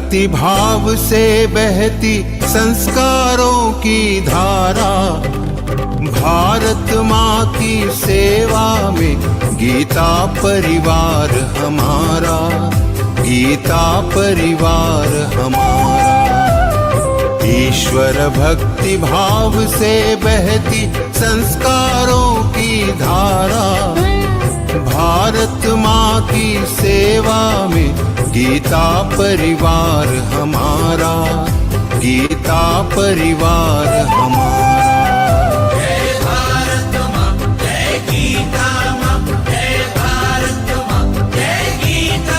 भक्ति भाव से बहती संस्कारों की धारा, भारत माँ की सेवा में गीता परिवार हमारा, गीता परिवार हमारा। ईश्वर भक्ति भाव से बहती संस्कारों की धारा, भारत माँ की सेवा में गीता परिवार हमारा, गीता परिवार हमारा। जय भारत माँ, जय गीता माँ, जय भारत माँ, जय गीता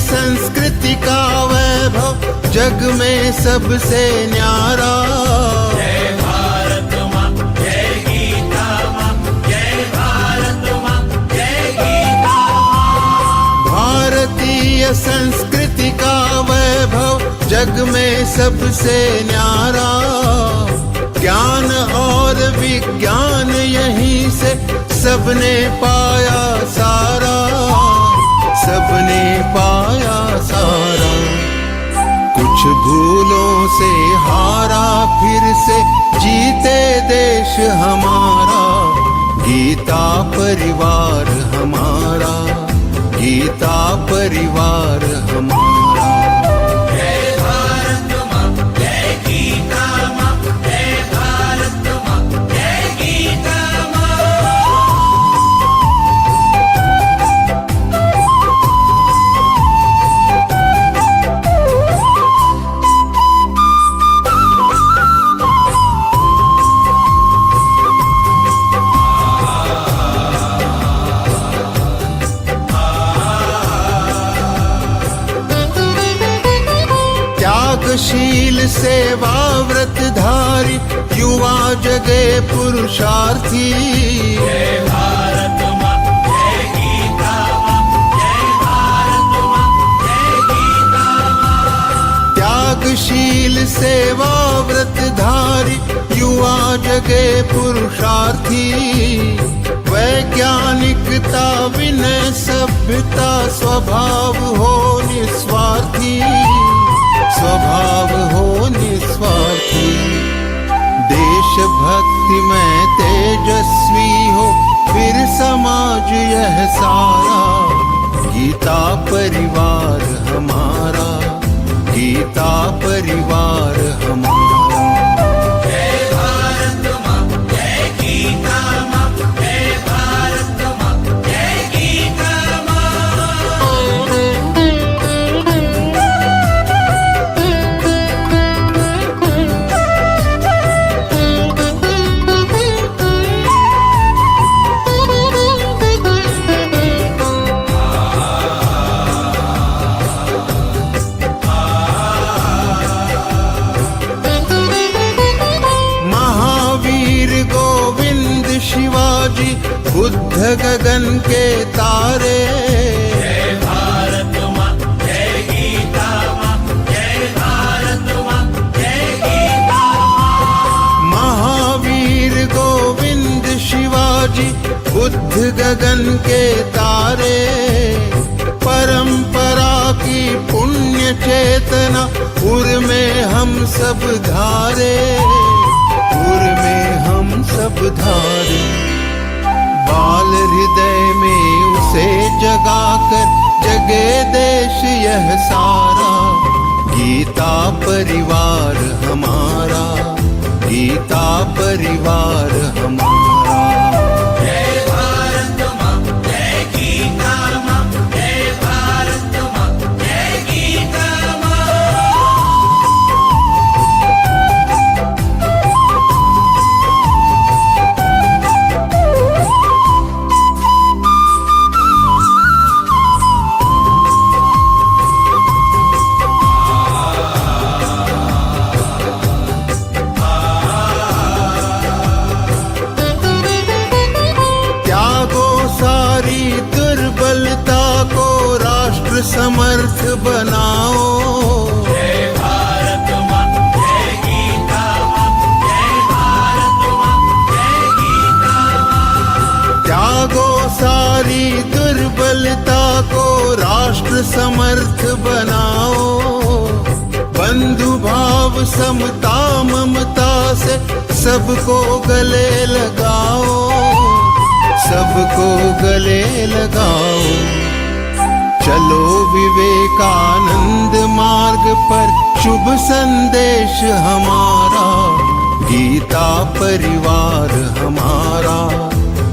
संस्कृति का वैभव जग में सबसे न्यारा। जय भारत माँ, जय गीता माँ, जय भारत माँ, जय गीता माँ। भारतीय संस्कृति का वैभव जग में सबसे न्यारा, ज्ञान और विज्ञान यहीं से सबने पाया सारा, सबने पाया सारा। कुछ भूलों से हारा फिर से जीते देश हमारा, गीता परिवार हमारा, गीता परिवार हमारा। जय भारत माँ, जय गीता माँ, जय भारत माँ, जय गीता माँ। त्यागशील सेवा व्रतधारी युवा जगे पुरुषार्थी, जय भारत माँ, जय गीता माँ, जय भारत माँ, जय गीता माँ। त्यागशील सेवा व्रतधारी युवा जगे पुरुषार्थी, वैज्ञानिकता विनय सभ्यता स्वभाव हो निस्वार्थी, स्वभाव हो निस्वार्थी। देशभक्ति में तेजस्वी हो फिर समाज यह सारा, गीता परिवार हमारा, गीता परिवार हमारा। जय भारत माँ, जय गीता माँ, जय भारत माँ, जय गीता माँ। शिवाजी बुद्ध गगन के तारे, जय भारत माँ, जय गीता माँ, जय भारत माँ, जय गीता माँ। महावीर गोविंद शिवाजी बुद्ध गगन के तारे, परंपरा की पुण्य चेतना उर में हम सब धारे, उर में हम सब धारे। बाल हृदय में उसे जगाकर जगे देश यह सारा, गीता परिवार हमारा, गीता परिवार हमारा। जय भारत माँ, जय गीता माँ, जय भारत माँ, जय गीता माँ। समर्थ बनाओ। जय भारत माँ जय गीता माँ, जय भारत माँ जय गीता माँ। त्यागो सारी दुर्बलता को राष्ट्र समर्थ बनाओ। बंधु भाव समता ममता से सबको गले लगाओ, सबको गले लगाओ। चलो विवेकानंद मार्ग पर शुभ संदेश हमारा। गीता परिवार हमारा,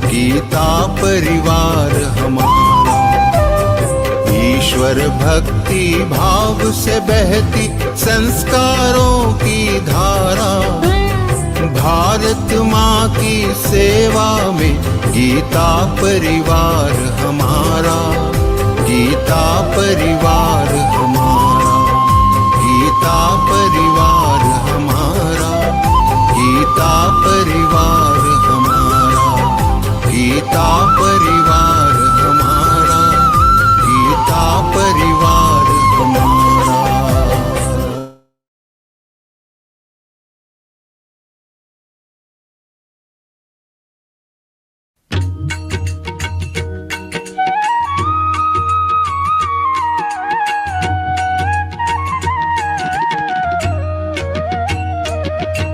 गीता परिवार हमारा। ईश्वर भक्ति भाव से बहती संस्कारों की धारा। भारत माँ की सेवा में गीता परिवार हमारा, गीता परिवार हमारा, गीता परिवार हमारा, गीता परिवार हमारा, गीता परिवार हमारा, गीता परिवार हमारा।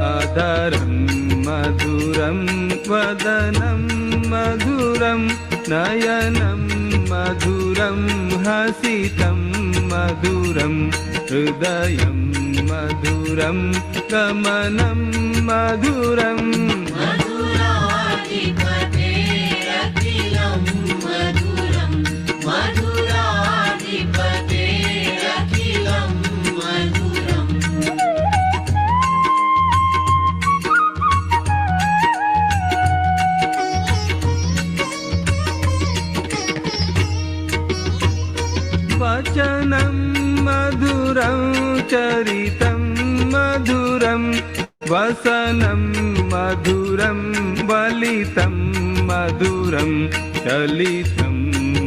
अदरं मधुरं वदनं मधुरं नयनं मधुरं हसितं मधुरं हृदयं मधुरं गमनं मधुरं। मधुराधिपतेरखिलं मधुरं, मधुराधिपतेरखिलं मधुरम्। वचनं मधुरं चरितं मधुरं वसनं मधुरं वलितं मधुरं चलितं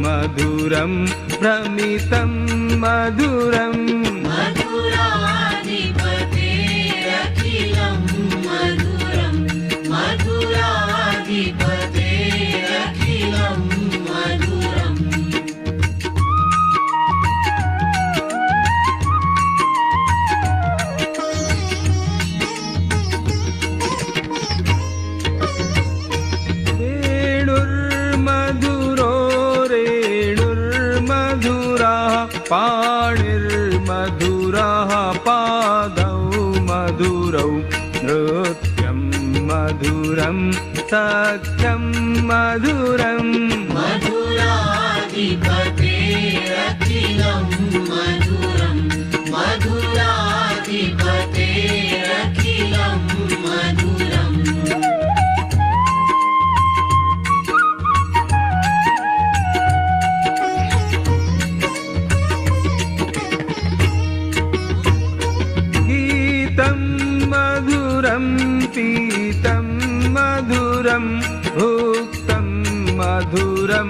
मधुरं भ्रमितं मधुरम्। मधुराधिपतेरखिलं मधुरं, मधुराधिपतेरखिलं मधुरम्। वेणुर्मधुरो रेणुर्मधुरः पाणिर्मधुरः पादौ मधुरौ नृत्यं मधुरं सख्यं मधुरम्। मधुराधिपतेरखिलं मधुरं, मधुराधिपतेरखिलं मधुरम्। गीतं मधुरं पीतं मधुरं भुक्तं मधुरं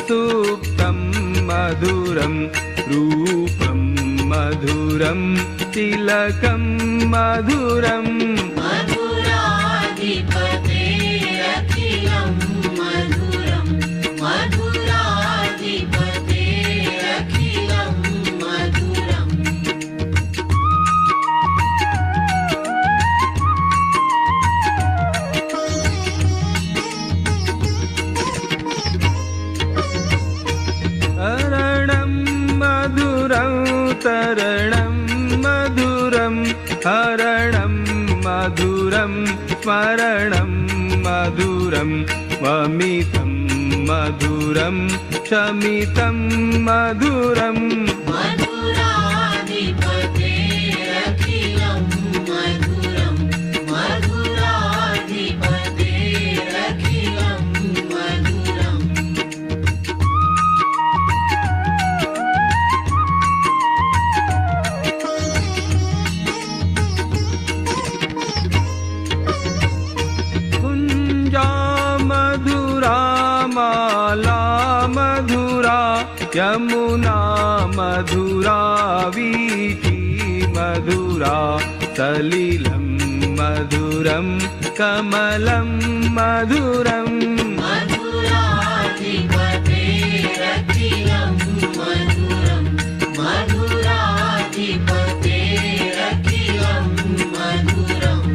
सुप्तं मधुरं रूपं मधुरं तिलकं मधुरम्। मधुराधिपतेरखिलं मधुरं, मधुराधिपतेरखिलं मधुरम्। हरणं मधुरं तरणं मधुरं हरणं मधुरं स्मरणं मधुरं वमितं मधुरं शमितं मधुरम्। मधुराधिपतेरखिलं मधुरं, मधुराधिपतेरखिलं मधुरम्। कुञ्जा मधुरा माला मधुरा यमुना मधुरा वीची मधुरा सलिलं मधुरं कमलं मधुरम् मधुराधिपतेरखिलं मधुरं मधुराधिपतेरखिलं मधुरम्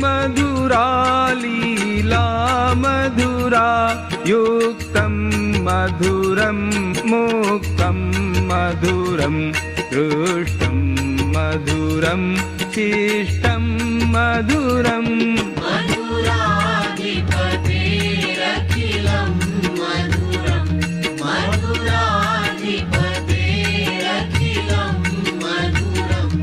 मधुरा लीला मधुरा युक्तं मधुरं मुक्तं मधुरं दृष्टं मधुरं शिष्टं मधुरम् मधुराधिपतेरखिलं मधुरं मधुराधिपतेरखिलं मधुरम्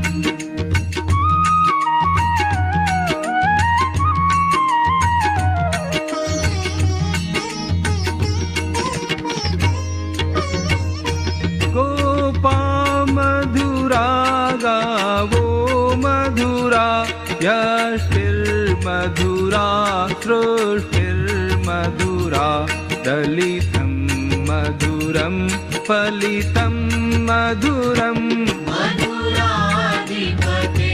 मधुरा गावो मधुरा यष्टिर्मधुरा सृष्टिर्मधुरा दलितं मधुरं फलितं मधुरम्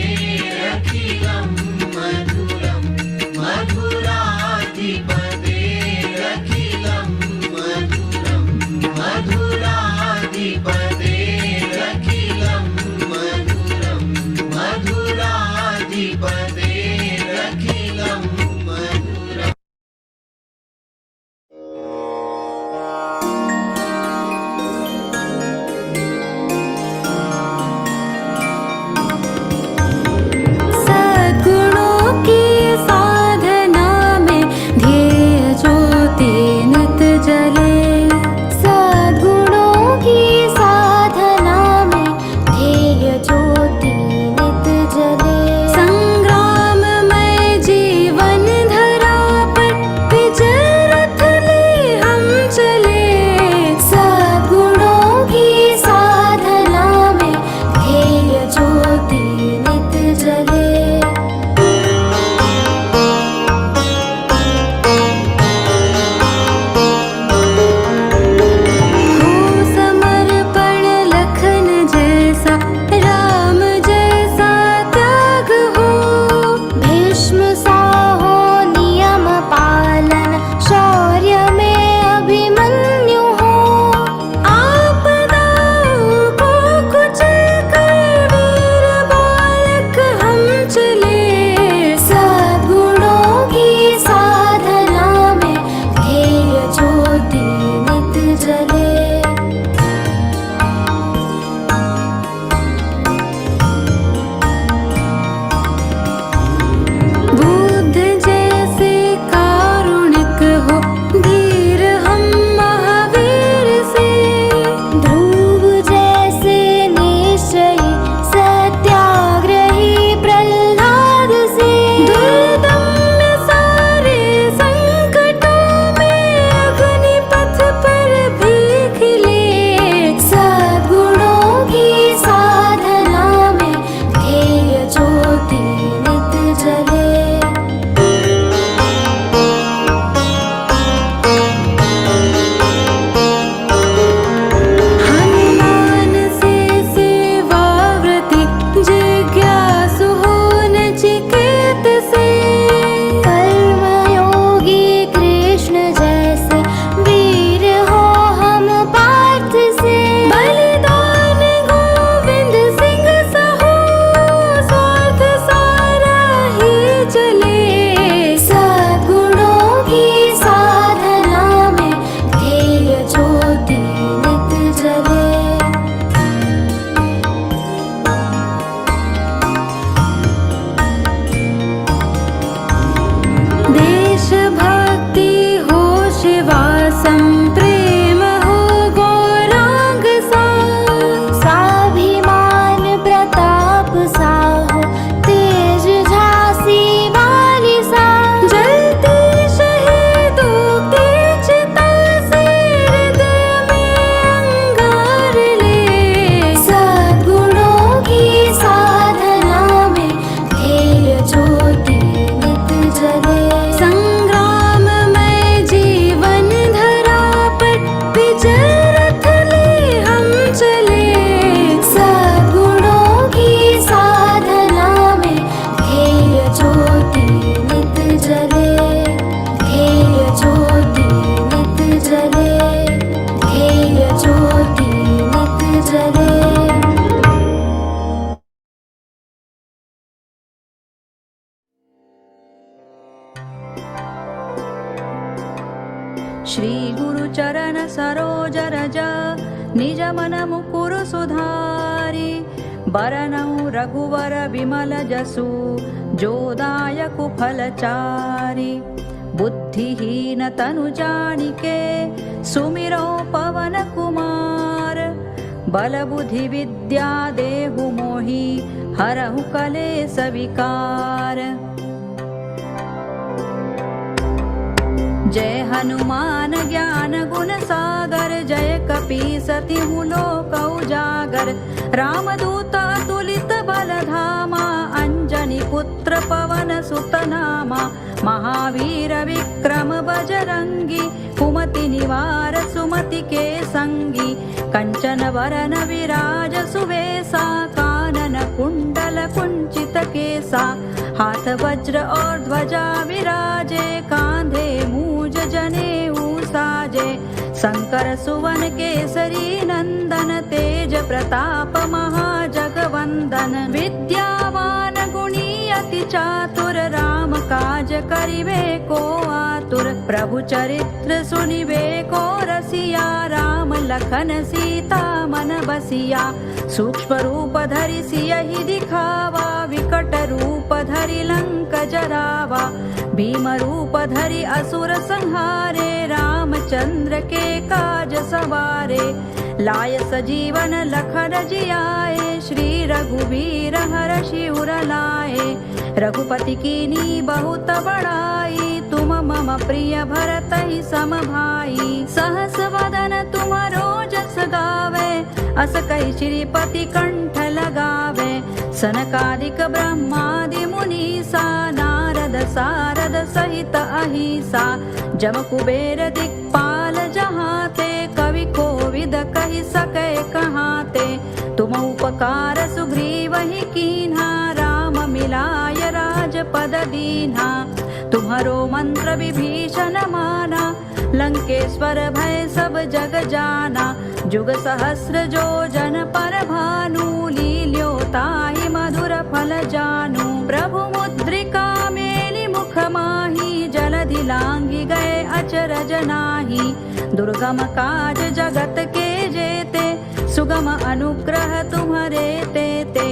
मधुराधिपतेरखिलं मधुरं मधुराधिपतेरखिलं मधुरं मधुराधिपतेरखिलं मधुरं मधुराधिपतेरखिलं मधुरम् चरण सरोज रज निज मन मुकुर सुधारी बरनऊ रघुवर विमल जसु जो दायक फलचारी बुद्धिहीन तनु जानिके सुमिरो पवन कुमार बल बुद्धि विद्या देहु मोहि हरहु कलेस विकार जय हनुमान ज्ञान गुण सागर जय कपीसतिहु लोक उजागर रामदूत अतुलित बल धामा अंजनी पुत्र पवन सुत नामा महावीर विक्रम बजरंगी कुमति निवार सुमति के संगी कंचन वरन विराज सुवेसा कानन कुंडल कुंचित केसा हाथ वज्र और ध्वजा विराजे कांधे मूज जनेऊ साजे शंकर सुवन केसरी नंदन तेज प्रताप महाजगवंदन विद्यावान गुणी अति चातुर राम काज करिवे को आतुर प्रभु चरित्र सुनिवे को रसिया राम लखन सीता मन बसिया सूक्ष्म रूप धरि सियहि दिखावा विकट रूप धरि लंक जरावा भीम रूप धरि असुर संहारे रामचंद्र के काज सवारे लाय सजीवन लखन जियाए श्री रघुवीर हरषि उर लाए रघुपति कीनी बहुत बड़ाई तुम मम प्रिय भरत ही सम भाई सहस वदन तुम्हारो जस गावे अस कहि श्रीपति कंठ लगावे सनकादिक ब्रह्मादि मुनीसा नारद सारद सहित अहिसा जम कुबेर दिक्पाल जहाते कवि कोविद कहि सकै कहाते तुम उपकार सुग्रीवहि कीन्हा राम मिलाय राजपद दीन्हा तुम्हारो मंत्र विभीषण माना लंकेश्वर भय सब जग जाना जुग सहस्र जो जन पर भानु लील्यो ताहि मधुर फल जानू प्रभु मुद्रिका मेलि मुख माही जलधि लांघि गए अचरज नाही दुर्गम काज जगत के जेते सुगम अनुग्रह तुम्हारे तेते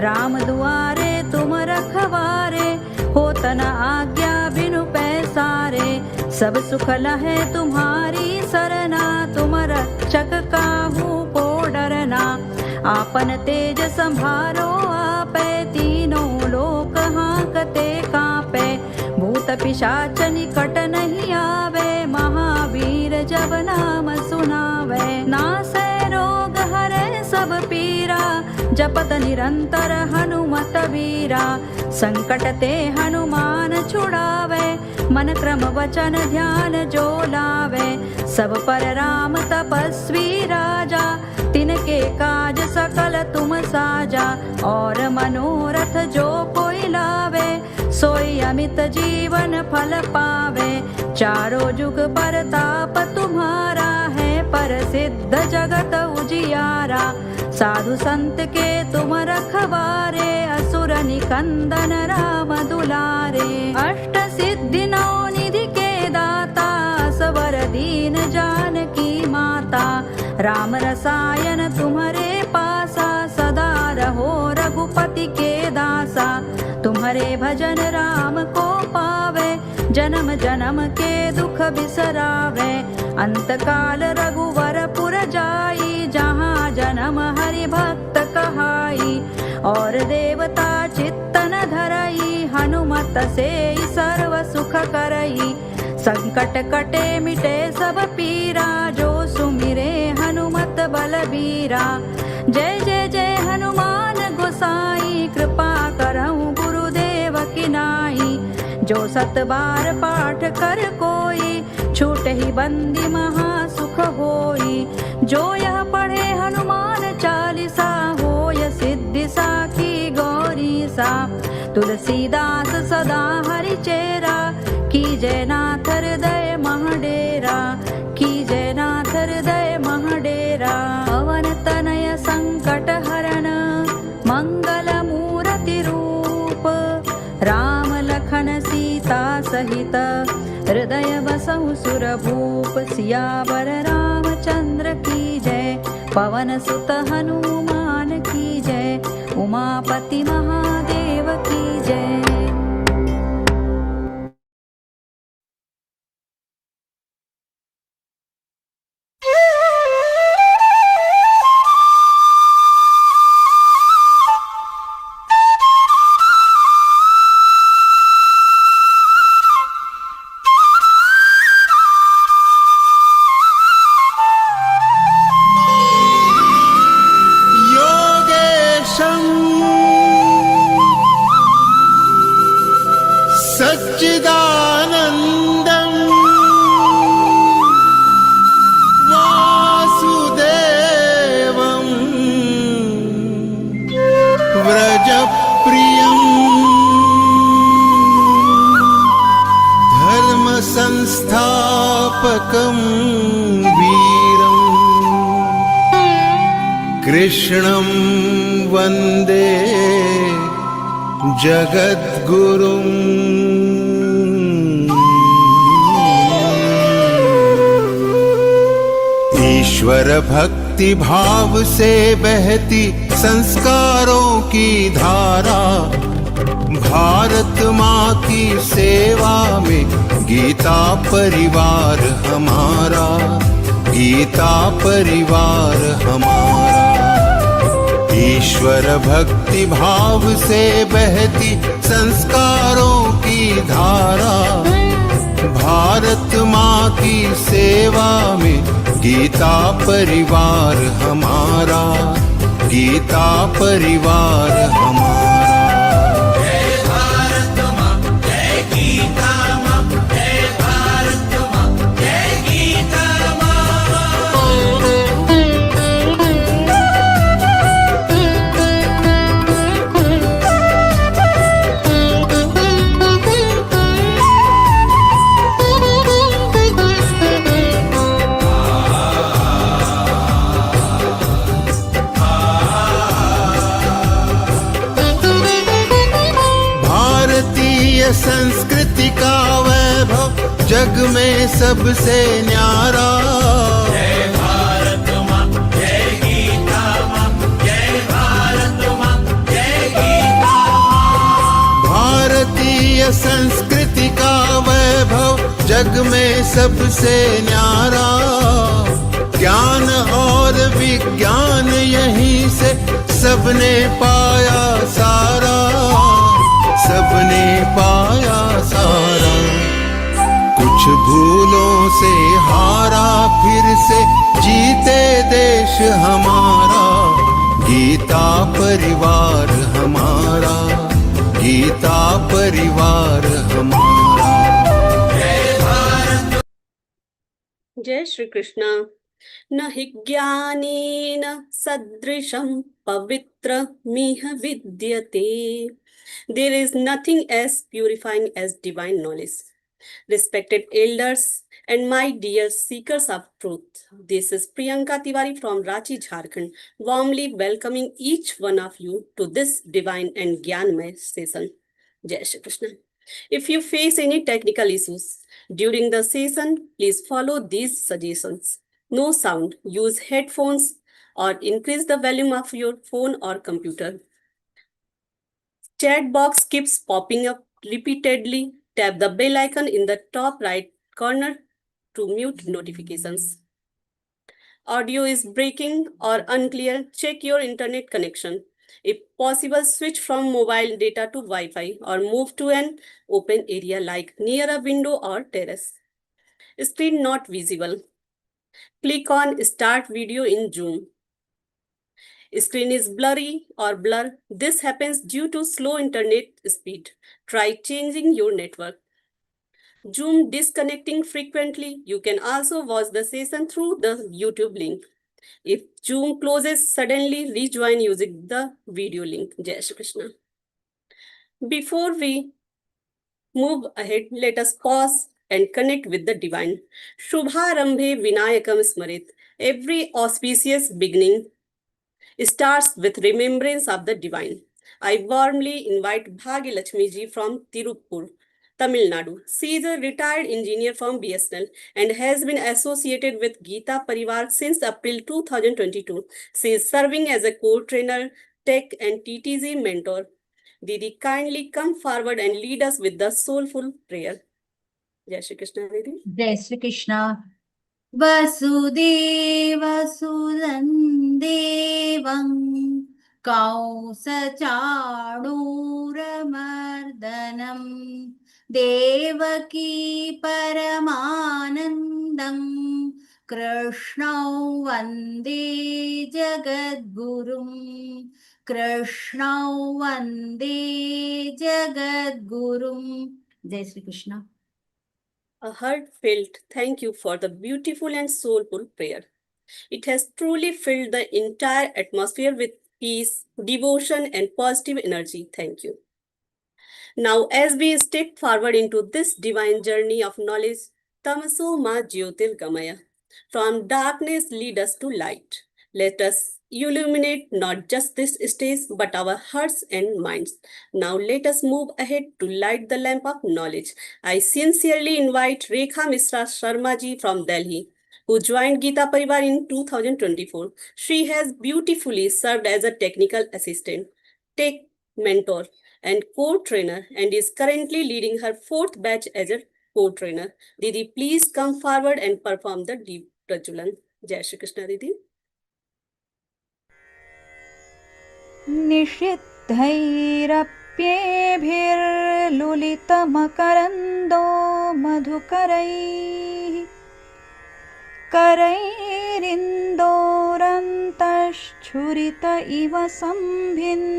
राम दुआरे तुम रखवारे होत न आज्ञा बिनु पैसारे सब सुख लहे तुम्हारी सरना तुम रक्षक काहू को डरना आपन तेज संभारो आपे तीनों लोक हांकते कांपे भूत पिशाच निकट नहीं आवे महावीर जब नाम सुनावे नासै रोग हरे सब पीरा जपत निरंतर हनुमत वीरा संकट ते हनुमान छुड़ावे मन क्रम वचन ध्यान जो लावे सब पर राम तपस्वी राजा तिनके काज सकल तुम साजा और मनोरथ जो कोई लावे सोई अमित जीवन फल पावे चारों जुग परताप तुम्हारा है प्रसिद्ध जगत उजियारा साधु संत के तुम रखवारे असुर निकंदन राम दुलारे अष्ट सिद्धि नौ निधि के दाता सवर दीन जानकी माता राम रसायन तुम्हारे पासा सदा रहो रघुपति के दासा तुम्हारे भजन राम को पावे जन्म जन्म के दुख बिसरावे अंत काल रघुवर पुर जाई जहाँ जन्म हरि भक्त कहाई और देवता चित्तन धरई हनुमत से सर्व सुख करई संकट कटे मिटे सब पीरा जो सुमिरे हनुमत बलबीरा जय जय जय हनुमान गोसाई कृपा करहु गुरुदेव की नाई जो सत बार पाठ कर कोई छूटे ही बंदी महा सुख होई जो यह पढ़े हनुमान चालीसा होय सिद्धि साखी गौरी सा तुलसीदास सदा हरि चेरा की जय नाथ हृदय महडेरा की जय नाथ हृदय महडेरा पवन तनय संकट हरण मंगल मूर्ति रूप राम लखन सीता सहित हृदय बसहु सुर सुर भूप सियावर रामचंद्र की जय। पवन सुत हनुमान की जय। उमापति महादेव की जय। योगेशं सच्चिदानन्दं वासुदेवं व्रजप्रियं धर्मसंस्थापकं वीरम् कृष्णं वन्दे जगद्गुरुम्। ईश्वर भक्ति भाव से बहती संस्कारों की धारा, भारत माँ की सेवा में गीता परिवार हमारा, गीता परिवार हमारा। ईश्वर भक्ति भाव से बहती संस्कारों की धारा, भारत माँ की सेवा में गीता परिवार हमारा, गीता परिवार हमारा। जय भारत माँ, जय गीता माँ, जय भारत माँ, जय गीता माँ। भारतीय संस्कृति का वैभव जग में सबसे न्यारा। जय भारत माँ, जय गीता माँ, जय भारत माँ, जय गीता माँ। भारतीय संस्कृति का वैभव जग में सबसे न्यारा। ज्ञान और विज्ञान यहीं से सबने पाया सारा, सबने पाया सारा। कुछ भूलों से हारा फिर से जीते देश हमारा, गीता परिवार हमारा, गीता परिवार हमारा। जय श्री कृष्ण। न हि ज्ञानेन सदृशं पवित्रमिह विद्यते। There is nothing as purifying as divine knowledge. Respected elders and my dear seekers of truth, this is Priyanka Tiwari from Ranchi, Jharkhand, warmly welcoming each one of you to this divine and Gyanmay session. Jai Shri Krishna. If you face any technical issues during the session, please follow these suggestions. No sound, use headphones or increase the volume of your phone or computer. Chat box keeps popping up repeatedly. Tap the bell icon in the top right corner to mute notifications. Audio is breaking or unclear, check your internet connection. If possible, switch from mobile data to Wi-Fi or move to an open area like near a window or terrace. Screen not visible. Click on Start Video in Zoom. Screen is blurry or blur. This happens due to slow internet speed. Try changing your network. Zoom disconnecting frequently. You can also watch the session through the YouTube link. If Zoom closes suddenly, rejoin using the video link. Jai Shri Krishna. Before we move ahead, let us pause and connect with the divine. Shubharambhe Vinayakam Smarit. Every auspicious beginning starts with remembrance of the divine. I warmly invite Bhagyalakshmi ji from Tirupur Tamil Nadu. She is a retired engineer from BSNL and has been associated with Geeta Pariwar since April 2022. She is serving as a co-trainer, tech and TTZ mentor. Didi, kindly come forward and lead us with the soulful prayer. Jai Shri Krishna, Didi. जय श्री कृष्ण वसुदेवसुदं देवं कंसचाणूरमर्दनं देवकी परमानन्दं कृष्णौ वन्दे जगद्गुरुं कृष्णौ वन्दे जगद्गुरुं जय Shri Krishna A heartfelt thank you for the beautiful and soulful prayer. It has truly filled the entire atmosphere with peace, devotion, and positive energy. Thank you. Now, as we step forward into this divine journey of knowledge, Tamaso Ma Jyotirgamaya, from darkness lead us to light. Let us illuminate not just this stage but our hearts and minds. Now let us move ahead to light the lamp of knowledge. I sincerely invite Rekha Misra Sharma ji from Delhi, who joined Geeta Pariwar in 2024. She has beautifully served as a technical assistant, tech mentor, and co-trainer and is currently leading her fourth batch as a co-trainer. Didi, please come forward and perform the Deep Prajulan. Jai Shri Krishna, Didi. निषिद्धैरप्येभिर्लुलितमकरन्दो मधुकरैः करैरिन्दोरन्तश्छुरित इव सम्भिन्नमुकुलः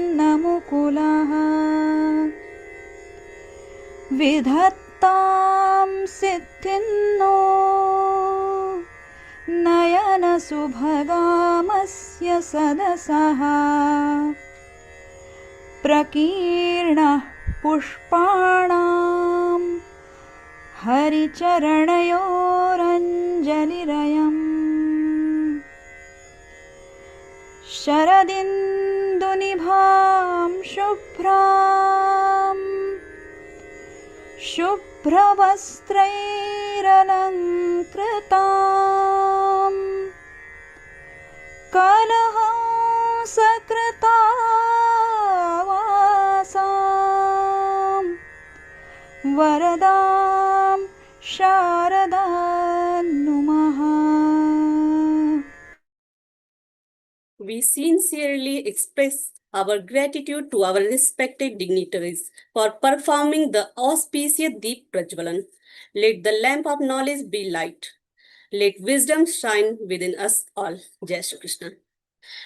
विधत्तां सिद्धिन्नो नयनसुभगामस्य सदसः प्रकीर्णः पुष्पाणां हरिचरणयोरञ्जलिरयम् शरदिन्दुनिभां शुभ्रां शुभ्रवस्त्रैरलङ्कृतां कलहंसकृतावासां वरदां शारदां नुमः. We sincerely express our gratitude to our respected dignitaries for performing the auspicious Deep Prajwalan. Let the lamp of knowledge be light. Let wisdom shine within us all. Jai Shri Krishna.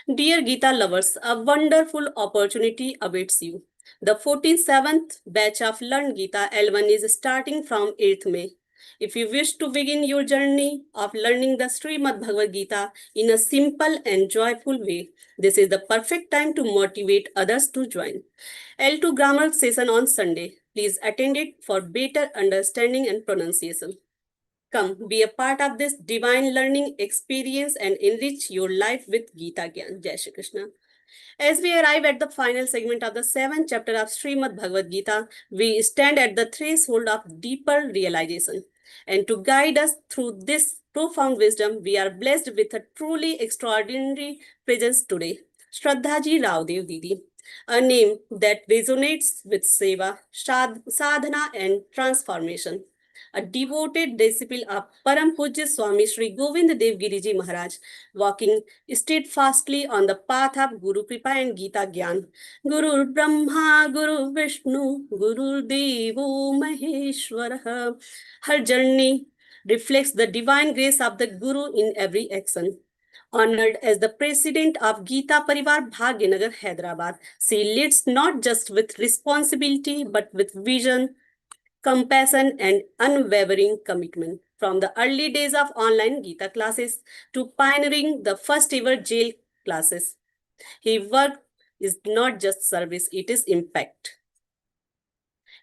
Dear Geeta lovers, a wonderful opportunity awaits you. The 47th batch of Learngeeta L1 is starting from 8th May. If you wish to begin your journey of learning the Śrīmad-Bhagavadgītā in a simple and joyful way, this is the perfect time to motivate others to join. L2 grammar session on Sunday. Please attend it for better understanding and pronunciation. Come, be a part of this divine learning experience and enrich your life with Geeta Gyan. Jai Shri Krishna. As we arrive at the final segment of the 7th chapter of Śrīmad-Bhagavadgītā, we stand at the threshold of deeper realization. And to guide us through this profound wisdom, we are blessed with a truly extraordinary presence today. Shraddha ji Raodeo Didi, a name that resonates with seva, sadhana and transformation. A devoted disciple of Param Pujya Swami Shri Govind Dev Giri Ji Maharaj, walking steadfastly on the path of Guru Kripa and Geeta Gyan. Guru Brahma, Guru Vishnu, Guru Devo Maheshwara. Her journey reflects the divine grace of the Guru in every action. Honored as the president of Geeta Pariwar Bhagyanagar, Hyderabad, she leads not just with responsibility but with vision, compassion, and unwavering commitment. From the early days of online Geeta classes to pioneering the first ever jail classes, her work is not just service, it is impact.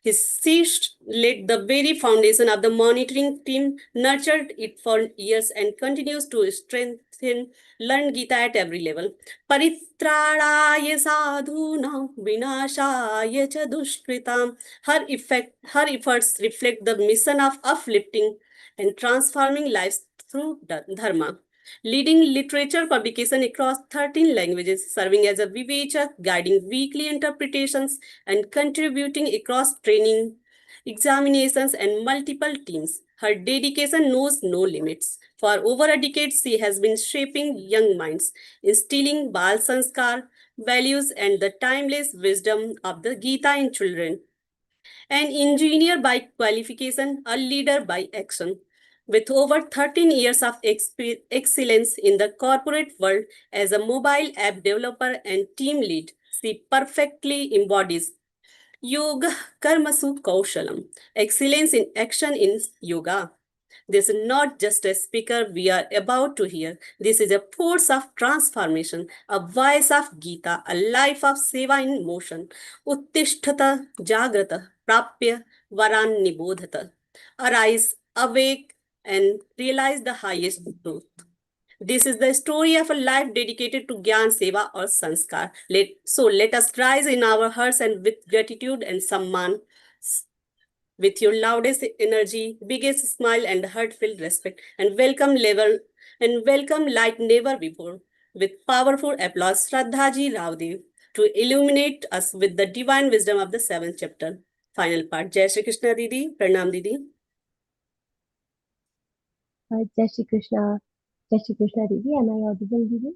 His ceased laid the very foundation of the monitoring team, nurtured it for years, and continues to strengthen Learngeeta at every level. Paritrāya sadhunam vinashaya cha dushkritam. Her efforts reflect the mission of uplifting and transforming lives through dharma. Leading literature publication across 13 languages, serving as a vivechak, guiding weekly interpretations, and contributing across training, examinations, and multiple teams. Her dedication knows no limits. For over a decade, she has been shaping young minds, instilling Bal Sanskar values and the timeless wisdom of the Gita in children. An engineer by qualification, a leader by action. With over 13 years of excellence in the corporate world as a mobile app developer and team lead, she perfectly embodies Yoga Karmasu Kaushalam, excellence in action in yoga. This is not just a speaker we are about to hear. This is a force of transformation, a voice of Gita, a life of seva in motion. Uttishtata Jagrata Prapya Varan Nibodhata. Arise, awake, and realize the highest truth. This is the story of a life dedicated to Gyan Seva or Sanskar. Let us rise in our hearts and with gratitude and Samman, with your loudest energy, biggest smile, and heartfelt respect, and welcome like never before, with powerful applause, Shraddha ji Raodeo, to illuminate us with the divine wisdom of the seventh chapter. Final part. Jai Shri Krishna Didi, Pranam Didi. Jai Shri Krishna. Jai Shri Krishna Didi. Am I audible, Didi?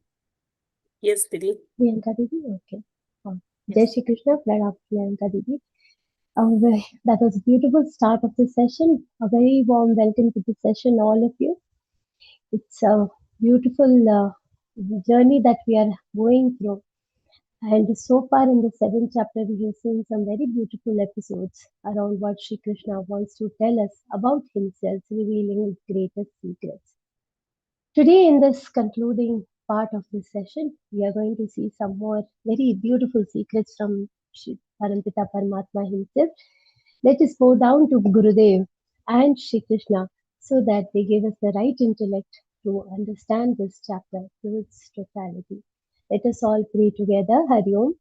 Yes, Didi. Priyanka Didi? Okay. Jai Yes. Shri Krishna. Pranam Priyanka Didi. That was a beautiful start of the session. A very warm welcome to the session, all of you. It's a beautiful journey that we are going through. And so far in the seventh chapter, we have seen some very beautiful episodes around what Shri Krishna wants to tell us about himself, revealing his greatest secrets. Today, in this concluding part of this session, we are going to see some more very beautiful secrets from Shri Parampita Paramatma himself. Let us bow down to Gurudev and Shri Krishna so that they give us the right intellect to understand this chapter to its totality. Let us all pray together. Hari Om.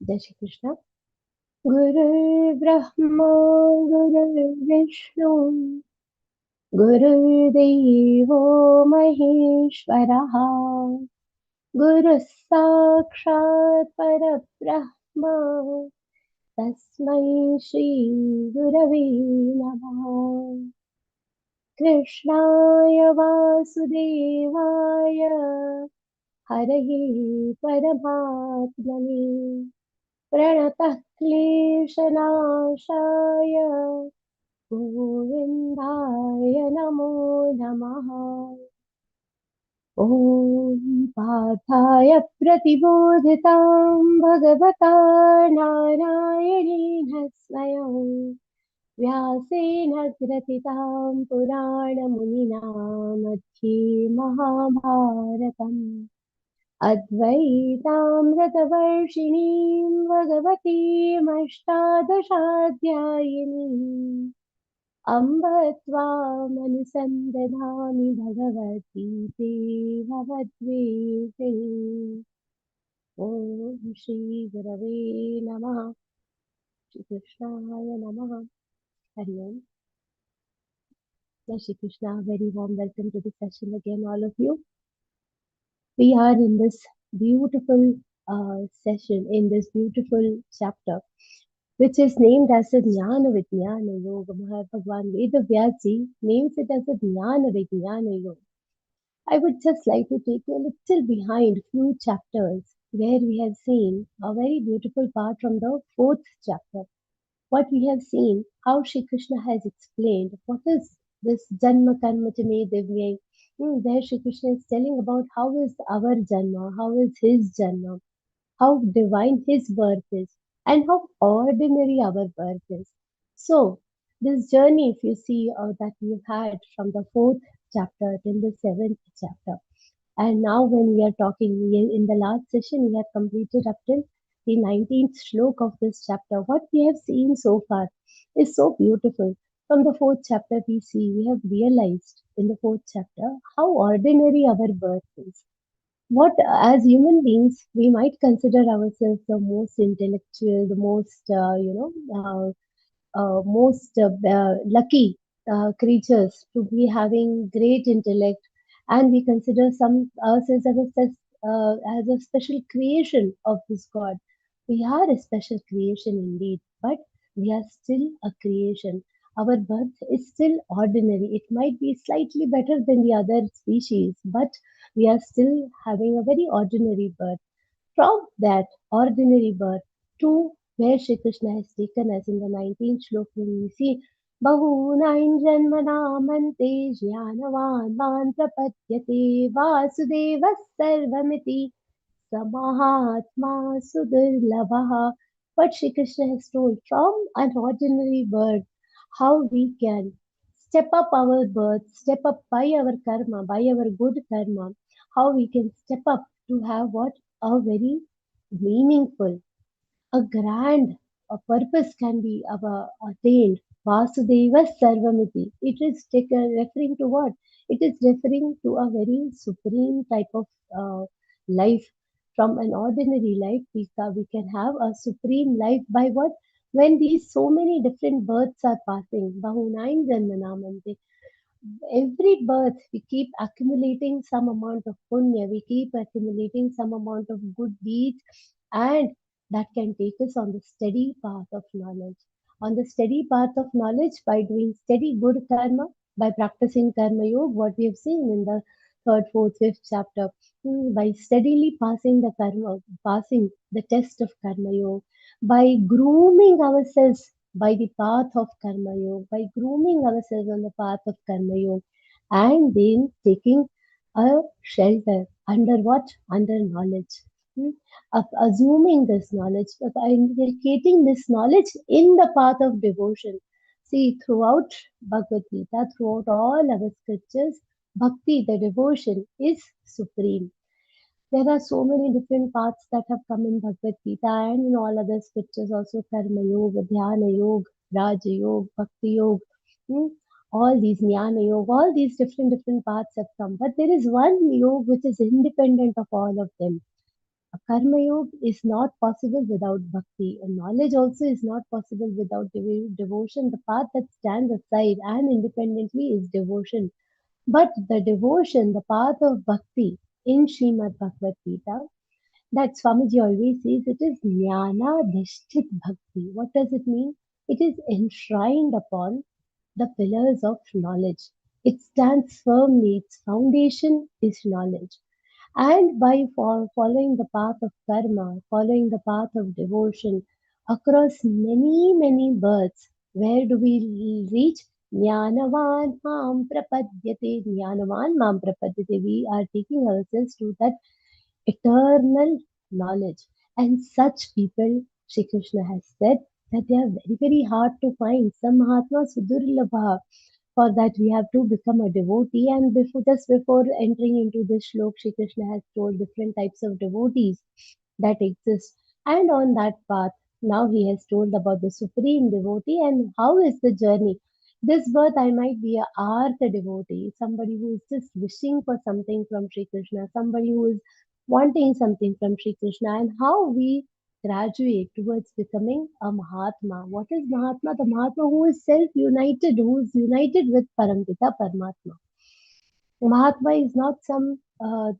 Jai Shri Krishna. Guru Brahma, Guru Vishnu, Guru Devo Maheshwaraha, Guru Sakshat Parabrahma, Tasmai Shri Gurave Namaha. Krishnaya Vasudevaya, Hare Paramatmane, Pranatah Kleshanashaya, Govindaya Namo Namaha. Om Pathaya Pratibodhitam Bhagavata Narayanena Swayam Vyasena Gratitam Purana Munina Madhye Mahabharatam Advaitamratavarshiniം Bhagavatim Ashtadashaധ്യായിനിം अम्ब त्वामनुसन्दधामि भगवद्गीते भवद्वेषिणि ॐ श्रीगुरवे नमः श्रीकृष्णाय नमः हरि ओम् Jai Shri Krishna. Very warm welcome to the session again, all of you. We are in this beautiful session, in this beautiful chapter, which is named as a Jnana Vijnana Yoga. Bhagavan Vedavyasi names it as a Jnana Vijnana Yoga. I would just like to take you a little behind few chapters where we have seen a very beautiful part from the fourth chapter. What we have seen, how Shri Krishna has explained what is this Janma Karma Chame Divya, where Shri Krishna is telling about how is our Janma, how is his Janma, how divine his birth is, and how ordinary our birth is. So, this journey, if you see that we've had from the fourth chapter till the seventh chapter, And now when we are talking, in the last session, we have completed up till the 19th slok of this chapter. What we have seen so far is so beautiful. From the fourth chapter, we have realized in the fourth chapter how ordinary our birth is. What, as human beings, we might consider ourselves the most intellectual, the most, most lucky creatures to be having great intellect, and we consider some ourselves as a special creation of this God. We are a special creation indeed, but we are still a creation. Our birth is still ordinary. It might be slightly better than the other species, but we are still having a very ordinary birth. From that ordinary birth to where Shri Krishna has taken us in the 19th shloka, when we see Bahūnān janmanāmante jnānavān mān prapadyate vāsudevas sarvamiti samahatma sudurlabha. What Shri Krishna has told from an ordinary birth, how we can step up our birth, step up by our karma, by our good karma, how we can step up to have what? A very meaningful, a grand, a purpose can be attained. Vasudeva Sarvamiti. It is referring to what? It is referring to a very supreme type of life. From an ordinary life, we can have a supreme life by what? When these so many different births are passing. Bahunain Janmanamante. Every birth we keep accumulating some amount of punya, we keep accumulating some amount of good deeds, and that can take us on the steady path of knowledge. On the steady path of knowledge, by doing steady good karma, by practicing karma yoga, what we have seen in the third, fourth, fifth chapter, by steadily passing the karma, passing the test of karma yoga, by grooming ourselves by the path of karma yoga, by grooming ourselves on the path of karma yoga, and then taking a shelter under what? Under knowledge. Of assuming this knowledge, of inculcating this knowledge in the path of devotion. See, throughout Bhagavad Gita, throughout all our scriptures, bhakti, the devotion, is supreme. There are so many different paths that have come in Bhagavad Gita and in all other scriptures also: Karma Yoga, Dhyana Yoga, Raja Yoga, Bhakti Yoga, all these Jnana Yoga, all these different paths have come. But there is one yoga which is independent of all of them. A Karma Yoga is not possible without Bhakti. And knowledge also is not possible without devotion. The path that stands aside and independently is devotion. But the devotion, the path of Bhakti in Śrīmad-Bhagavadgītā, that Swamiji always says, it is Jnana Dishthit Bhakti. What does it mean? It is enshrined upon the pillars of knowledge. It stands firmly. Its foundation is knowledge. And by following the path of karma, following the path of devotion, across many births, where do we reach? Jnanavan mam prapadyate. Jnanavan mam prapadyate. We are taking ourselves to that eternal knowledge. And such people, Shri Krishna has said, that they are very hard to find. Some Mahatma Sudurlabha. For that, we have to become a devotee. And before entering into this shlok, Shri Krishna has told different types of devotees that exist. And on that path, now he has told about the supreme devotee and how is the journey. This birth, I might be a artha devotee, somebody who is just wishing for something from Shri Krishna, somebody who is wanting something from Shri Krishna, and how we graduate towards becoming a Mahatma. What is Mahatma? The Mahatma who is self-united, who is united with Parampita Paramatma. Mahatma is not some, the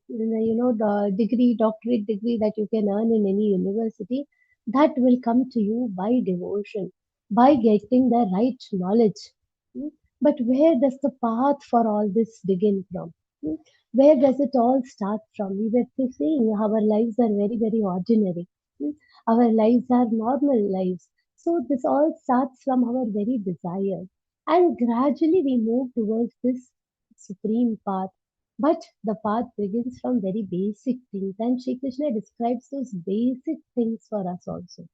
doctorate degree that you can earn in any university. That will come to you by devotion, by getting the right knowledge. But where does the path for all this begin from? Where does it all start from? We were saying our lives are very ordinary. Our lives are normal lives. So this all starts from our very desire. And gradually we move towards this supreme path. But the path begins from very basic things. And Shri Krishna describes those basic things for us also.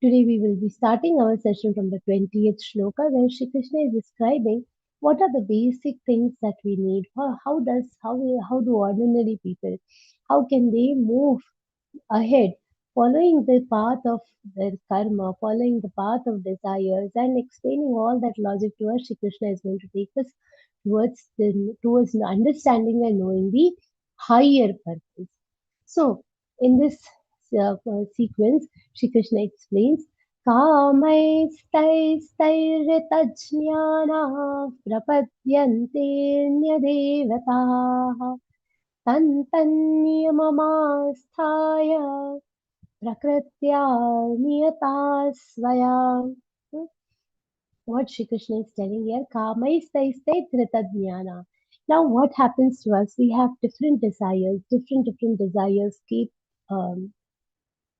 Today we will be starting our session from the 20th shloka, where Shri Krishna is describing What are the basic things that we need? How do ordinary people, how can they move ahead, following the path of their karma, following the path of desires, and explaining all that logic to us? Shri Krishna is going to take us towards understanding and knowing the higher purpose. So, in this sequence, Shri Krishna explains, कामैस्तैस्तैर्हृतज्ञानाः प्रपद्यन्तेऽन्यदेवताः तन्तन्नियममास्थाय प्रकृत्या नियता स्वया. Hmm? What Shri Krishna is telling here, kamaistaistaithritadhyana. Now what happens to us? We have different different desires keep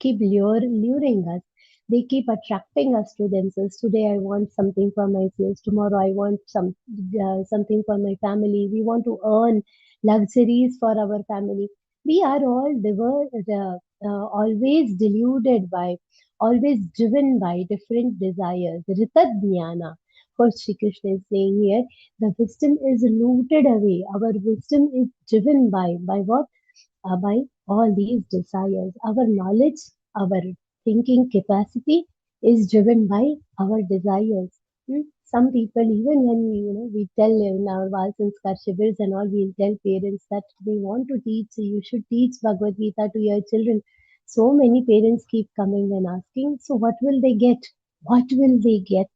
luring us. They keep attracting us to themselves. Today I want something for myself. Tomorrow I want something for my family. We want to earn luxuries for our family. We are all always deluded by, always driven by different desires. Ritadhyana. What Shri Krishna is saying here, the wisdom is looted away. Our wisdom is driven by what? By all these desires. Our knowledge, our thinking capacity is driven by our desires. Some people, even when we tell in our Val Sanskar Shibers and all, we'll tell parents that we want to teach, you should teach Bhagavad Gita to your children. So many parents keep coming and asking, so what will they get? What will they get?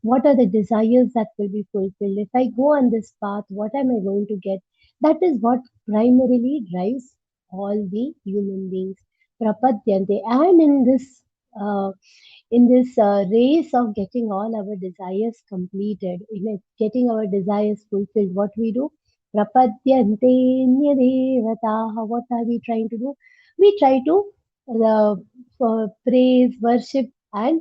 What are the desires that will be fulfilled? If I go on this path, what am I going to get? That is what primarily drives all the human beings. Prapadyante. And in this race of getting all our desires completed, getting our desires fulfilled, what we do? Prapadyante nyadevataha. What are we trying to do? We try to praise, worship, and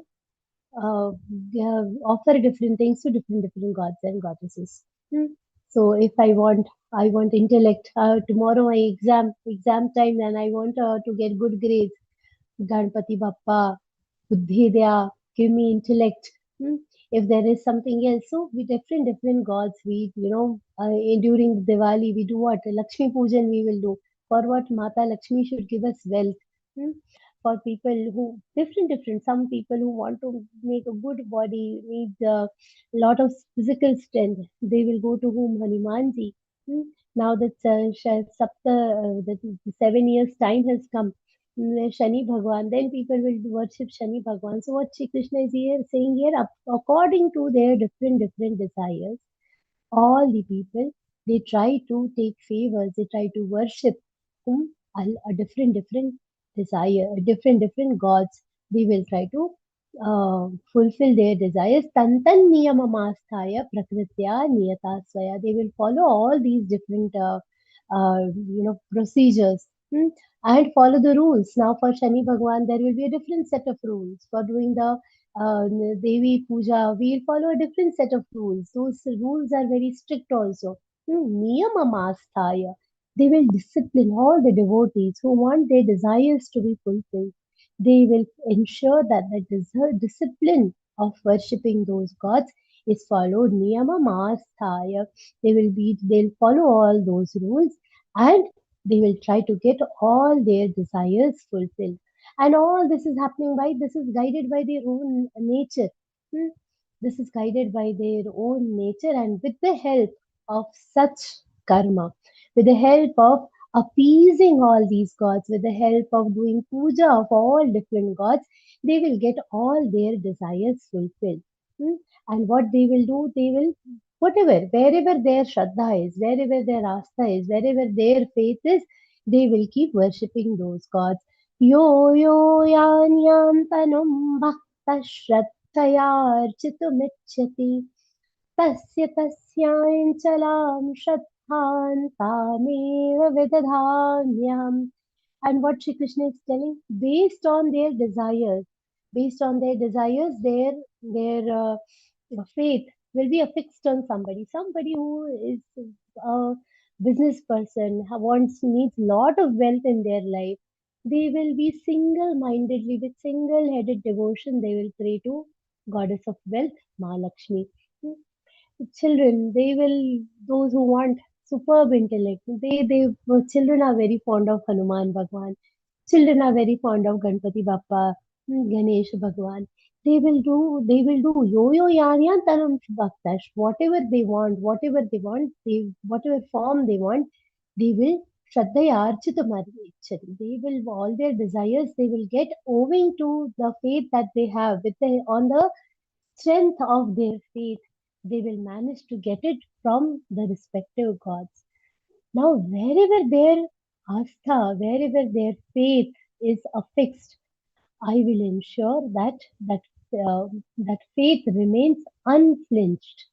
offer different things to different gods and goddesses. So if I want intellect. Tomorrow my exam time, and I want to get good grades. Ganpati Bappa, Buddhi Dya, give me intellect. If there is something else, so we different gods. We during Diwali we do what? Lakshmi Pujan we will do. For what? Mata Lakshmi should give us wealth. Hmm? For people who different. Some people who want to make a good body, need a lot of physical strength. They will go to whom? Hanumanji. Now that the 7 years time has come, Shani Bhagwan, then people will worship Shani Bhagwan. So what Shri Krishna is here saying here, according to their different desires, all the people, they try to take favors, they try to worship a different desire, different gods. They will try to fulfill their desires. Tantan niyamamasthaya prakritya niyata swaya. They will follow all these different procedures. And follow the rules. Now for Shani Bhagwan, there will be a different set of rules. For doing the Devi Puja, we'll follow a different set of rules. Those rules are very strict also. Niyamamasthaya. They will discipline all the devotees who want their desires to be fulfilled. They will ensure that the discipline of worshipping those gods is followed. Niyamamasthaya. They'll follow all those rules, and they will try to get all their desires fulfilled. And all this is happening by, this is guided by their own nature. Hmm? This is guided by their own nature, and with the help of such karma, with the help of appeasing all these gods, with the help of doing puja of all different gods, they will get all their desires fulfilled. And what they will do, they will, whatever, wherever their Shraddha is, wherever their Astha is, wherever their faith is, they will keep worshipping those gods. Yo yo yanyam tanum bhakta shraddhayarchitumicchati tasya tasyanchalam shraddhan tameva vidadhamyam. And what Shri Krishna is telling, based on their desires, their faith will be affixed on somebody who is a business person, needs lot of wealth in their life. They will be single-mindedly, with single-headed devotion, they will pray to goddess of wealth, Mahalakshmi. children, those who want superb intellect, children are very fond of Hanuman Bhagwan. Children are very fond of Ganpati Bappa, Ganesh Bhagwan. They will do yo-yo yan taram bhaktash. Whatever form they want, they will Shraddhaya Architamari. They will, all their desires, they will get owing to the faith that they have on the strength of their faith. They will manage to get it from the respective gods. Now, wherever their astha, wherever their faith is affixed, I will ensure that faith remains unflinched.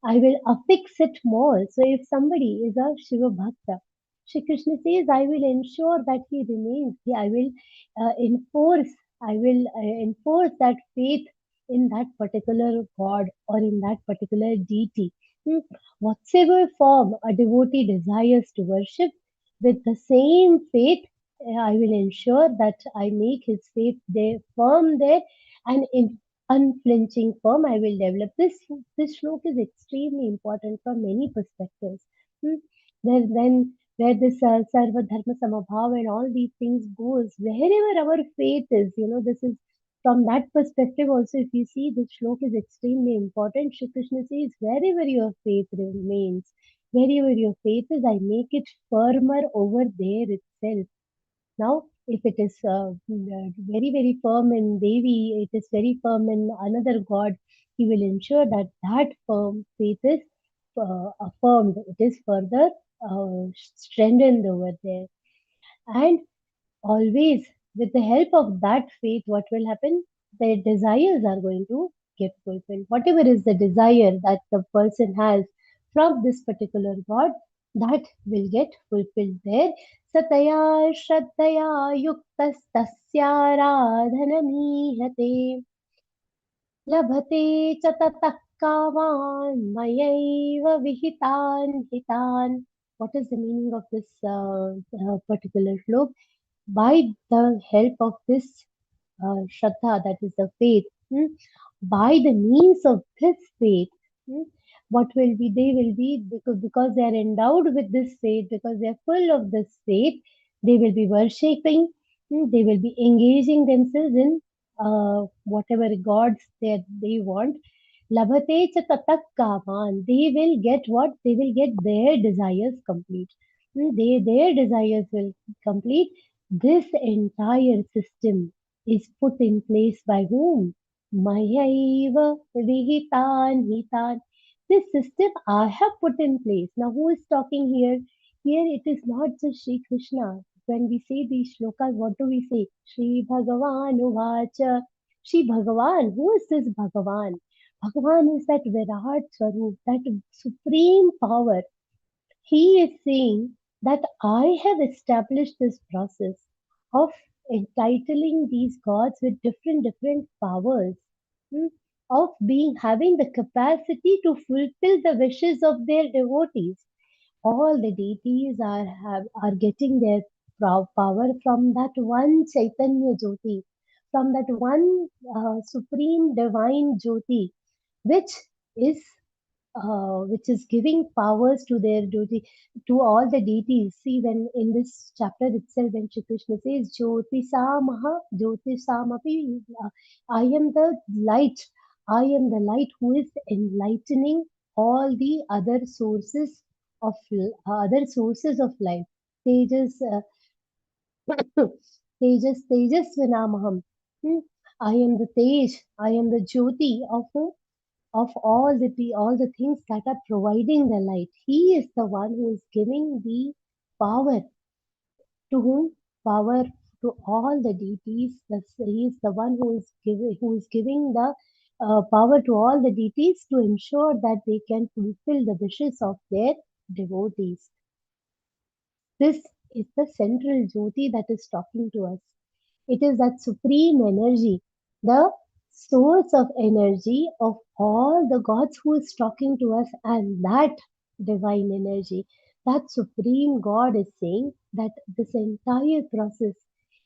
I will affix it more. So, if somebody is a Shiva Bhakta, Shri Krishna says, I will ensure that he remains. I will enforce. I will enforce that faith in that particular god or in that particular deity. Hmm. Whatsoever form a devotee desires to worship, with the same faith, I will ensure that I make his faith there, firm there, and in unflinching firm. I will develop this shloka is extremely important from many perspectives. Hmm. Then where this sarva dharma samabhav and all these things goes, wherever our faith is, this is from that perspective also. If you see, this shloka is extremely important. Shri Krishna says, wherever your faith remains, wherever your faith is, I make it firmer over there itself. Now, if it is very, very firm in Devi, it is very firm in another god, he will ensure that that firm faith is affirmed. It is further strengthened over there. And always, with the help of that faith, what will happen? Their desires are going to get fulfilled. Whatever is the desire that the person has from this particular God, that will get fulfilled there. Sataya Shraddhaya Yuktas Tasyaradhanamihate Labhate च ततः कामान् मयैव विहितान् हितान्. What is the meaning of this particular slok? By the help of this Shraddha, that is the faith, by the means of this faith, what will be, they will be, because they are endowed with this faith, because they are full of this faith, they will be worshipping, they will be engaging themselves in whatever gods that they want. Labhate cha tatak kaman. They will get what? They will get their desires complete. Their desires will complete. This entire system is put in place by whom? Mayaiva vihitan hitan. This system I have put in place. Now, who is talking here? Here it is not just Sri Krishna. When we say these shlokas, what do we say? Shri Bhagavan Uvacha. Shri Bhagavan. Who is this Bhagavan? Bhagavan is that Virat Swarup, that supreme power. He is saying that I have established this process of entitling these gods with different powers, hmm, of having the capacity to fulfill the wishes of their devotees. All the deities are getting their power from that one Chaitanya Jyoti, from that one supreme divine Jyoti, which is giving powers to their duty to all the deities. See, when in this chapter itself, when Shri Krishna says, Jyotisamaha, Jyotisamapi, I am the light, I am the light who is enlightening all the other sources of life. Tejas, Tejas Vinamaham. I am the Tej, I am the Jyoti of whom? Of all the things that are providing the light. He is the one who is giving the power to whom? Power to all the deities. He is the one who is giving the power to all the deities to ensure that they can fulfill the wishes of their devotees. This is the central Jyoti that is talking to us. It is that supreme energy, the source of energy of all the gods who is talking to us, and that divine energy, that supreme God is saying that this entire process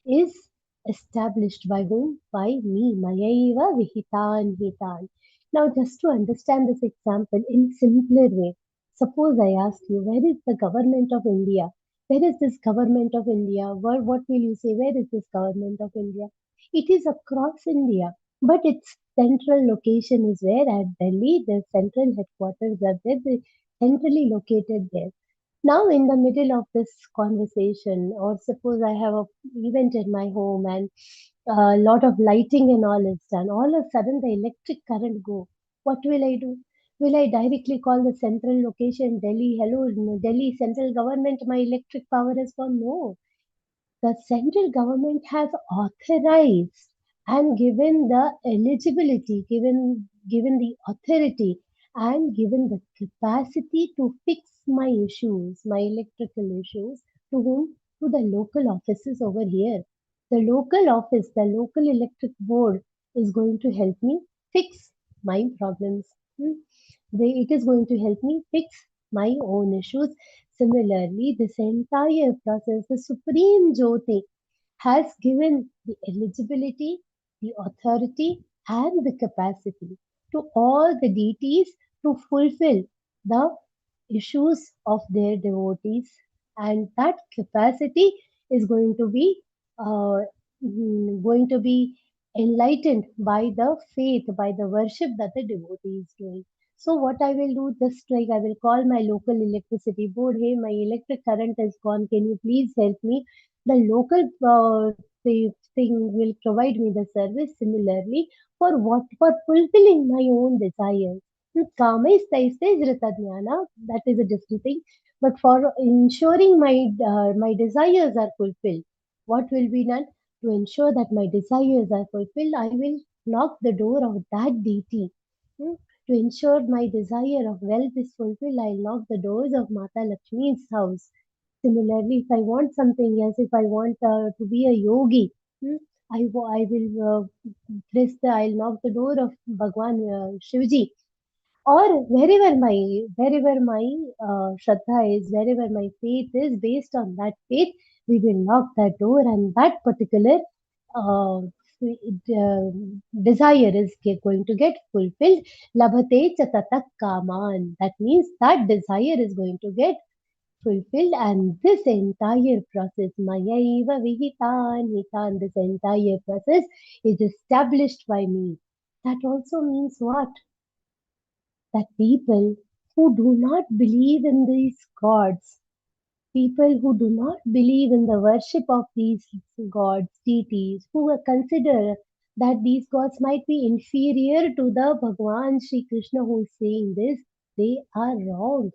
is established by whom? By me. Mayaiva vihitan hitan. Now, just to understand this example in simpler way, suppose I ask you, where is the government of India? Where is this government of India? What will you say? Where is this government of India? It is across India, but its central location is where? At Delhi. The central headquarters are there. They're centrally located there. Now, in the middle of this conversation, or suppose I have a event in my home and a lot of lighting and all is done. All of a sudden, the electric current go. What will I do? Will I directly call the central location, Delhi? Hello, Delhi central government. My electric power has gone. No, the central government has authorized and given the eligibility, given the authority, and given the capacity to fix my issues, my electrical issues, to whom? To the local offices over here. The local office, the local electric board is going to help me fix my problems. It is going to help me fix my own issues. Similarly, this entire process, the Supreme Jyoti has given the eligibility, the authority, and the capacity to all the deities to fulfill the issues of their devotees, and that capacity is uh, going to be enlightened by the faith, by the worship that the devotee is doing. So what I will do, just like I will call my local electricity board, hey, my electric current is gone, can you please help me? The local thing will provide me the service. Similarly, for what? For fulfilling my own desires. Kamaistaistejritadhyana, that is a different thing. But for ensuring my desires are fulfilled, what will be done? To ensure that my desires are fulfilled, I will knock the door of that deity. Hmm. To ensure my desire of wealth is fulfilled, I'll knock the doors of Mata Lakshmi's house. Similarly, if I want something else, if I want to be a yogi, I will I'll knock the door of Bhagwan Shivji, or wherever my Shraddha is, wherever my faith is, based on that faith, we will knock that door, and that particular uh, desire is going to get fulfilled. Labhate cha tatak kaman. That means that desire is going to get fulfilled, and this entire process, Mayaiva Vihitan Hitan, this entire process is established by me. That also means what? That people who do not believe in these gods, people who do not believe in the worship of these gods, deities, who consider that these gods might be inferior to the Bhagwan Sri Krishna who is saying this, they are wrong.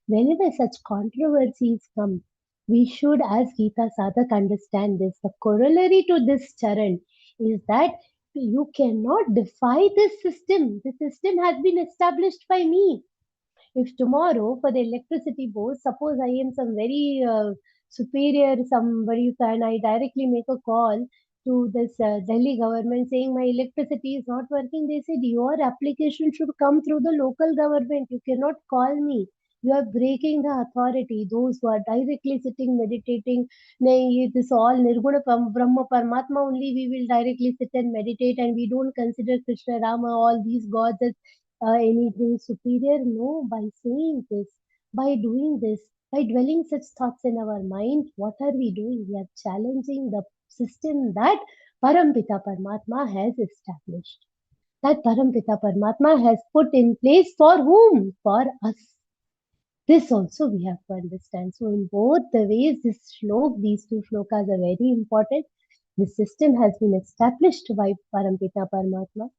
Whenever such controversies come, we should, as Geeta Sadhak, understand this. The corollary to this charan is that you cannot defy this system. The system has been established by me. If tomorrow for the electricity board, suppose I am some very superior somebody and I directly make a call to this Delhi government saying my electricity is not working, they said your application should come through the local government. You cannot call me. You are breaking the authority. Those who are directly sitting meditating, nay, this all Nirguna Brahma Paramatma only we will directly sit and meditate, and we don't consider Krishna, Rama, all these gods as anything superior. No, by saying this, by doing this, by dwelling such thoughts in our mind, what are we doing? We are challenging the system that Parampita Paramatma has established. That Parampita Paramatma has put in place for whom? For us. This also we have to understand. So in both the ways, these two shlokas are very important. The system has been established by Parampita Paramatma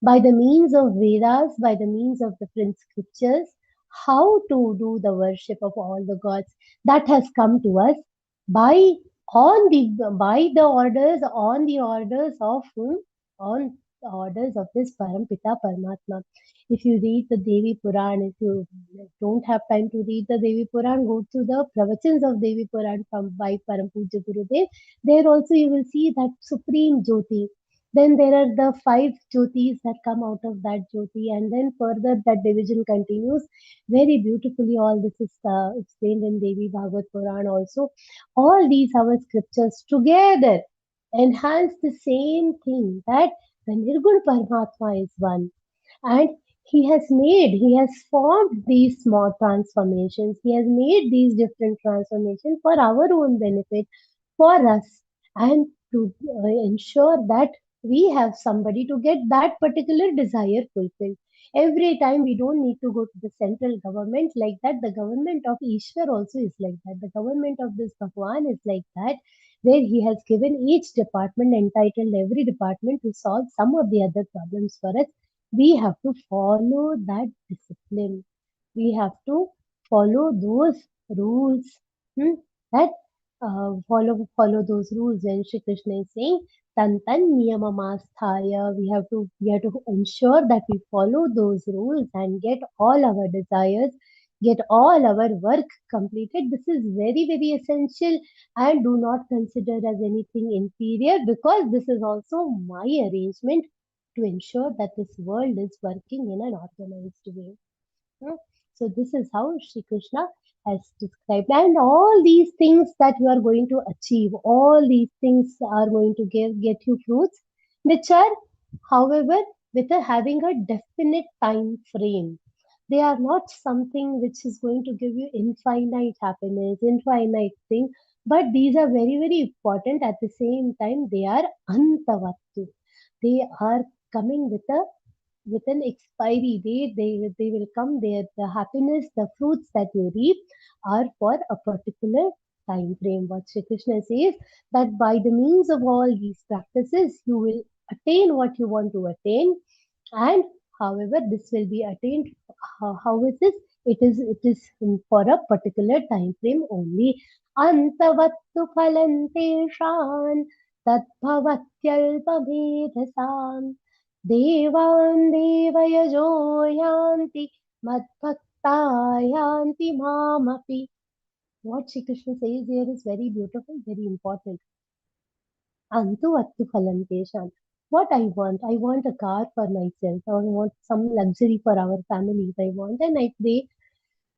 by the means of Vedas, by the means of different scriptures, how to do the worship of all the gods. That has come to us by on the orders of whom? On the orders of this Parampita Paramatma. If you read the Devi Puran, if you don't have time to read the Devi Puran, go to the pravachans of Devi Puran by Param Pujya Gurudev. There also you will see that Supreme Jyoti. Then there are the 5 jyotis that come out of that jyoti, and then further that division continues. Very beautifully, all this is explained in Devi Bhagavad Puran also. All these our scriptures together enhance the same thing, that the Nirguna Paramatma is one. And he has formed these small transformations. He has made these different transformations for our own benefit, for us, and to ensure that we have somebody to get that particular desire fulfilled. Every time we don't need to go to the central government like that. The government of Ishwar also is like that. The government of this Bhagwan is like that, where he has given each department, entitled every department to solve some of the other problems for us. We have to follow that discipline. We have to follow those rules. That follow those rules. When Shri Krishna is saying tan tan niyamamasthaya, we have to ensure that we follow those rules and get all our desires, get all our work completed. This is very, very essential, and do not consider as anything inferior, because this is also my arrangement to ensure that this world is working in an organized way. Hmm. So this is how Shri Krishna has described. And all these things that you are going to achieve, all these things are going to get you fruits, which are, however, having a definite time frame. They are not something which is going to give you infinite happiness, infinite thing, but these are very, very important. At the same time, they are antavattu. They are coming with an expiry date. They will come there. The happiness, the fruits that you reap are for a particular time frame. What Shri Krishna says, that by the means of all these practices, you will attain what you want to attain. And however, this will be attained. How is this? It is for a particular time frame only. Antavattu phalanteshan tadbhavatyalpamedhasam देवान् देवयजो यान्ति मद्भक्ता यान्ति मामपि. What Shri Krishna says here is very beautiful, very important. Antu attu phalanteshan. What I want a car for myself. I want some luxury for our families. I want, and I pray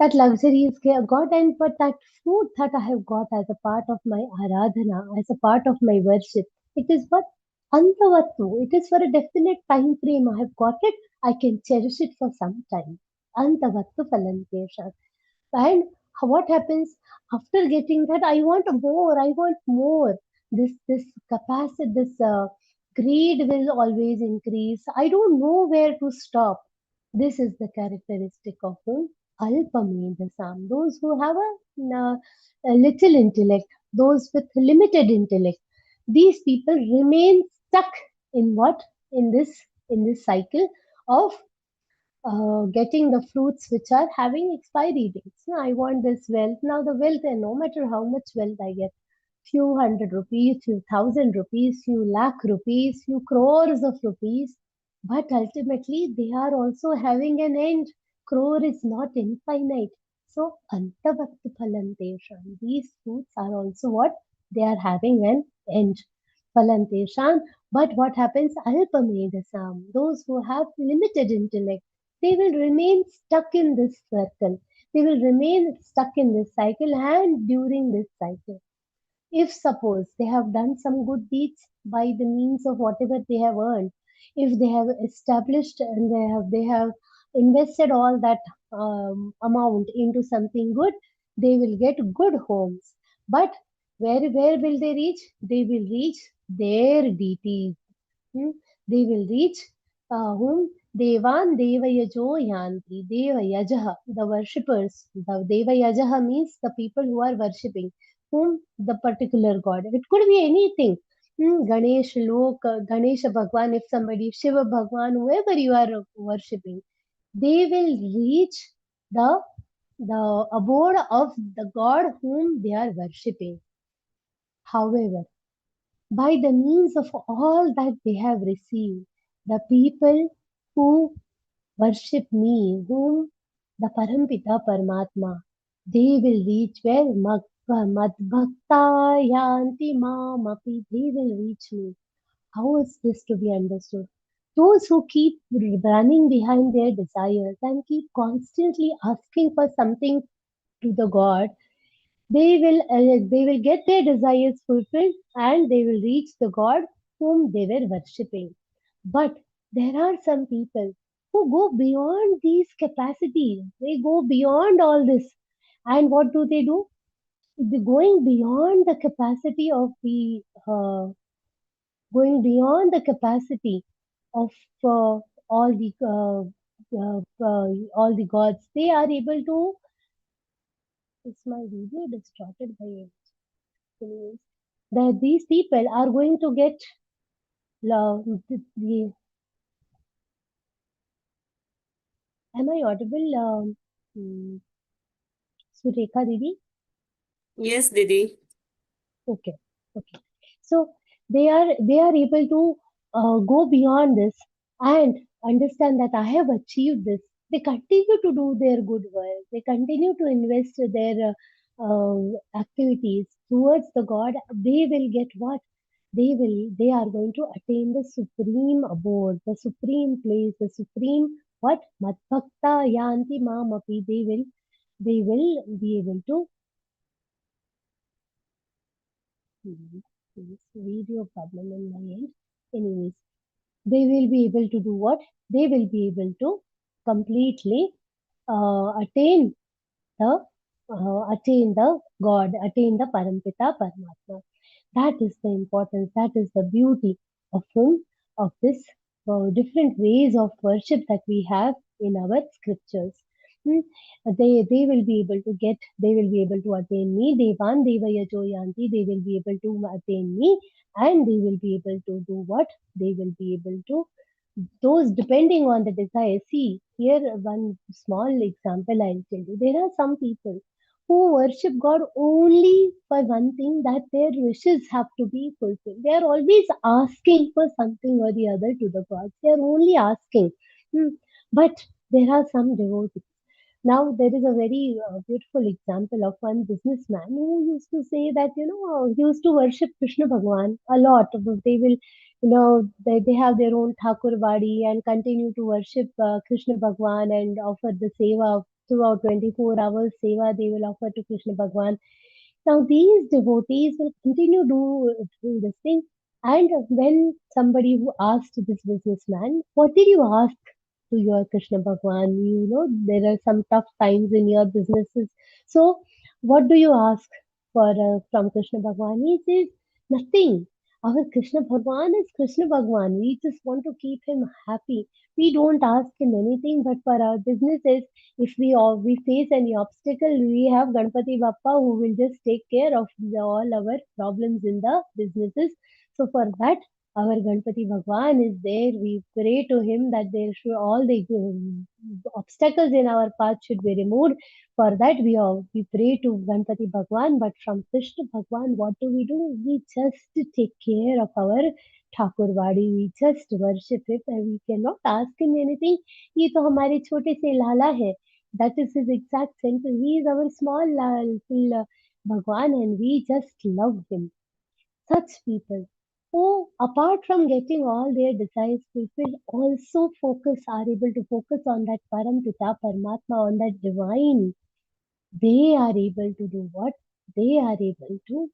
that luxury is got, and but that food that I have got as a part of my aradhana, as a part of my worship, it is what antavattu. It is for a definite time frame. I have got it. I can cherish it for some time. Antavattu phalantesha. And what happens after getting that? I want more. I want more. This capacity, this greed will always increase. I don't know where to stop. This is the characteristic of whom? Alpamedasam. Those who have a little intellect, those with limited intellect. These people remain stuck in what? In this cycle of getting the fruits which are having expiry dates. Now, I want this wealth. Now the wealth, and no matter how much wealth I get, few hundred rupees, few thousand rupees, few lakh rupees, few crores of rupees, but ultimately they are also having an end. Crore is not infinite. So antavattu phalantesham. These fruits are also what? They are having an end. Phalantesham. But what happens? Alpamedasam. Those who have limited intellect, they will remain stuck in this circle. They will remain stuck in this cycle, and during this cycle, if suppose they have done some good deeds by the means of whatever they have earned, if they have established and they have invested all that amount into something good, they will get good homes. But where will they reach? They will reach their deities. Hmm? They will reach whom? Devan Devayajo Yanti. Devayajaha, the worshippers. The Devayajaha means the people who are worshipping. Whom? The particular god. It could be anything. Ganesh, Lok, Ganesha Bhagwan, if somebody, Shiva Bhagwan, whoever you are worshipping, they will reach the abode of the god whom they are worshipping. However, by the means of all that they have received, the people who worship me, whom the Parampita Paramatma, they will reach where Madbhakta Yanti Mamapi, they will reach me. How is this to be understood? Those who keep running behind their desires and keep constantly asking for something to the God, they will get their desires fulfilled, and they will reach the God whom they were worshipping. But there are some people who go beyond these capacities. They go beyond all this. And what do? The going beyond the capacity of the going beyond the capacity of all the all the gods. They are able to. Is my video distorted by it? Anyways, that these people are going to get love. Am I audible, Surekha Didi? Yes, Didi. Okay, okay. So they are able to go beyond this and understand that I have achieved this. They continue to do their good work. They continue to invest their activities towards the God. They will get what? They are going to attain the supreme abode, the supreme place, the supreme what? Madbhakta yanti mamapi. They will be able to. This video problem in my end. Anyways, they will be able to do what? They will be able to completely attain the God, attain the Parampita Paramatma. That is the importance, that is the beauty of whom, of this different ways of worship that we have in our scriptures. Hmm. They will be able to get, they will be able to attain me, Devan Devaya Joyanti, they will be able to attain me, and they will be able to do what? They will be able to, those depending on the desire. See, here one small example I'll tell you. There are some people who worship God only for one thing, that their wishes have to be fulfilled. They are always asking for something or the other to the gods. They are only asking. Hmm. But there are some devotees. Now, there is a very beautiful example of one businessman who used to say that, he used to worship Krishna Bhagwan a lot. They will, they have their own Thakurwadi and continue to worship Krishna Bhagwan and offer the seva throughout 24 hours. Seva they will offer to Krishna Bhagwan. Now, these devotees will continue doing this thing. And when somebody who asked this businessman, what did you ask to your Krishna Bhagwan? There are some tough times in your businesses. So, what do you ask for from Krishna Bhagwan? He says, nothing. Our Krishna Bhagwan is Krishna Bhagwan. We just want to keep him happy. We don't ask him anything, but for our businesses, if we face any obstacle, we have Ganpati Bappa who will just take care of all our problems in the businesses. So for that, our Ganpati Bhagwan is there. We pray to him that there should all the obstacles in our path should be removed. For that, we pray to Ganpati Bhagwan. But from Krishna Bhagwan, what do? We just take care of our Thakurwadi. We just worship it, and we cannot ask him anything. ये तो हमारे छोटे से लाला है. That is his exact sentence. He is our small little Bhagwan, and we just love him. Such people who, apart from getting all their desires fulfilled, also are able to focus on that Parampita Paramatma, on that divine. They are able to do what? They are able to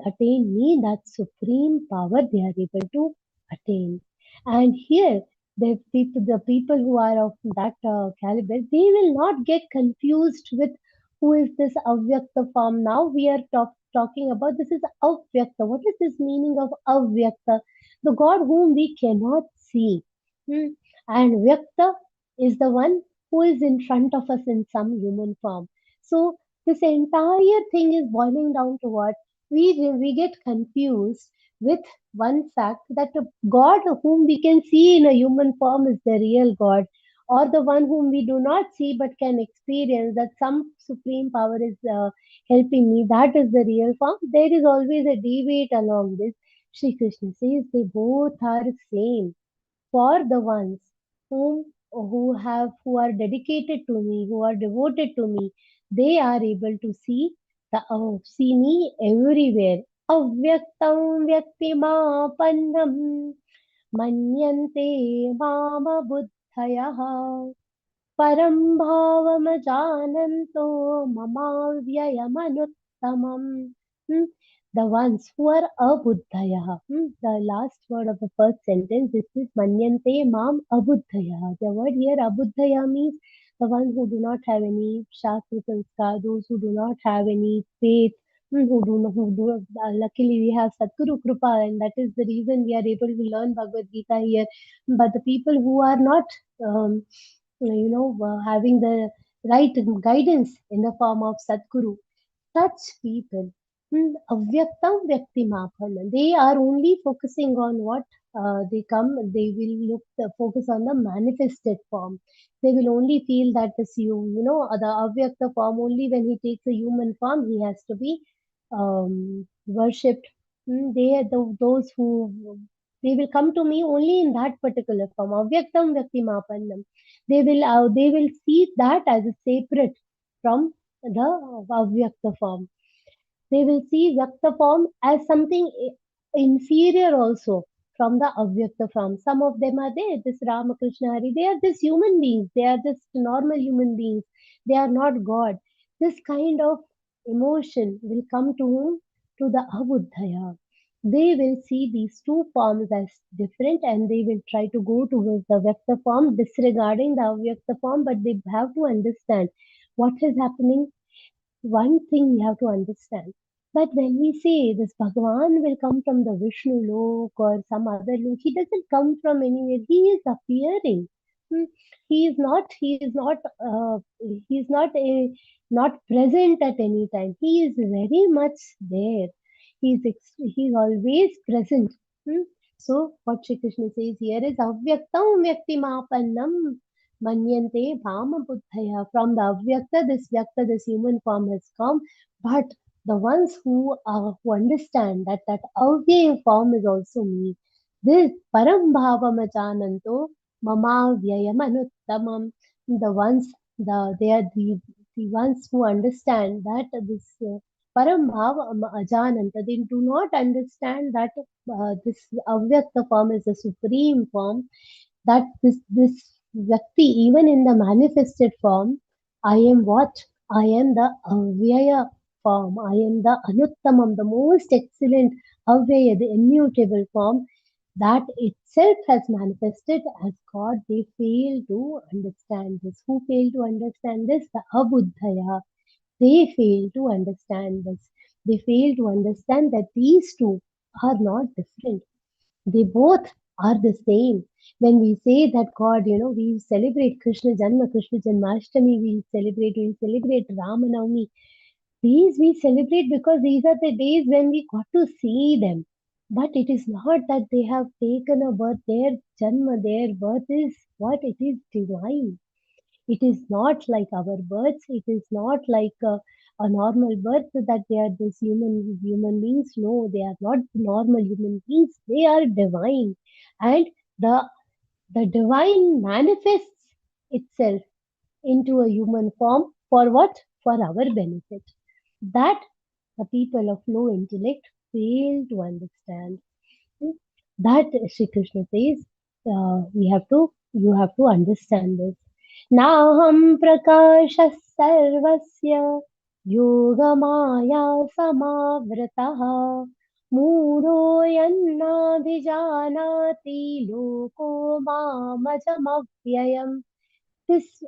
attain me, that supreme power they are able to attain. And here, the people who are of that caliber, they will not get confused with who is this Avyakta form. Now we are talking about, this is Avyakta. What is this meaning of Avyakta? The God whom we cannot see. And Vyakta is the one who is in front of us in some human form. So this entire thing is boiling down to what? We get confused with one fact, that the God whom we can see in a human form is the real God, or the one whom we do not see but can experience, that some supreme power is helping me, that is the real form. There is always a debate along this. Shri Krishna says they both are same. For the ones who are dedicated to me, who are devoted to me, they are able to see me everywhere. Avyaktam vyaktimapannam manyante mama buddhayah param bhavamajananto mamavyayamanuttama. the ones who are abuddhayaha. The last word of the first sentence, this is manyante mam abuddhayaha. The word here abuddhaya means the ones who do not have any shastra sanskar, those who do not have any faith, luckily we have Sadguru Kripa, and that is the reason we are able to learn Bhagavad Gita here. But the people who are not, having the right guidance in the form of Sadguru, such people, avyaktam vyaktimapan, they are only focusing on what they will focus on the manifested form. They will only feel that the avyakta form, only when he takes a human form, he has to be worshipped. They are those who they will come to me only in that particular form. Avyaktam vyaktimapannam. They will see that as a separate from the avyakta form. They will see Vyakta form as something inferior also from the Avyakta form. Some of them are there, this Ramakrishna Hari, they are just human beings, they are just normal human beings, they are not God. This kind of emotion will come to whom? To the Abuddhaya. They will see these two forms as different and they will try to go towards the Vyakta form, disregarding the Avyakta form, but they have to understand what is happening. One thing we have to understand, that when we say this Bhagavan will come from the Vishnu lok or some other lok, he doesn't come from anywhere. He is appearing. Hmm. He is not present at any time. He is very much there. He is always present. Hmm. So what Shri Krishna says here is avyaktam vyaktimapannam manyante bhama buddhaya. From the avyakta, this vyakta, this human form has come, but the ones who understand that avyaya form is also me. This param bhavam ajananto mama vyayam anuttamam. The ones, they are the ones who understand that this param bhavam ajananta. They do not understand that this avyakta form is the supreme form, that this Vyakti, even in the manifested form, I am what? I am the Avyaya form. I am the Anuttamam, the most excellent Avyaya, the immutable form. That itself has manifested as God. They fail to understand this. Who fail to understand this? The Abuddhaya. They fail to understand this. They fail to understand that these two are not different. They both are the same. When we say that God, we celebrate Krishna Janma, Krishna Janmashtami, we celebrate Ramanavami. These we celebrate because these are the days when we got to see them. But it is not that they have taken a birth, their Janma, their birth is what? It is divine. It is not like our births. It is not like a normal birth that they are this human beings. No, they are not normal human beings. They are divine, and the the divine manifests itself into a human form for what? For our benefit. That the people of low intellect fail to understand. That Sri Krishna says, you have to understand this. Naham prakashah sarvasya yogamaya samavratah मूढो यन्नाभिजानाति loko mamajamavyayam. This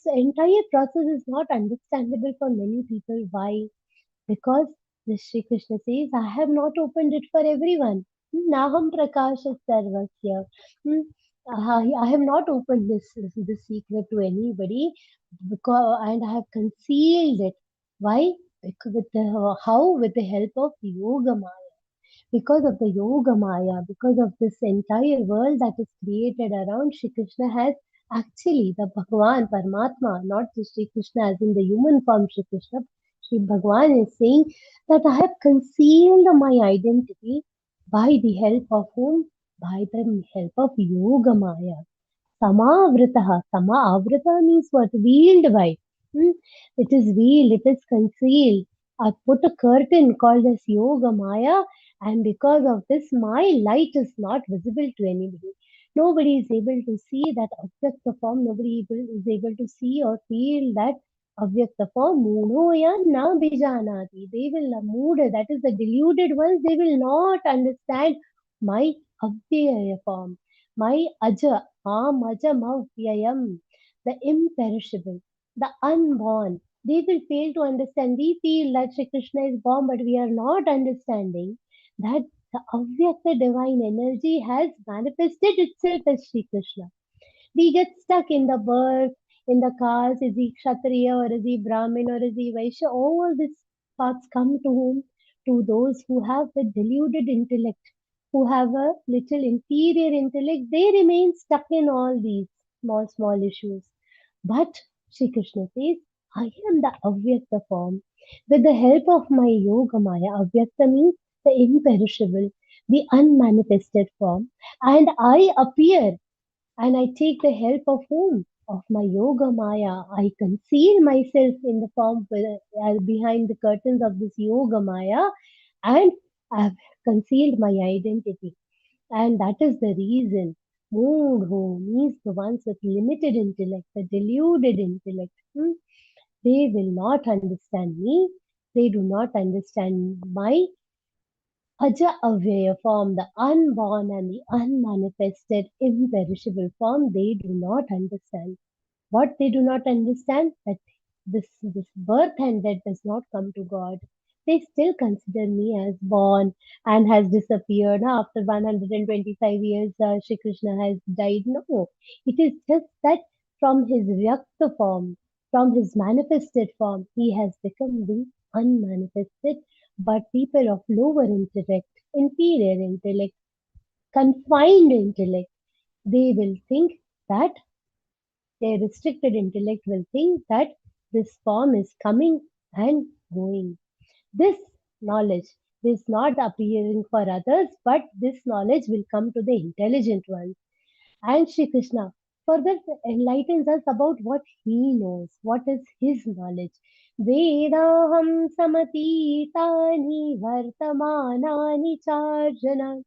entire process is not understandable for many people. Why? Because the Sri Krishna says, I have not opened it for everyone. Naham prakasha sarvasya. I have not opened this secret to anybody, and I have concealed it. Why? Because with the help of yoga maya. Because of the yoga maya, because of this entire world that is created around, Shri Krishna has actually, the Bhagavan, Paramatma, not just Shri Krishna as in the human form Shri Krishna, Shri Bhagavan is saying that I have concealed my identity by the help of whom? By the help of yoga maya. Samavritaha. Samavrita means what? Veiled by. It is veiled, it is concealed. I put a curtain called as yoga maya, and because of this, my light is not visible to anybody. Nobody is able to see that object of form. Nobody is able to see or feel that avyakta form, Munoya na bijanati. They will mood, that is the deluded ones, they will not understand my avyaya form, my aja, amajam avyayam, the imperishable, the unborn. They will fail to understand. We feel that Shri Krishna is born, but we are not understanding that the avyakta divine energy has manifested itself as Shri Krishna. We get stuck in the birth, in the caste, is he Kshatriya or is he Brahmin or is he Vaishya? All these thoughts come to whom? To those who have the deluded intellect, who have a little inferior intellect. They remain stuck in all these small issues. But Shri Krishna says, I am the Avyakta form. With the help of my Yoga Maya, Avyakta means the imperishable, the unmanifested form, and I appear and I take the help of whom? Of my Yoga Maya. I conceal myself in the form behind the curtains of this Yoga Maya, and I've concealed my identity. And that is the reason. Moodho means the ones with limited intellect, the deluded intellect. They will not understand me. They do not understand my Aja Avyaya form, the unborn and the unmanifested, imperishable form, they do not understand. What they do not understand? That this birth and death does not come to God. They still consider me as born and has disappeared. After 125 years, Shri Krishna has died. No, it is just that from his Vyakta form, from his manifested form, he has become the unmanifested. But people of lower intellect, inferior intellect, confined intellect, they will think that their restricted intellect will think that this form is coming and going. This knowledge is not appearing for others, but this knowledge will come to the intelligent ones. And Shri Krishna further enlightens us about what he knows, what is his knowledge. Vedaham samatitani vartamanani charjana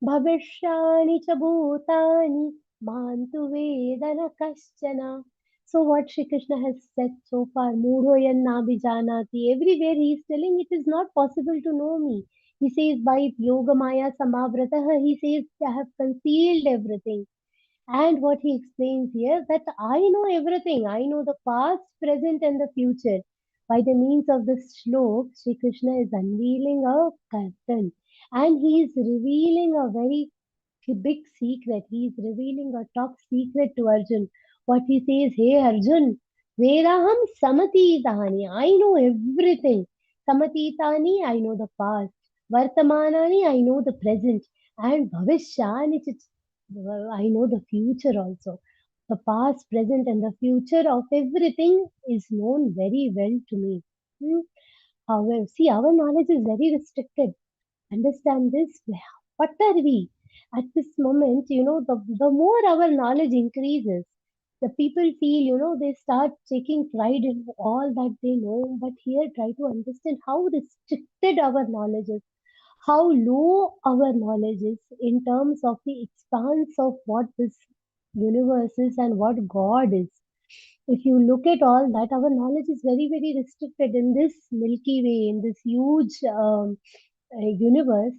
bhavishyani cha bhutani mantu vedana kaschana. So what Shri Krishna has said so far, Mudhoyan Nabijanati, everywhere he is telling it is not possible to know me. He says by Yoga Maya Samavrataha, he says I have concealed everything. And what he explains here that I know everything. I know the past, present, and the future. By the means of this shlok, Sri Krishna is unveiling a curtain and he is revealing a very big secret. He is revealing a top secret to Arjun. What he says, hey Arjun, Veraham Samatitani. I know everything. Samatitani, I know the past. Vartamanani, I know the present. And Bhavishyani, I know the future also. The past, present, and the future of everything is known very well to me. However, see, our knowledge is very restricted. Understand this? What are we? At this moment, the more our knowledge increases, the people feel, they start taking pride in all that they know. But here, try to understand how restricted our knowledge is, how low our knowledge is in terms of the expanse of what this universe is and what God is. If you look at all that, our knowledge is very, very restricted in this Milky Way, in this huge universe.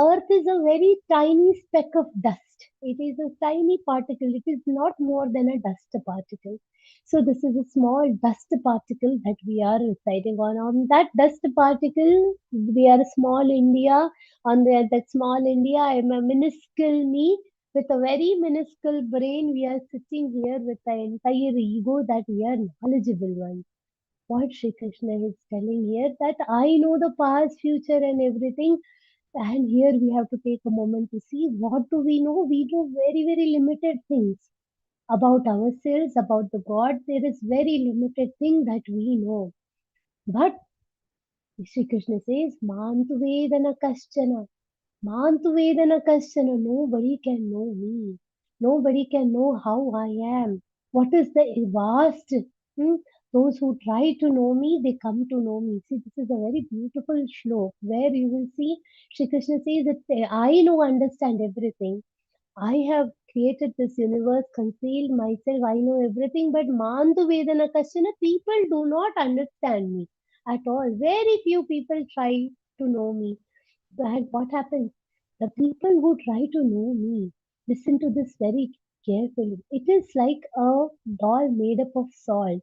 Earth is a very tiny speck of dust. It is a tiny particle. It is not more than a dust particle. So this is a small dust particle that we are residing on. On that dust particle, we are small India. On that small India, I am a minuscule me with a very minuscule brain. We are sitting here with the entire ego that we are knowledgeable ones. What Shri Krishna is telling here that I know the past, future, and everything. And here we have to take a moment to see what do we know? We know very, very limited things about ourselves, about the God. There is very limited thing that we know. But Shri Krishna says, Mantu Vedana Kaschana. Mantu Vedana Kaschana. Nobody can know me. Nobody can know how I am. What is the vast? Those who try to know me, they come to know me. See, this is a very beautiful shlok where you will see Shri Krishna says that I know, understand everything. I have created this universe, concealed myself, I know everything, but Mantu Vedana Kashana, people do not understand me at all. Very few people try to know me. But what happens? The people who try to know me, listen to this very carefully. It is like a doll made up of salt,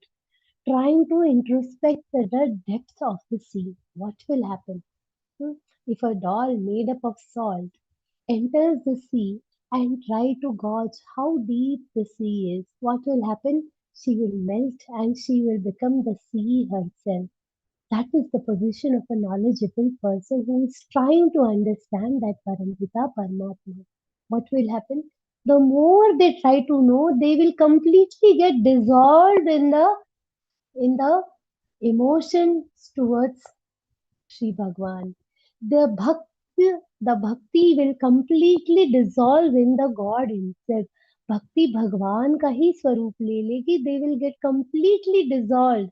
trying to introspect the depth of the sea. What will happen? Hmm? If a doll made up of salt enters the sea and try to gauge how deep the sea is, what will happen? She will melt and she will become the sea herself. That is the position of a knowledgeable person who is trying to understand that Parampita Paramatma. What will happen? The more they try to know, they will completely get dissolved in the emotions towards Sri Bhagwan. The bhakti will completely dissolve in the God himself. Bhakti Bhagwan ka hi swarup le legi. They will get completely dissolved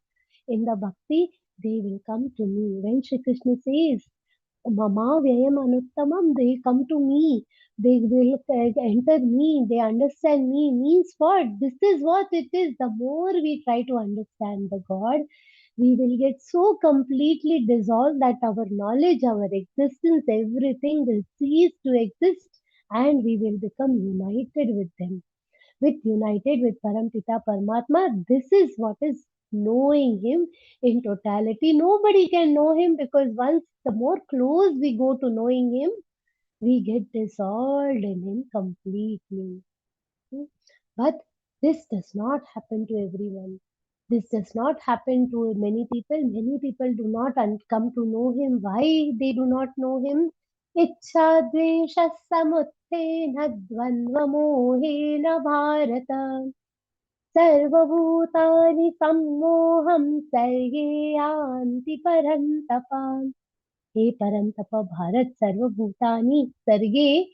in the bhakti. They will come to me. When Shri Krishna says, Mama Vyayam Anuttamam, they come to me. They will enter me. They understand me. Means what? This is what it is. The more we try to understand the God, we will get so completely dissolved that our knowledge, our existence, everything will cease to exist and we will become united with them. United with Parampita Paramatma, this is what is knowing Him in totality. Nobody can know Him because once the more close we go to knowing Him, we get dissolved in Him completely. Hmm? But this does not happen to everyone. This does not happen to many people. Many people do not come to know Him. Why they do not know Him? Ichha dvesha samuttena dvanvamohena bharata sarvabhutani sammoham sarge yanti parantapa. He Parantapa Bharat Sarvabhutani Sarge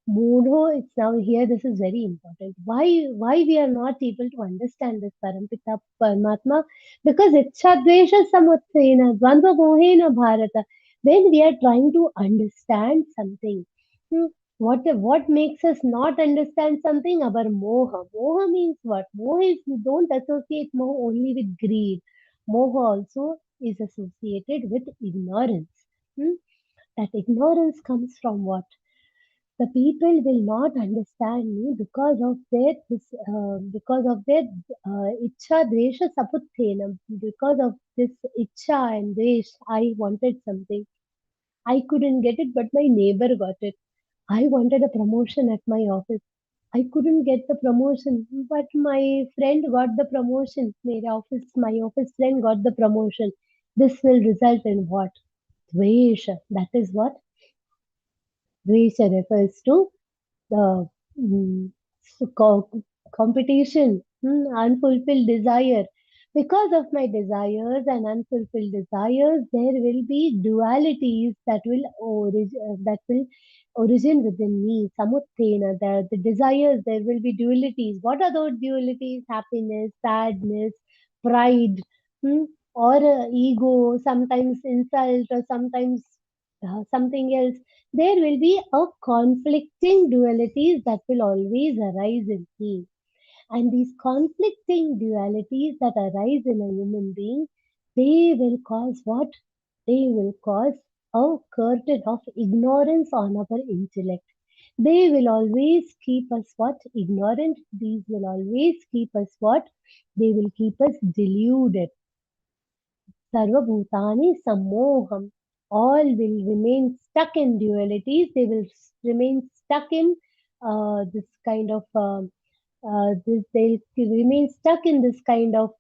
Moodho. It's now here. This is very important. Why we are not able to understand this Parampita Paramatma? Because Ichhadvesha Samuttena Dvandva Mohena Bharata. When we are trying to understand something, hmm, what makes us not understand something? Our moha. Moha means what? Moha is, we don't associate moha only with greed. Moha also is associated with ignorance. Hmm? That ignorance comes from what? The people will not understand me because of their ichha dvesha saputtena, because of this ichha and dvesh. I wanted something, I couldn't get it, but my neighbor got it. I wanted a promotion at my office. I couldn't get the promotion, but my friend got the promotion. My office friend got the promotion. This will result in what? Dvesha. That is what Dvesha refers to the so competition, unfulfilled desire. Because of my desires and unfulfilled desires, there will be dualities that will origin within me. Samuttena, the desires, there will be dualities. What are those dualities? Happiness, sadness, pride, or ego, sometimes insult, or sometimes something else. There will be a conflicting dualities that will always arise in me. And these conflicting dualities that arise in a human being, they will cause what? They will cause a curtain of ignorance on our intellect. They will always keep us what? Ignorant. These will always keep us what? They will keep us deluded. Sarvabhutani sammoham. All will remain stuck in dualities. They will remain stuck in this kind of they'll remain stuck in this kind of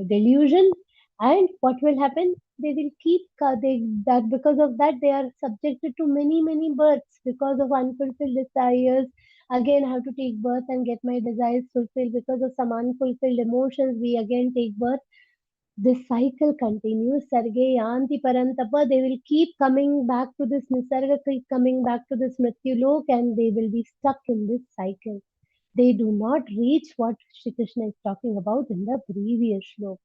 delusion. And what will happen? They will keep that because of that they are subjected to many births because of unfulfilled desires. Again, I have to take birth and get my desires fulfilled because of some unfulfilled emotions. We again take birth. This cycle continues. Sarge Yanti Parantapa. They will keep coming back to this Nisarga, keep coming back to this Mrityulok, and they will be stuck in this cycle. They do not reach what Shri Krishna is talking about in the previous shlok.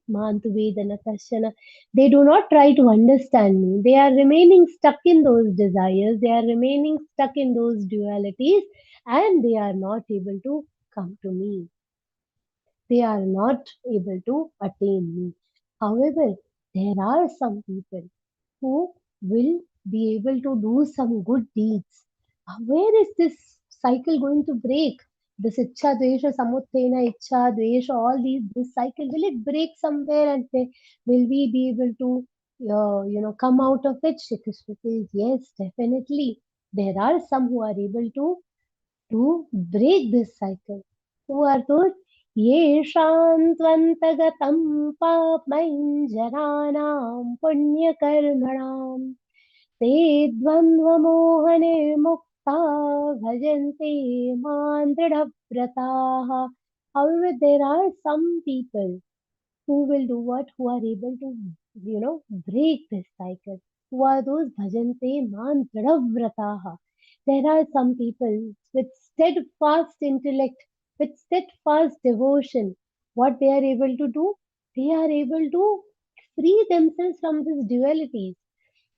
Mantu Vedana Kashana. They do not try to understand me. They are remaining stuck in those desires. They are remaining stuck in those dualities, and they are not able to come to me. They are not able to attain me. However, there are some people who will be able to do some good deeds. Where is this cycle going to break? This Ichcha, Dvesha, Samuttena, Ichcha, Dvesha, all these, this cycle, will it break somewhere and will we be able to, come out of it? Shri Krishna says, yes, definitely. There are some who are able to break this cycle. Who are those? येषां त्वन्तगतं पापमञ्जराणां पुण्यकर्मणां ते द्वन्द्वमोहनिर्मुक्ता भजन्ते मां दृढव्रताः. However, there are some people who will do what? Who are able to, break this cycle. Who are those bhajante man vrataha? There are some people with steadfast intellect, with steadfast devotion. What they are able to do? They are able to free themselves from these dualities.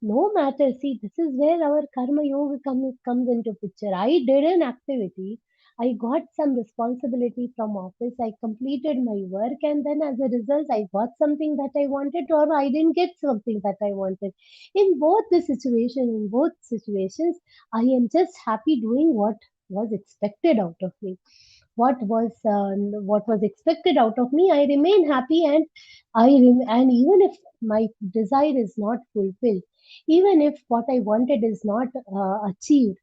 No matter, see, this is where our karma yoga comes into picture. I did an activity, I got some responsibility from office, I completed my work, and then as a result, I got something that I wanted, or I didn't get something that I wanted. In both situations, I am just happy doing what was expected out of me. What was expected out of me, I remain happy, and and even if my desire is not fulfilled, even if what I wanted is not achieved,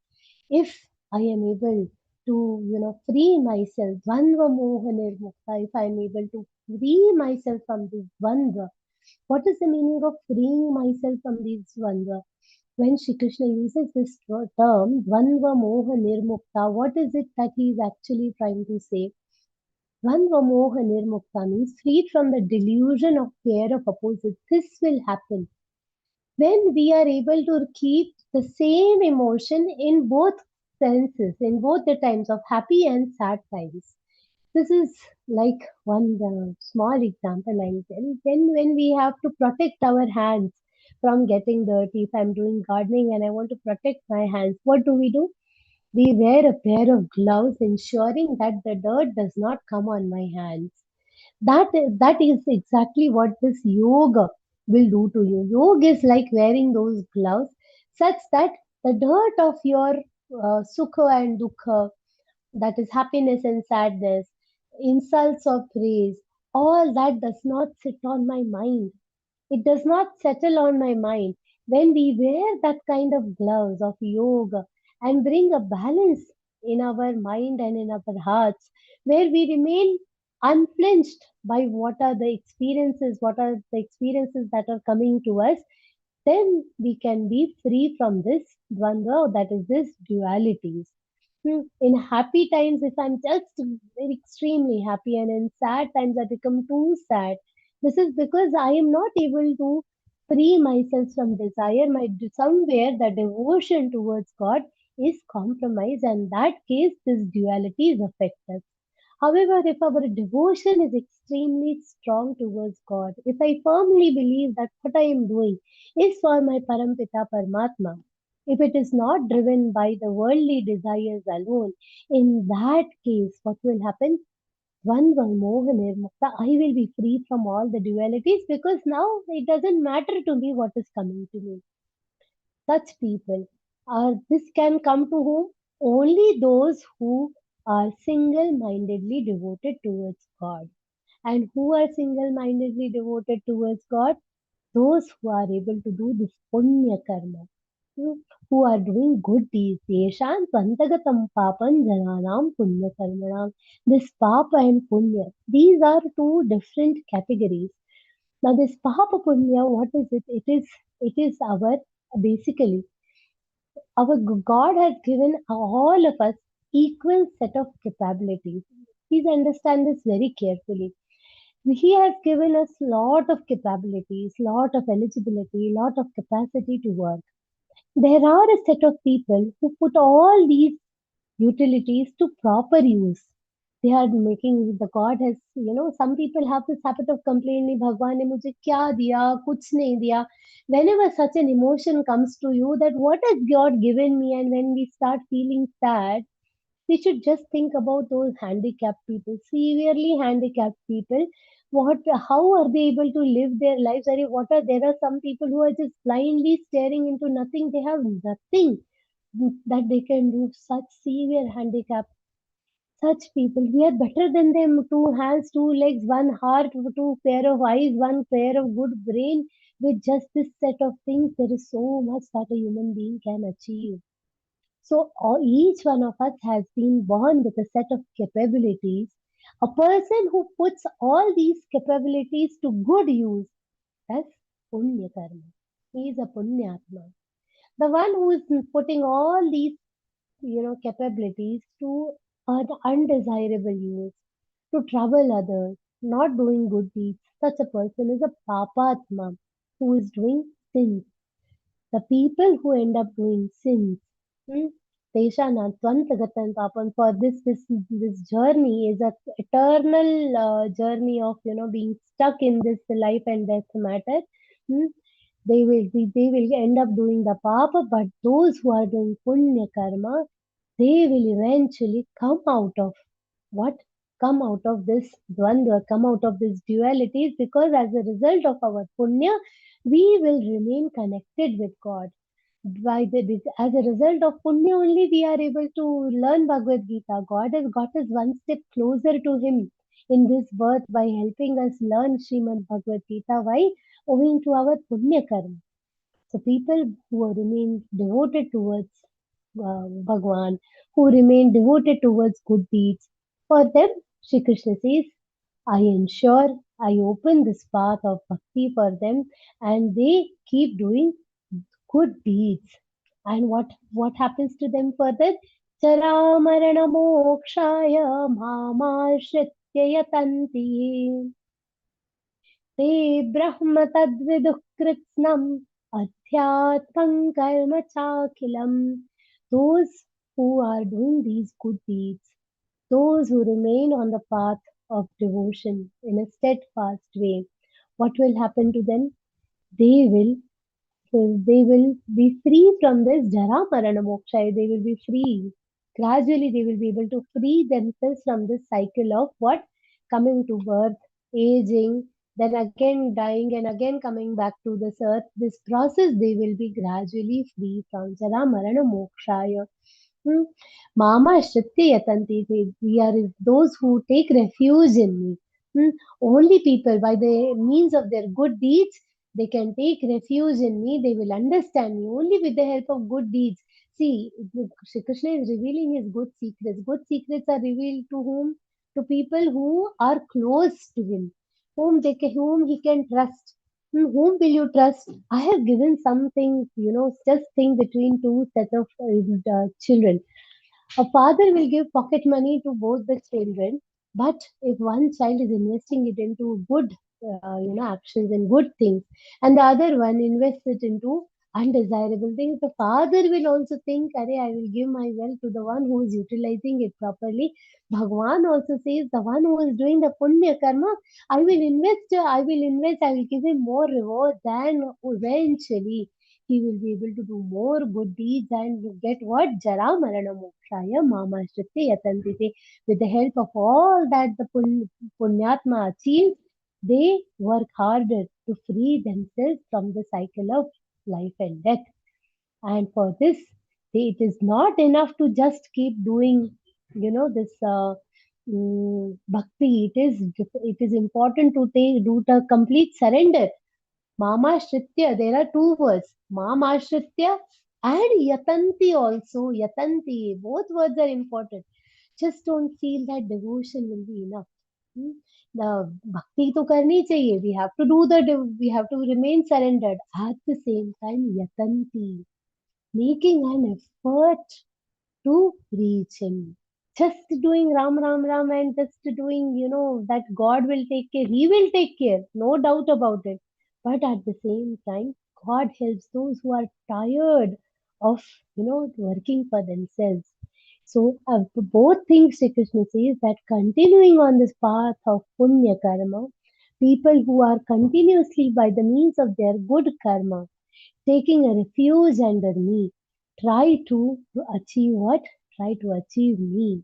if I am able to, free myself, dvandva moha nirmukta, if I am able to free myself from this dvandva. What is the meaning of freeing myself from this dvandva? When Shri Krishna uses this term dvandva moha nirmukta, what is it that he is actually trying to say? Dvandva moha nirmukta means freed from the delusion of pair of opposites. This will happen when we are able to keep the same emotion in both senses, in both the times of happy and sad times. This is like one small example I'll tell. When we have to protect our hands from getting dirty, if I'm doing gardening and I want to protect my hands, what do? We wear a pair of gloves, ensuring that the dirt does not come on my hands. That is exactly what this yoga will do to you. Yoga is like wearing those gloves, such that the dirt of your sukha and dukha, that is happiness and sadness, insults or praise, all that does not sit on my mind. It does not settle on my mind. When we wear that kind of gloves of yoga and bring a balance in our mind and in our hearts, where we remain unflinched by what are the experiences that are coming to us, then we can be free from this dvandva, that is this dualities. In happy times, if I'm just very extremely happy, and in sad times I become too sad, this is because I am not able to free myself from desire. Somewhere the devotion towards God is compromised, and that case, this dualities affect us. However, if our devotion is extremely strong towards God, if I firmly believe that what I am doing is for my Parampita Paramatma, if it is not driven by the worldly desires alone, in that case, what will happen? Dvandva moha nirmukta, I will be free from all the dualities, because now it doesn't matter to me what is coming to me. Such people this can come to whom? Only those who are single-mindedly devoted towards God. And who are single-mindedly devoted towards God? Those who are able to do this punya karma, hmm, who are doing good deeds. Yeshan tvantagatam papam jananam punya karmanam. This papa and punya, these are two different categories. Now this papa punya, what is it? It is our, basically, our God has given all of us equal set of capabilities. Please understand this very carefully. He has given us lot of capabilities, lot of eligibility, lot of capacity to work. There are a set of people who put all these utilities to proper use. They are making the God has, some people have this habit of complaining, Bhagwan ne mujhe kya diya, kuch nahi diya. Whenever such an emotion comes to you that what has God given me, and when we start feeling sad, we should just think about those handicapped people, severely handicapped people. What, how are they able to live their lives? There are some people who are just blindly staring into nothing. They have nothing that they can do. Such severe handicap. Such people, we are better than them. Two hands, two legs, one heart, two pair of eyes, one pair of good brain. With just this set of things, there is so much that a human being can achieve. So each one of us has been born with a set of capabilities. A person who puts all these capabilities to good use, that's punya karma. He is a punyatma. The one who is putting all these, capabilities to an undesirable use, to trouble others, not doing good deeds, such a person is a papatma who is doing sins. The people who end up doing sins, hmm, Teshana Twantagatan Papam, for this journey is a eternal journey of being stuck in this life and death matter. Hmm. They will end up doing the papa, but those who are doing punya karma, they will eventually come out of what? Come out of this dvandva, come out of this dualities, because as a result of our punya, we will remain connected with God. As a result of punya only, we are able to learn Bhagavad Gita. God has got us one step closer to Him in this birth by helping us learn Śrīmad-Bhagavadgītā. Why? Owing to our punya karma. So people who remain devoted towards Bhagwan, who remain devoted towards good deeds, for them, Shri Krishna says, I ensure I open this path of bhakti for them, and they keep doing good deeds. And what happens to them further? Chara marana mokshaya mamashritya yatanti te brahma tadviduh kritsnam adhyatmam karma chakilam. Those who are doing these good deeds, those who remain on the path of devotion in a steadfast way, what will happen to them? They will they will be free from this jara marana moksha. They will be free. Gradually, they will be able to free themselves from this cycle of what? Coming to birth, aging, then again dying, and again coming back to this earth. This process, they will be gradually free from jara marana moksha. Hmm. Mama Shritya Yatanti, we are those who take refuge in me. Hmm. Only people, by the means of their good deeds, they can take refuge in me. They will understand me only with the help of good deeds. See, Shri Krishna is revealing his good secrets. Good secrets are revealed to whom? To people who are close to him, whom he can trust. Whom will you trust? I have given something, just think between two sets of children. A father will give pocket money to both the children, but if one child is investing it into good, actions and good things, and the other one invests it into undesirable things, the father will also think, "Arey, I will give my wealth to the one who is utilizing it properly." Bhagwan also says, the one who is doing the punya karma, I will give him more reward than eventually he will be able to do more good deeds and get what? Jara Marana Mokshaya Mama Shritti Yatantite. With the help of all that the Punyatma achieves, they work harder to free themselves from the cycle of life and death. And for this, it is not enough to just keep doing, this bhakti. It is important to do the complete surrender. Mama Shritya, there are two words, Mama Shritya and Yatanti also. Yatanti, both words are important. Just don't feel that devotion will be enough. Hmm? The bhakti to karni chahiye. We have to we have to remain surrendered. At the same time, Yatanti, making an effort to reach him. Just doing Ram Ram Ram and just doing, that God will take care. He will take care, no doubt about it. But at the same time, God helps those who are tired of, working for themselves. So both things Sri Krishna says that continuing on this path of punya karma, people who are continuously by the means of their good karma taking a refuge under me, try to achieve what? Try to achieve me.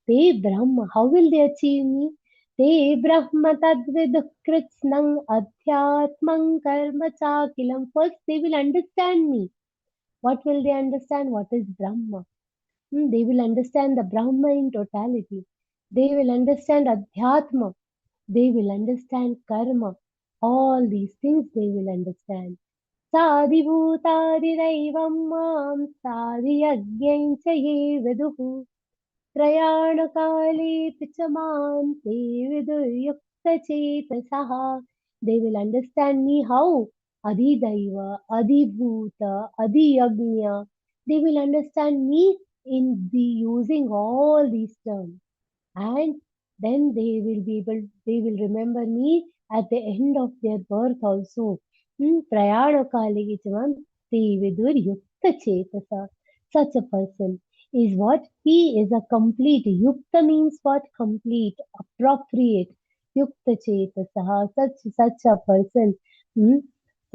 Te Brahma. How will they achieve me? Te Brahma tadvid kritsnang adhyatmang karma chakilam. First they will understand me. What will they understand? What is Brahma? They will understand the Brahma in totality. They will understand Adhyatma. They will understand Karma. All these things they will understand. साधिभूतादिदैवं मां साधियज्ञं च ये विदुः प्रयाणकालेऽपि च मां ते विदुर्युक्तचेतसः. They will understand me how? Adhidaiva, Adhibhuta, Adhiyagnya. They will understand me in the using all these terms. And then they will remember me at the end of their birth also. Prayana-kale ichavan Vidur Yukta Chetasa. Such a person is what? He is a complete. Yukta means what? Complete, appropriate. Yukta Chetasaha. Such a person.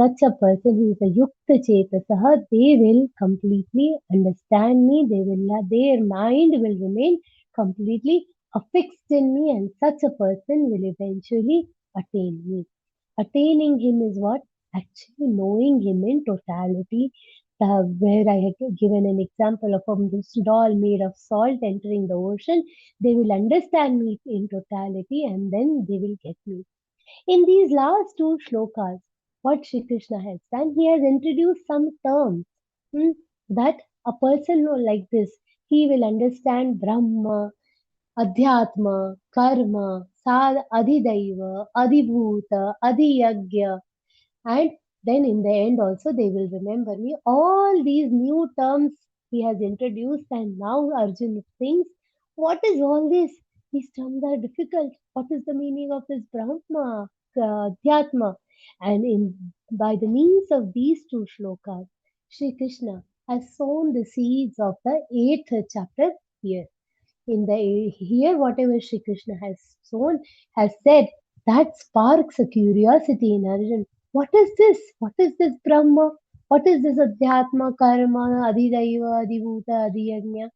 Such a person who is a Yukta Chetasaha, they will completely understand me. Their mind will remain completely affixed in me, and such a person will eventually attain me. Attaining him is what? Actually knowing him in totality. Where I had given an example of this doll made of salt entering the ocean, they will understand me in totality and then they will get me. In these last two shlokas, what Sri Krishna has done, he has introduced some terms that a person like this, he will understand Brahma, Adhyatma, Karma, Adhidaiva, Adhibhuta, Adhiyagya, and then in the end also they will remember me. All these new terms he has introduced, and now Arjuna thinks, what is all this? These terms are difficult. What is the meaning of this Brahma, Dhyatma? And by the means of these two shlokas, Sri Krishna has sown the seeds of the 8th chapter here. Here, whatever Sri Krishna has sown, has said, that sparks a curiosity in Arjuna. What is this? What is this Brahma? What is this Adhyatma, Karma, Adhidaiva, Adhibhuta, Adhiyagnya?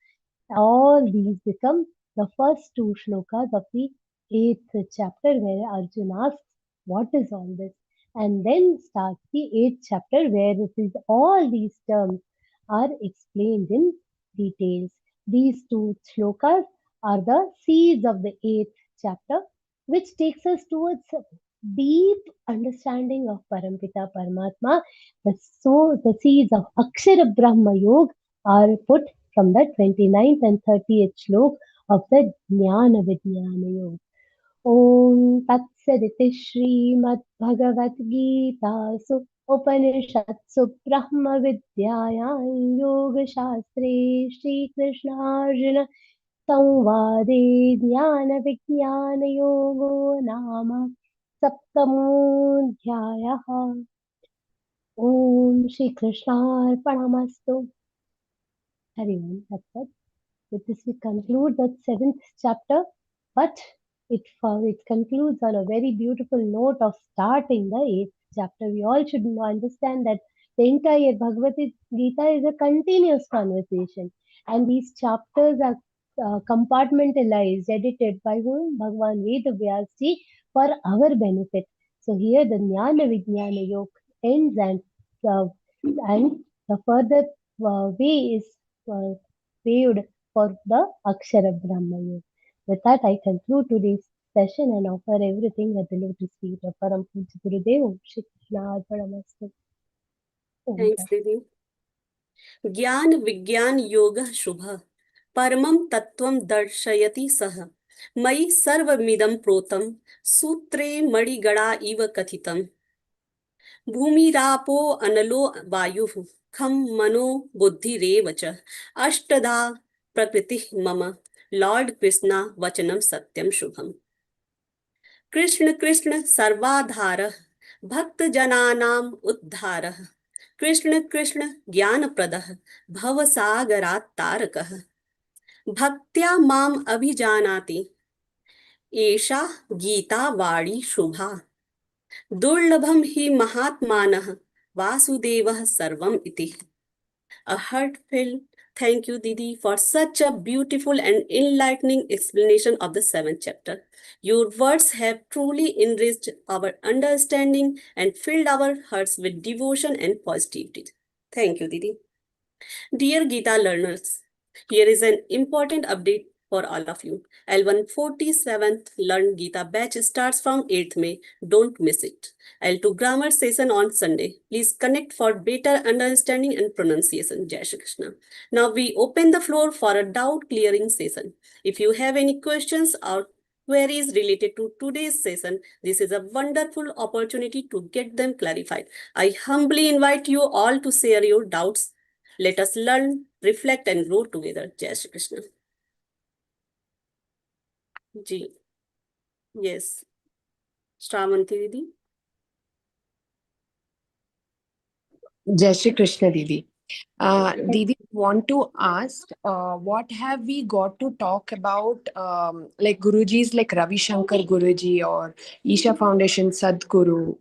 All these become the first two shlokas of the 8th chapter, where Arjuna asks, what is all this? And then starts the 8th chapter, where all these terms are explained in details. These two shlokas are the seeds of the 8th chapter, which takes us towards deep understanding of Parampita Paramatma. The seeds of Akshara Brahma Yoga are put from the 29th and 30th shlok of the Jnana Vijnana Yoga. Om Tatsaditi Śrīmad-Bhagavadgītāsu Upanishadsu Brahma Vidyāyāṁ Yoga Shastre Shri Krishna Arjuna Samvade Jnana Vijnana Yogo Nama Saptamodhyāyah. Om Shri Krishna Arpanamastu. Hari Om. That's it. With this we conclude the 7th chapter, but it concludes on a very beautiful note of starting the 8th chapter. We all should understand that the entire Bhagavad Gita is a continuous conversation, and these chapters are compartmentalized, edited by whom? Bhagavan Vedavyas for our benefit. So here the Jnana Vijnana Yoga ends, and the further way is paved for the Akshara Brahma Yoga. With that, I conclude today's session and offer everything at the lotus feet of Param Pujya Gurudev. Shri Krishna Arpanamastu. Thanks, Didi. Gyan Vigyan Yoga Shubha Paramam Tattvam Darshayati Saha Mai Sarvamidam Protam Sutre Madigada Iva Kathitam Bhumirapo Analo Vayuh Kham Mano Buddhi Revacha Ashtada Prakriti Mama Lord Krishna Vachanam Satyam Shubham. Krishna Krishna Sarvadhara Bhakta Jananam Uddhara Krishna Krishna Jnana Pradah Bhava Sagarat Tarakah भक्त्या माम अभिजानाति एषा गीता वाणी शुभा दुर्लभम हि महात्मानः वासुदेवः सर्वम इति. A heartfelt thank you, Didi, for such a beautiful and enlightening explanation of the seventh chapter. Your words have truly enriched our understanding and filled our hearts with devotion and positivity. Thank you, Didi. Dear Gita learners, here is an important update for all of you. L147th Learn Gita batch starts from 8th May. Don't miss it. L2 grammar session on Sunday. Please connect for better understanding and pronunciation. Jai Shri Krishna. Now we open the floor for a doubt clearing session. If you have any questions or queries related to today's session, this is a wonderful opportunity to get them clarified. I humbly invite you all to share your doubts. Let us learn, reflect, and grow together. Jai Shri Krishna. Ji. Yes. Shravanti Didi. Jai Shri Krishna, Didi. Didi, want to ask, what have we got to talk about, like Guruji's, like Ravi Shankar Guruji or Isha Foundation Sadhguru?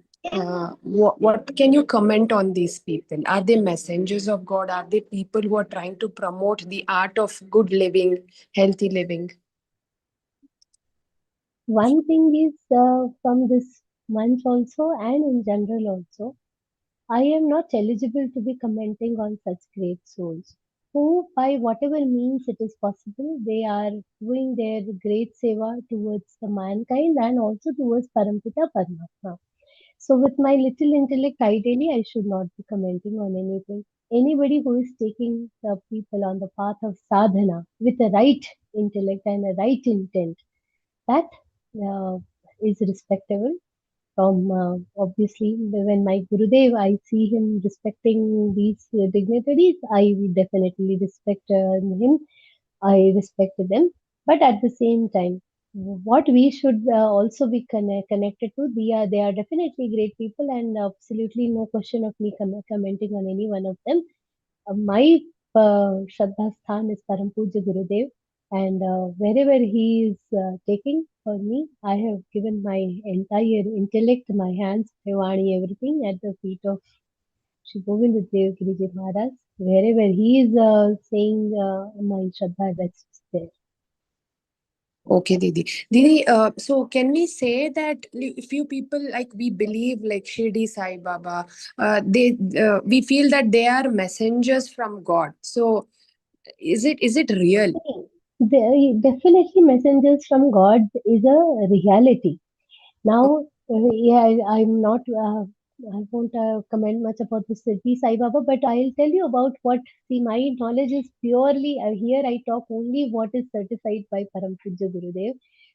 What can you comment on these people? Are they messengers of God? Are they people who are trying to promote the art of good living, healthy living? One thing is from this month also and in general also, I am not eligible to be commenting on such great souls who, by whatever means it is possible, they are doing their great seva towards the mankind and also towards Parampita Paramatma. So, with my little intellect, ideally, I should not be commenting on anything. Anybody who is taking the people on the path of sadhana with a right intellect and a right intent, that is respectable. From obviously, when my Gurudev, I see him respecting these dignitaries, I will definitely respect him. I respect them. But at the same time, what we should also be connected to, they are definitely great people, and absolutely no question of me commenting on any one of them. My Shraddha Sthan is Param Pujya Gurudev, and wherever he is taking for me, I have given my entire intellect, my hands, my vani, everything at the feet of Shri Govind Dev Giriji Maharaj. Wherever he is saying, my Shraddha rests there. Okay, Didi. Didi, so can we say that few people, like, we believe like Shirdi Sai Baba, we feel that they are messengers from God. So is it real? Definitely, messengers from God is a reality. Now, yeah, I'm not, I won't comment much about the Siddhi Sai Baba, but I'll tell you about what, see, my knowledge is purely, here I talk only what is certified by Param Pujya Gurudev.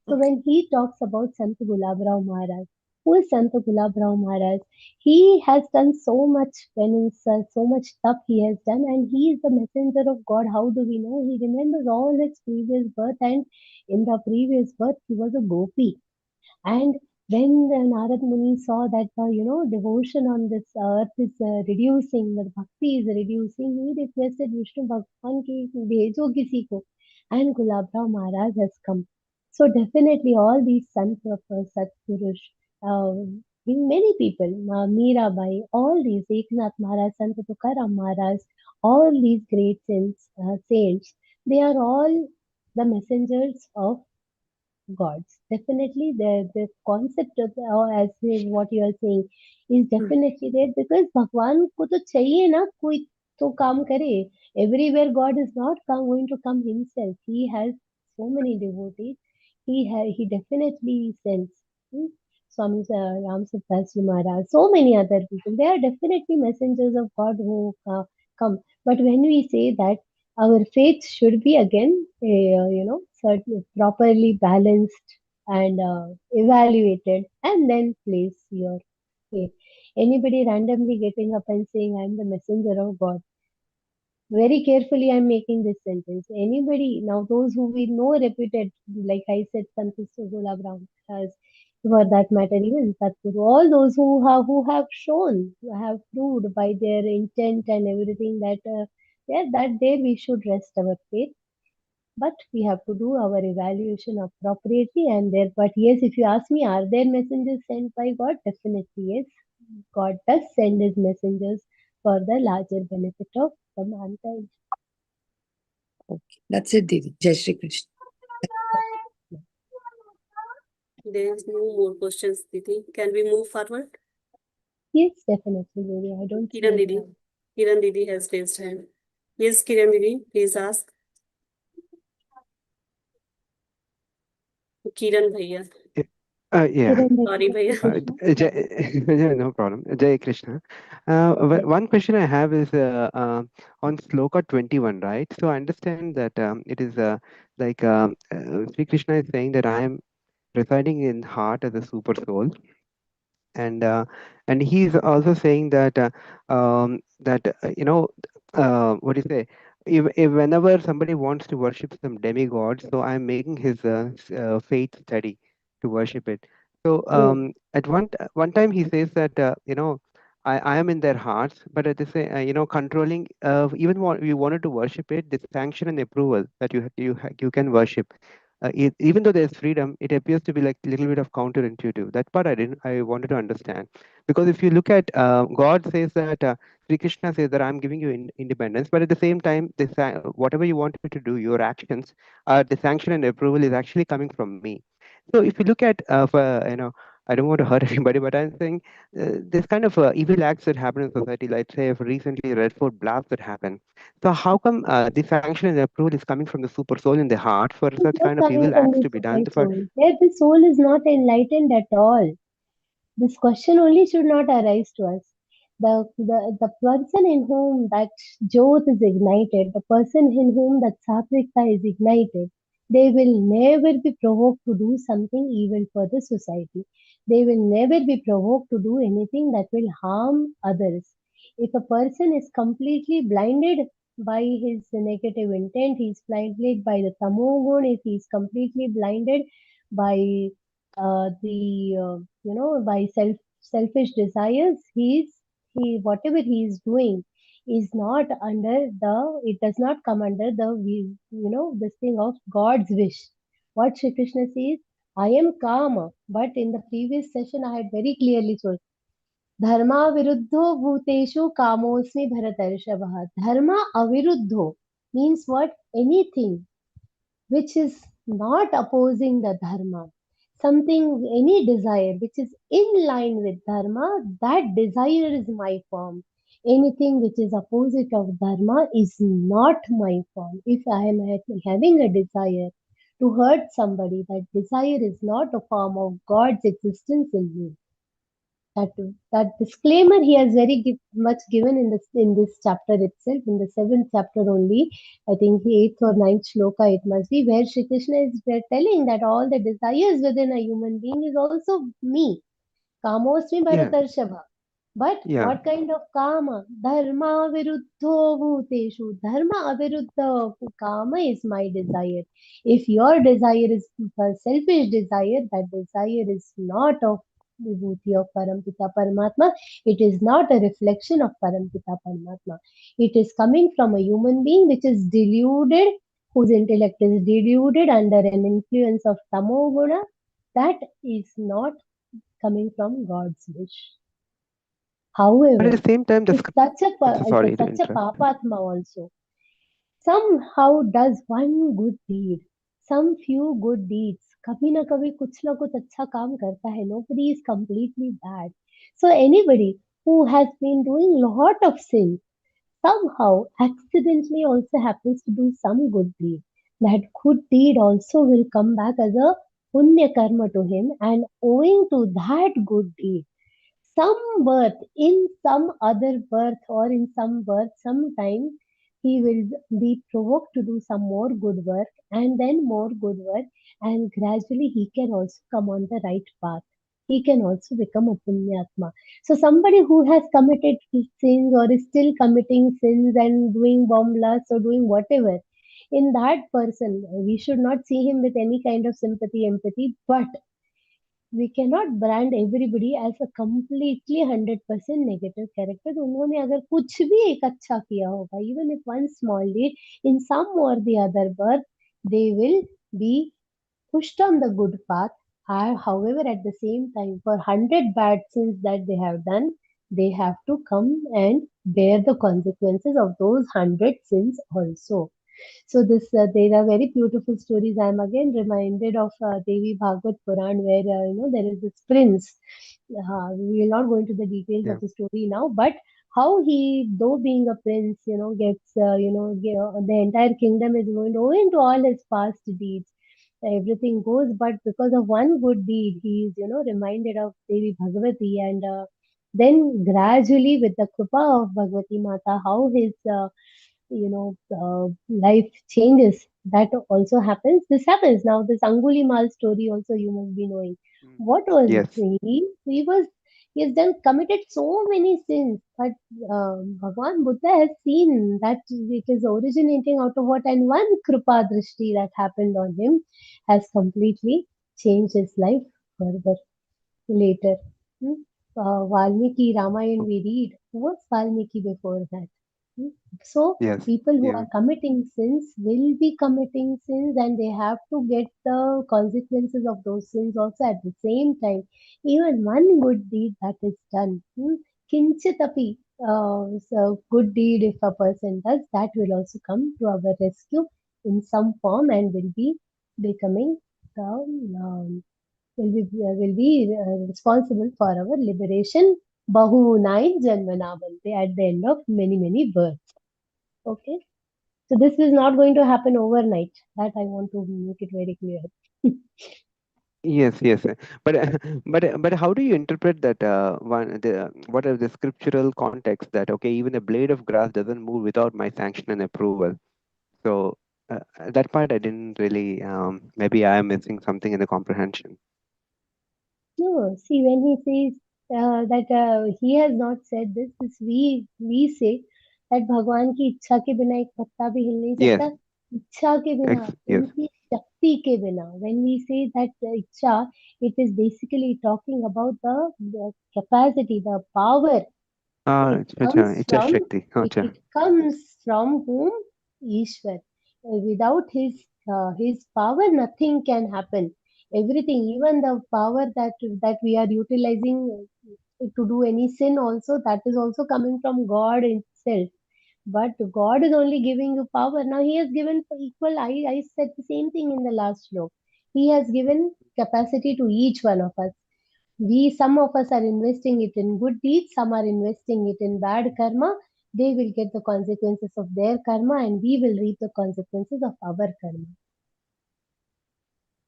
So Okay. when he talks about Sant Gulab Rao Maharaj, who is Sant Gulab Rao Maharaj? He has done so much penance, so much stuff he has done, and he is the messenger of God. How do we know? He remembers all his previous birth, and in the previous birth, he was a gopi. And when the Narad Muni saw that devotion on this earth is reducing, the bhakti is reducing, he requested Vishnu Bhagwan ki bhejo kisi ko, and Gulab Rao Maharaj has come. So definitely all these sons of Satpurush, many people, Mirabai, all these Eknath Maharaj, Sant Tukaram Maharaj, all these great saints, they are all the messengers of gods. Definitely, the concept of as what you are saying is definitely there because भगवान को तो चाहिए ना कोई तो काम करे. Everywhere God is not going to come himself. He has so many devotees. He definitely sends. Swami Ram Maharaj, so many other people. They are definitely messengers of God who come. But when we say that our faith should be again, properly balanced and evaluated, and then place your faith. Anybody randomly getting up and saying, "I'm the messenger of God." Very carefully, I'm making this sentence. Anybody now, those who we know reputed, like I said, Santos Gulab Ram, for that matter, even Satguru, all those who have shown, who have proved by their intent and everything that that there we should rest our faith. but we have to do our evaluation appropriately. And there, but yes, if you ask me, are there messengers sent by God? Definitely yes. God does send his messengers for the larger benefit of the mankind. Okay, that's it, Didi. Jai Shri Krishna. There is no more questions, Didi. Can we move forward? Yes, definitely, Lily. I don't see Kiran any Didi. problem. Kiran Didi has raised hand. Yes, Kiran Didi, please ask. Kiran Bhaiya. Yeah, Kiran Bhai, Sorry, Bhaiya. yeah, no problem. Jai Krishna. One question I have is on Sloka 21, right? So I understand that it is like Sri Krishna is saying that I am residing in heart as a super soul, and he's also saying that what do you say? If whenever somebody wants to worship some demigod, so I'm making his faith steady to worship it. So yes, at one time he says that I am in their hearts, but at the same controlling even you wanted to worship it, this sanction and approval that you can worship. Even though there's freedom, it appears to be like a little bit of counterintuitive. That part I wanted to understand, because if you look at God says that Sri Krishna says that I'm giving you independence, but at the same time, whatever you wanted to do, your actions, the sanction and approval is actually coming from me. So if you look at, I don't want to hurt anybody, but I'm saying this kind of evil acts that happen in society, like say if recently Red Fort blast that happened. So how come the sanction and approval is coming from the super soul in the heart for it's such not kind of coming evil from acts the to be super done? For soul. There, the soul is not enlightened at all. This question only should not arise to us. The person in whom that jyot is ignited, the person in whom that satvika is ignited, they will never be provoked to do something evil for the society. They will never be provoked to do anything that will harm others. If a person is completely blinded by his negative intent, he is blinded by the tamogun, if he is completely blinded by by selfish desires, he whatever he is doing is not under the it does not come under the this thing of God's wish. What Shri Krishna says, I am kama, but in the previous session I had very clearly told, dharma viruddho bhuteshu kamosmi bharatarshavaha. Dharma aviruddho means what? Anything which is not opposing the dharma, something, any desire which is in line with dharma, that desire is my form. Anything which is opposite of dharma is not my form. If I am having a desire to hurt somebody, that desire is not a form of God's existence in me. That disclaimer he has very much given in this chapter itself, in the seventh chapter only. I think the eighth or ninth shloka it must be, where Shri Krishna is telling that all the desires within a human being is also me. Kamosmi yeah, Bharatarshava. But yeah. what kind of kama? Dharma viruddho bhuteshu. Dharma aviruddha kama is my desire. If your desire is a selfish desire, that desire is not of vibhuti of Parampita Paramatma. It is not a reflection of Parampita Paramatma. It is coming from a human being which is deluded, whose intellect is deluded under an influence of tamoguna. That is not coming from God's wish. But at However, the same time, if if sorry to such a interrupt. papatma also somehow does one good deed, some few good deeds, कभी ना कुछ अच्छा काम करता है. Nobody is completely bad. So anybody who has been doing lot of sin somehow accidentally also happens to do some good deed. That good deed also will come back as a punya karma to him, and owing to that good deed, some birth, in some other birth or in some birth, sometime he will be provoked to do some more good work and then more good work, and gradually he can also come on the right path. He can also become a punyatma. So somebody who has committed sins or is still committing sins and doing bomb or doing whatever, in that person we should not see him with any kind of sympathy, empathy, but we cannot brand everybody as a completely 100% negative character. उन्होंने अगर कुछ भी एक अच्छा किया होगा, even if one small deed in some or the other birth, they will be pushed on the good path. However, at the same time, for 100 bad sins that they have done, they have to come and bear the consequences of those 100 sins also. So there are very beautiful stories. I am again reminded of Devi Bhagavad Puran, where there is this prince. We will not go into the details Yeah. of the story now, but how he, though being a prince, gets the entire kingdom is going to owe into all his past deeds. Everything goes, but because of one good deed, he is reminded of Devi Bhagavati, and then gradually with the kripa of Bhagavati Mata, how his life changes. That also happens. This happens now. This Anguli Mal story also you must be knowing. What was Yes. he has done committed so many sins, but Bhagwan Buddha has seen that it is originating out of what, and one kripa drishti that happened on him has completely changed his life further later. Valmiki Ramayana we read. Who was Valmiki before that? Hmm. So Yes. people who Yeah. are committing sins will be committing sins, and they have to get the consequences of those sins also at the same time. Even one good deed that is done, kinchitapi, so good deed if a person does, that will also come to our rescue in some form and will be becoming the will be responsible for our liberation. Bahunai Janmanavante, at the end of many births. Okay. So this is not going to happen overnight. That I want to make it very clear. Yes, yes. But but how do you interpret that what are the scriptural context that okay, even a blade of grass doesn't move without my sanction and approval? So that part I didn't really. Maybe I am missing something in the comprehension. No, see, when he says that he has not said this we say that भगवान की इच्छा के बिना एक पत्ता भी हिल नहीं Yes. सकता. इच्छा के बिना, Yes. उनकी शक्ति के बिना. When we say that इच्छा, it is basically talking about the capacity, the power. It comes It's a from Shakti. Acha. it comes from whom? Ishwar. Without his power, nothing can happen. Everything, even the power that we are utilizing to do any sin, also that is also coming from God itself. But God is only giving you power. Now He has given equal. I said the same thing in the last sloka. He has given capacity to each one of us. Some of us are investing it in good deeds, some are investing it in bad karma. They will get the consequences of their karma, and we will reap the consequences of our karma.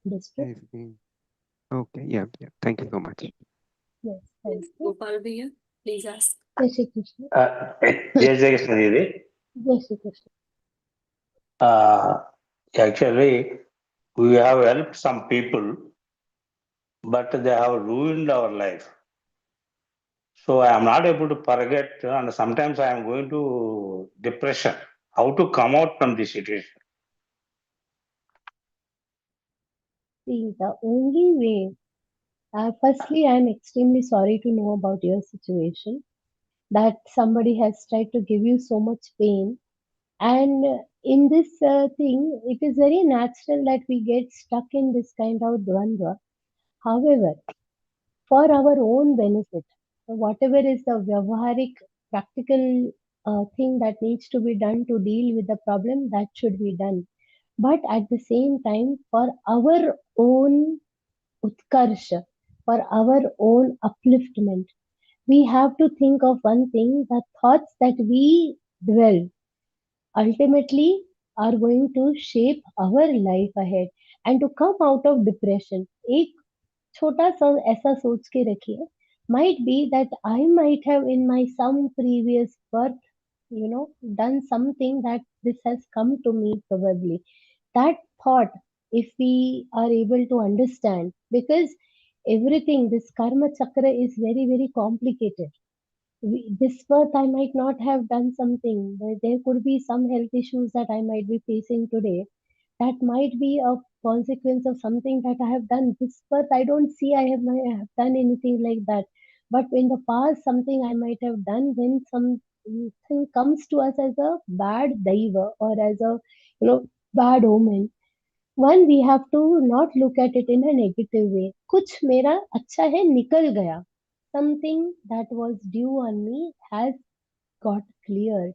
Understood? I see. Okay. Yeah. Yeah. Thank you so much. Yes, thank Yes, you. Gopal Bhaiya, please ask. Jai Shri Krishna. Jai Krishna Didi. Jai Shri Krishna. Actually, we have helped some people, but they have ruined our life. So I am not able to forget, and sometimes I am going to depression. How to come out from this situation? See, the only way, firstly, I am extremely sorry to know about your situation, that somebody has tried to give you so much pain. And in this thing, it is very natural that we get stuck in this kind of dvandva. However, for our own benefit, whatever is the vyavaharik, practical thing that needs to be done to deal with the problem, that should be done. But at the same time, for our own utkarsha, for our own upliftment, we have to think of one thing: the thoughts that we dwell ultimately are going to shape our life ahead. And to come out of depression, एक छोटा सा ऐसा सोच के रखिए, might be that I might have in my some previous birth, done something that this has come to me probably. That thought, if we are able to understand, because everything, this karma chakra is very complicated. This birth I might not have done something. There could be some health issues that I might be facing today. That might be a consequence of something that I have done. This birth I don't see I have done anything like that. But in the past, something I might have done, when something comes to us as a bad daiva or as a bad omen. One, we have to not look at it in a negative way. कुछ मेरा अच्छा है निकल गया. Something that was due on me has got cleared.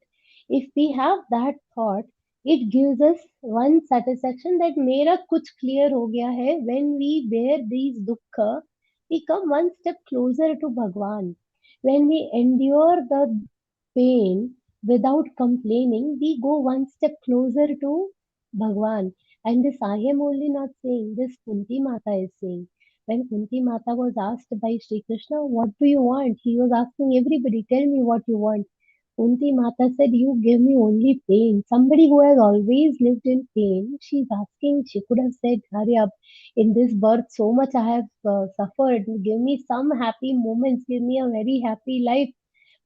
If we have that thought, it gives us one satisfaction that मेरा कुछ clear हो गया है. When we bear these dukkha, we come one step closer to Bhagwan. When we endure the pain without complaining, we go one step closer to Bhagwan. And this I am only not saying, this Kunti Mata is saying. When Kunti Mata was asked by Sri Krishna, what do you want? He was asking everybody, tell me what you want. Kunti Mata said, you give me only pain. Somebody who has always lived in pain, she's asking, she could have said, hurry up, in this birth so much I have suffered. Give me some happy moments, give me a very happy life.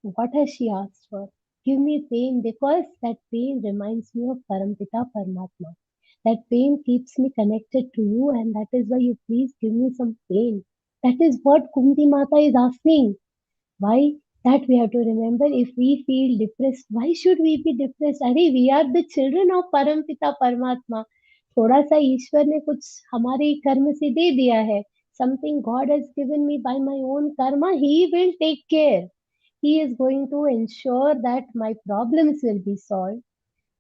What has she asked for? Give me pain, because that pain reminds me of Parampita Paramatma. That pain keeps me connected to you, and that is why you please give me some pain. That is what Kunti Mata is asking. Why? That we have to remember. If we feel depressed, why should we be depressed? अरे, we are the children of Parampita Paramatma. थोड़ा सा ईश्वर ने कुछ हमारे कर्म से दे दिया है. Something God has given me by my own karma, He will take care. He is going to ensure that my problems will be solved.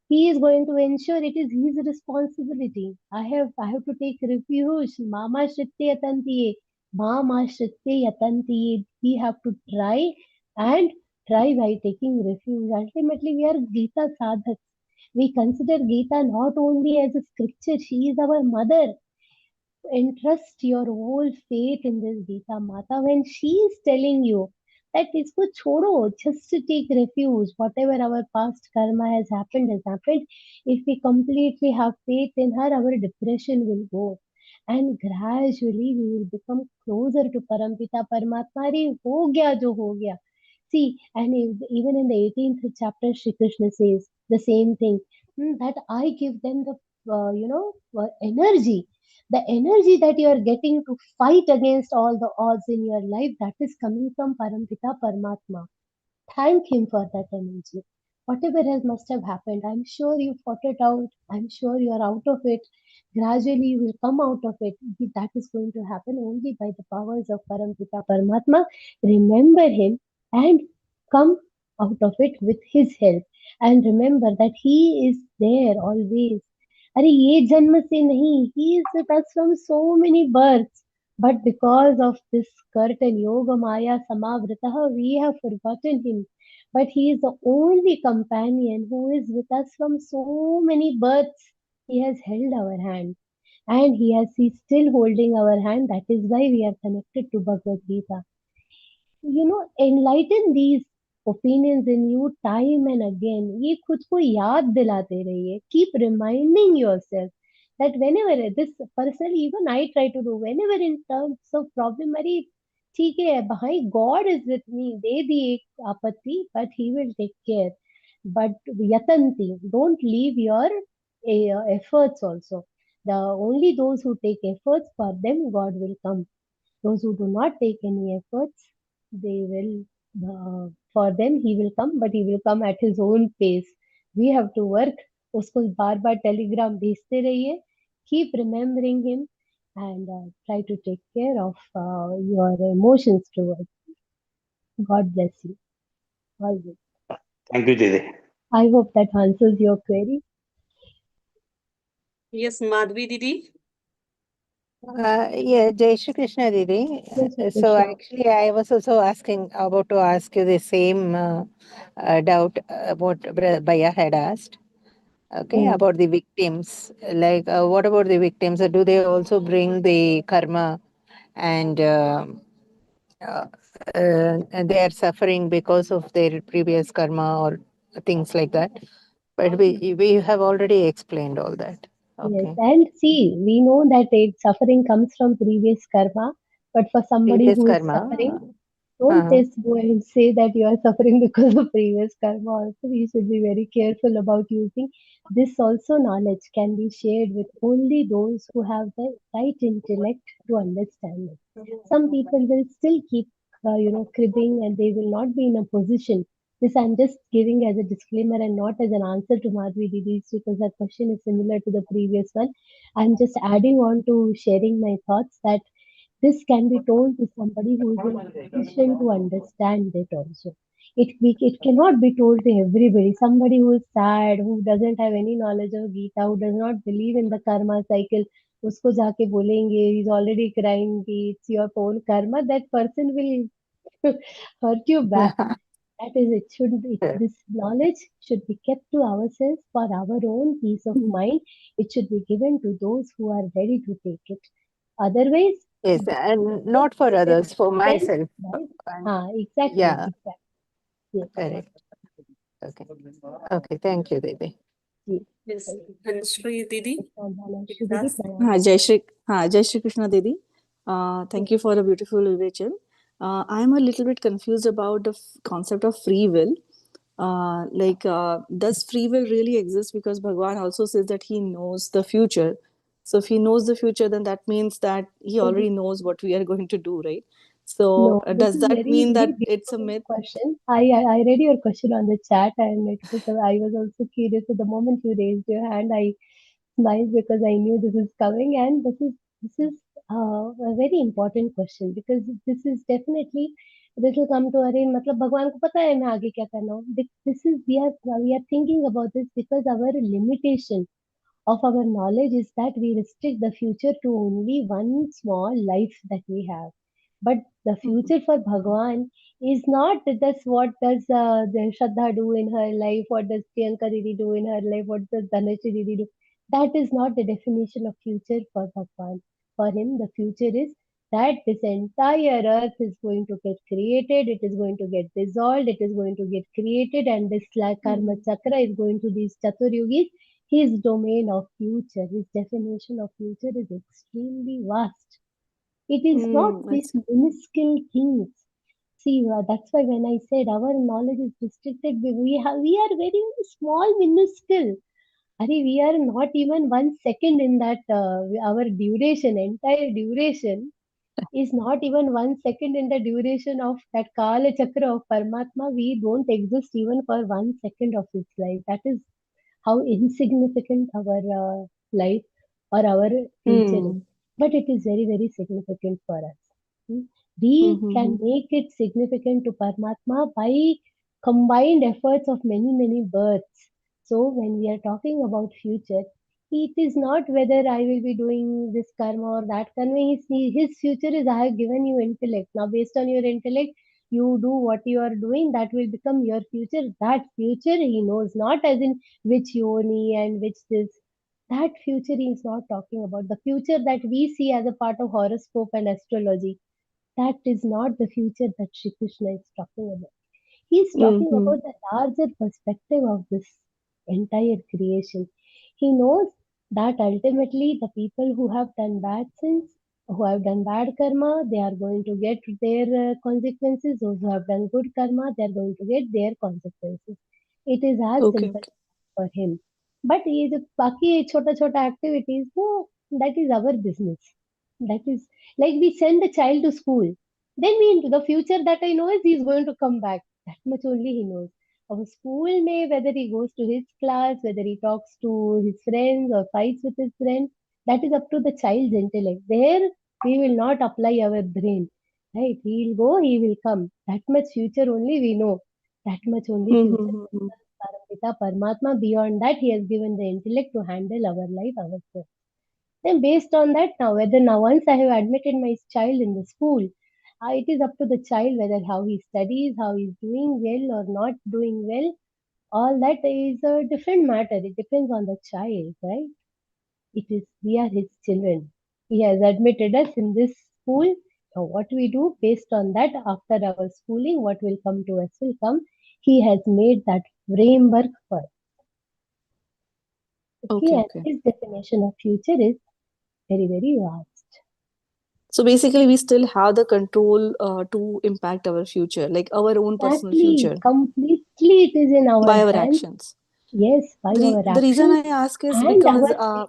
He is going to ensure it is his responsibility. I have to take refuge. Mama Shritte Yatantiye. Mama Shritte Yatantiye. We have to try and try by taking refuge. Ultimately, we are Geeta sadhaks. We consider Geeta not only as a scripture, she is our mother. Entrust your whole faith in this Geeta Mata when she is telling you that isko chodo, just to take refuge. Whatever our past karma has happened has happened. If we completely have faith in her, our depression will go. And gradually we will become closer to Parampita Paramatma. Arey, ho gaya jo ho gaya. See, and even in the 18th chapter, Shri Krishna says the same thing, that I give them the, energy. The energy that you are getting to fight against all the odds in your life, that is coming from Parampita Paramatma. Thank him for that energy. Whatever has must have happened, I'm sure you fought it out. I'm sure you are out of it. Gradually, you will come out of it. That is going to happen only by the powers of Parampita Paramatma. Remember him and come out of it with his help. And remember that he is there always. अरे ये जन्म से नहीं, he is with us from so many births, but because of this curtain yoga maya samavritah, we have forgotten him. But he is the only companion who is with us from so many births. He has held our hand, and he's still holding our hand. That is why we are connected to Bhagavad Gita. Enlighten these opinions in you time and again. ये खुद को याद दिलाते रहिए. Keep reminding yourself that whenever this, personally even I try to do, whenever in terms of problem, अरे ठीक है भाई, God is with me, दे दी एक आपत्ति, but he will take care. But yatanti, don't leave your efforts also. The only those who take efforts, for them God will come. Those who do not take any efforts, they will, for them he will come, but he will come at his own pace. We have to work. उसको बार बार Telegram भेजते रहिए. Keep remembering him and try to take care of your emotions towards him. God bless you. All good. Thank you, Didi. I hope that answers your query. Yes, Madhvi Didi. Yeah, Jai Shri Krishna, Didi. Jai Shri So Krishna. actually, I was also about to ask you the same doubt what Bhaiya had asked. Okay, about the victims. Like, what about the victims? Do they also bring the karma and and they are suffering because of their previous karma or things like that? But we have already explained all that. Yes, Okay. and see, we know that suffering comes from previous karma, but for somebody Previous who is karma. suffering, don't Uh-huh. just go and say that you are suffering because of previous karma. Also, we should be very careful about using this. Also, knowledge can be shared with only those who have the right intellect to understand it. Some people will still keep, cribbing, and they will not be in a position This I'm just giving as a disclaimer and not as an answer to Madhvi Didi's, because her question is similar to the previous one. I'm just adding on to sharing my thoughts that this can be told to somebody who is in a position to understand it also. It cannot be told to everybody. Somebody who is sad, who doesn't have any knowledge of Gita, who does not believe in the karma cycle, उसको जाके बोलेंगे, he's already crying, कि it's your own karma, that person will hurt you back. That is, this knowledge should be kept to ourselves for our own peace of mind. It should be given to those who are ready to take it. Otherwise, Yes, and not for others, for myself. right? And- Exactly. Yeah, Exactly. Yes. correct. Okay. Okay, thank you, Didi. Yes. And Shri Didi, Shri Didi, Yes. pranam. Jai Shri Krishna Didi. Thank you for a beautiful vision. I am a little bit confused about the concept of free will. Does free will really exist? Because Bhagwan also says that he knows the future. So if he knows the future, then that means that he already knows what we are going to do, right? So No, this does is that very, mean very that it's a beautiful myth? question. I read your question on the chat, and I was also curious. At the moment you raised your hand, I smiled because I knew this is coming, and this is a very important question, because this is definitely, this will come to अरे मतलब भगवान को पता है मैं आगे क्या करना हूँ. This is, we are thinking about this because our limitation of our knowledge is that we restrict the future to only one small life that we have. But the future for Bhagwan is not just what does the Shraddha do in her life, what does Priyanka Didi do in her life, what does Dhanashri Didi do. That is not the definition of future for Bhagwan. For him, the future is that this entire earth is going to get created, it is going to get dissolved, it is going to get created, and this karma chakra is going to these Chaturyugis. His domain of future, his definition of future is extremely vast. It is not these minuscule things. See, that's why when I said our knowledge is restricted, we are very, very small, minuscule. We are not even 1 second in that, our duration, entire duration is not even 1 second in the duration of that Kala Chakra of Paramatma. We don't exist even for 1 second of his life. That is how insignificant our life or our future is. But it is very, very significant for us. We can make it significant to Paramatma by combined efforts of many, many births. So when we are talking about future, it is not whether I will be doing this karma or that karma. His future is, I have given you intellect. Now, based on your intellect, you do what you are doing, that will become your future. That future he knows, not as in which yoni and which this. That future he is not talking about. The future that we see as a part of horoscope and astrology, that is not the future that Shri Krishna is talking about. He is talking about the larger perspective of this entire creation. He knows that ultimately the people who have done bad sins, who have done bad karma, they are going to get their consequences. Those who have done good karma, they are going to get their consequences. It is as simple for him. But ये जो बाकी छोटा छोटा activities, no, that is our business. That is like we send a child to school. Then the future that I know is he's going to come back. That much only he knows. Our school may, whether he goes to his class, whether he talks to his friends or fights with his friends, that is up to the child's intellect. There we will not apply our brain. Right? He will go, he will come. That much future only we know. That much only future. Paramita Paramatma, beyond that, he has given the intellect to handle our life ourselves. Then based on that, now once I have admitted my child in the school, it is up to the child whether how he studies, how he is doing well or not doing well. All that is a different matter. It depends on the child, right? We are his children. He has admitted us in this school. Now what we do based on that, after our schooling, what will come to us will come. He has made that framework for us. And his definition of future is very, very vast. So basically, we still have the control to impact our future, like our own personal future. Completely, it is in our by our hands. actions. Yes, by our actions. The reason I ask is and because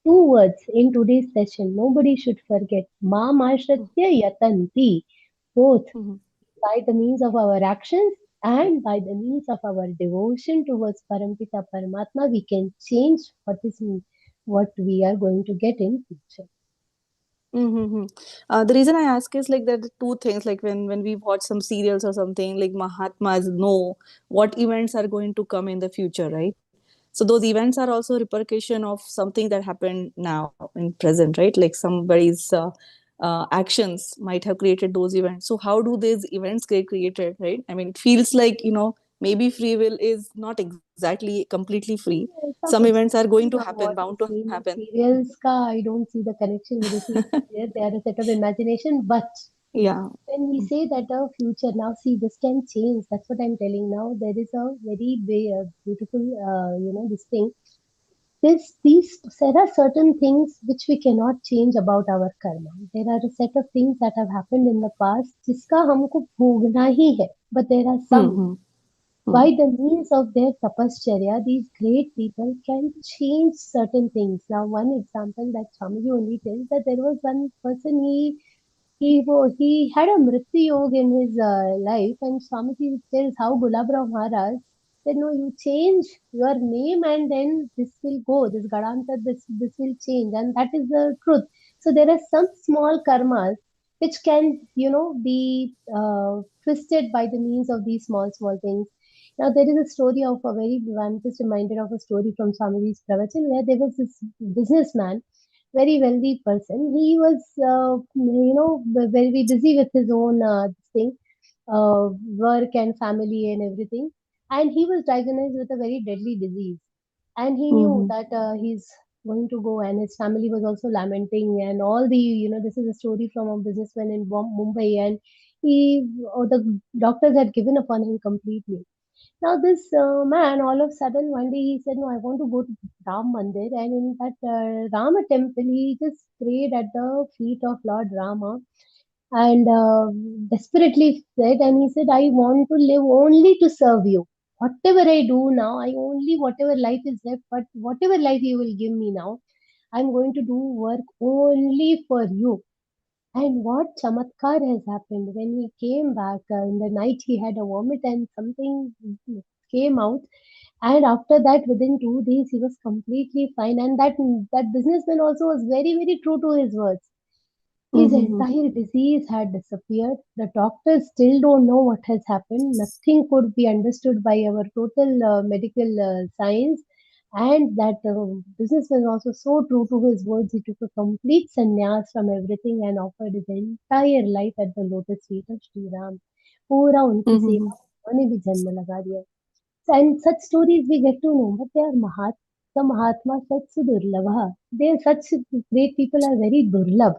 two words in today's session, nobody should forget. Ma Mashratya Yatanti. Both by the means of our actions And by the means of our devotion towards Parampita Paramatma, we can change what we are going to get in future. Mm-hmm. The reason I ask is like there are two things. Like when we watch some serials or something, like Mahatmas know what events are going to come in the future, right? So those events are also a repercussion of something that happened now in present, right? Like somebody's actions might have created those events. So how do these events get created, right? I mean, it feels like, maybe free will is not exactly completely free. ऐसा Some कुछ events are नहीं going to now happen, what bound is to seen in happen. serials ka I don't see the connection with the serials there. They are a set of imagination, but Yeah. when we say that our future now, see, this can change. That's what I'm telling now. There is a very beautiful, this thing. These there are certain things which we cannot change about our karma. There are a set of things that have happened in the past, जिसका हमको भोगना ही है. But there are some. Mm-hmm. By the means of their tapascharya, these great people can change certain things. Now, one example that Swamiji only tells that there was one person he had a mrityu yoga in his life, and Swamiji tells how Gulabrao Maharaj said, "No, you change your name, and then this will go. This Gadanta, this will change, and that is the truth." So there are some small karmas which can, be twisted by the means of these small things. Now there is a story of a very I'm just reminded of a story from Swamiji's Pravachan where there was this businessman, very wealthy person. He was, very busy with his own thing, work and family and everything. And he was diagnosed with a very deadly disease. And he knew Mm-hmm. that he's going to go, and his family was also lamenting. And all this is a story from a businessman in Mumbai, and the doctors had given up on him completely. Now, this man, all of a sudden, one day he said, "No, I want to go to Ram Mandir." And in that Rama temple, he just prayed at the feet of Lord Rama and desperately said, and he said, "I want to live only to serve you. Whatever I do now, whatever life is left, but whatever life you will give me now, I'm going to do work only for you." And what chamatkar has happened when he came back in the night, he had a vomit and something came out. And after that, within 2 days, he was completely fine. And that businessman also was very, very true to his words. His Mm-hmm. entire disease had disappeared. The doctors still don't know what has happened. Nothing could be understood by our total medical science. And that businessman was also so true to his words. He took a complete sannyas from everything and offered his entire life at the lotus feet of Sri Ram. पूरा उनकी Mm-hmm. सेवा में उन्होंने भी जन्म लगा दिया. And such stories we get to know, but they are the Mahatma such durlabha. They are such great people are very durlabh.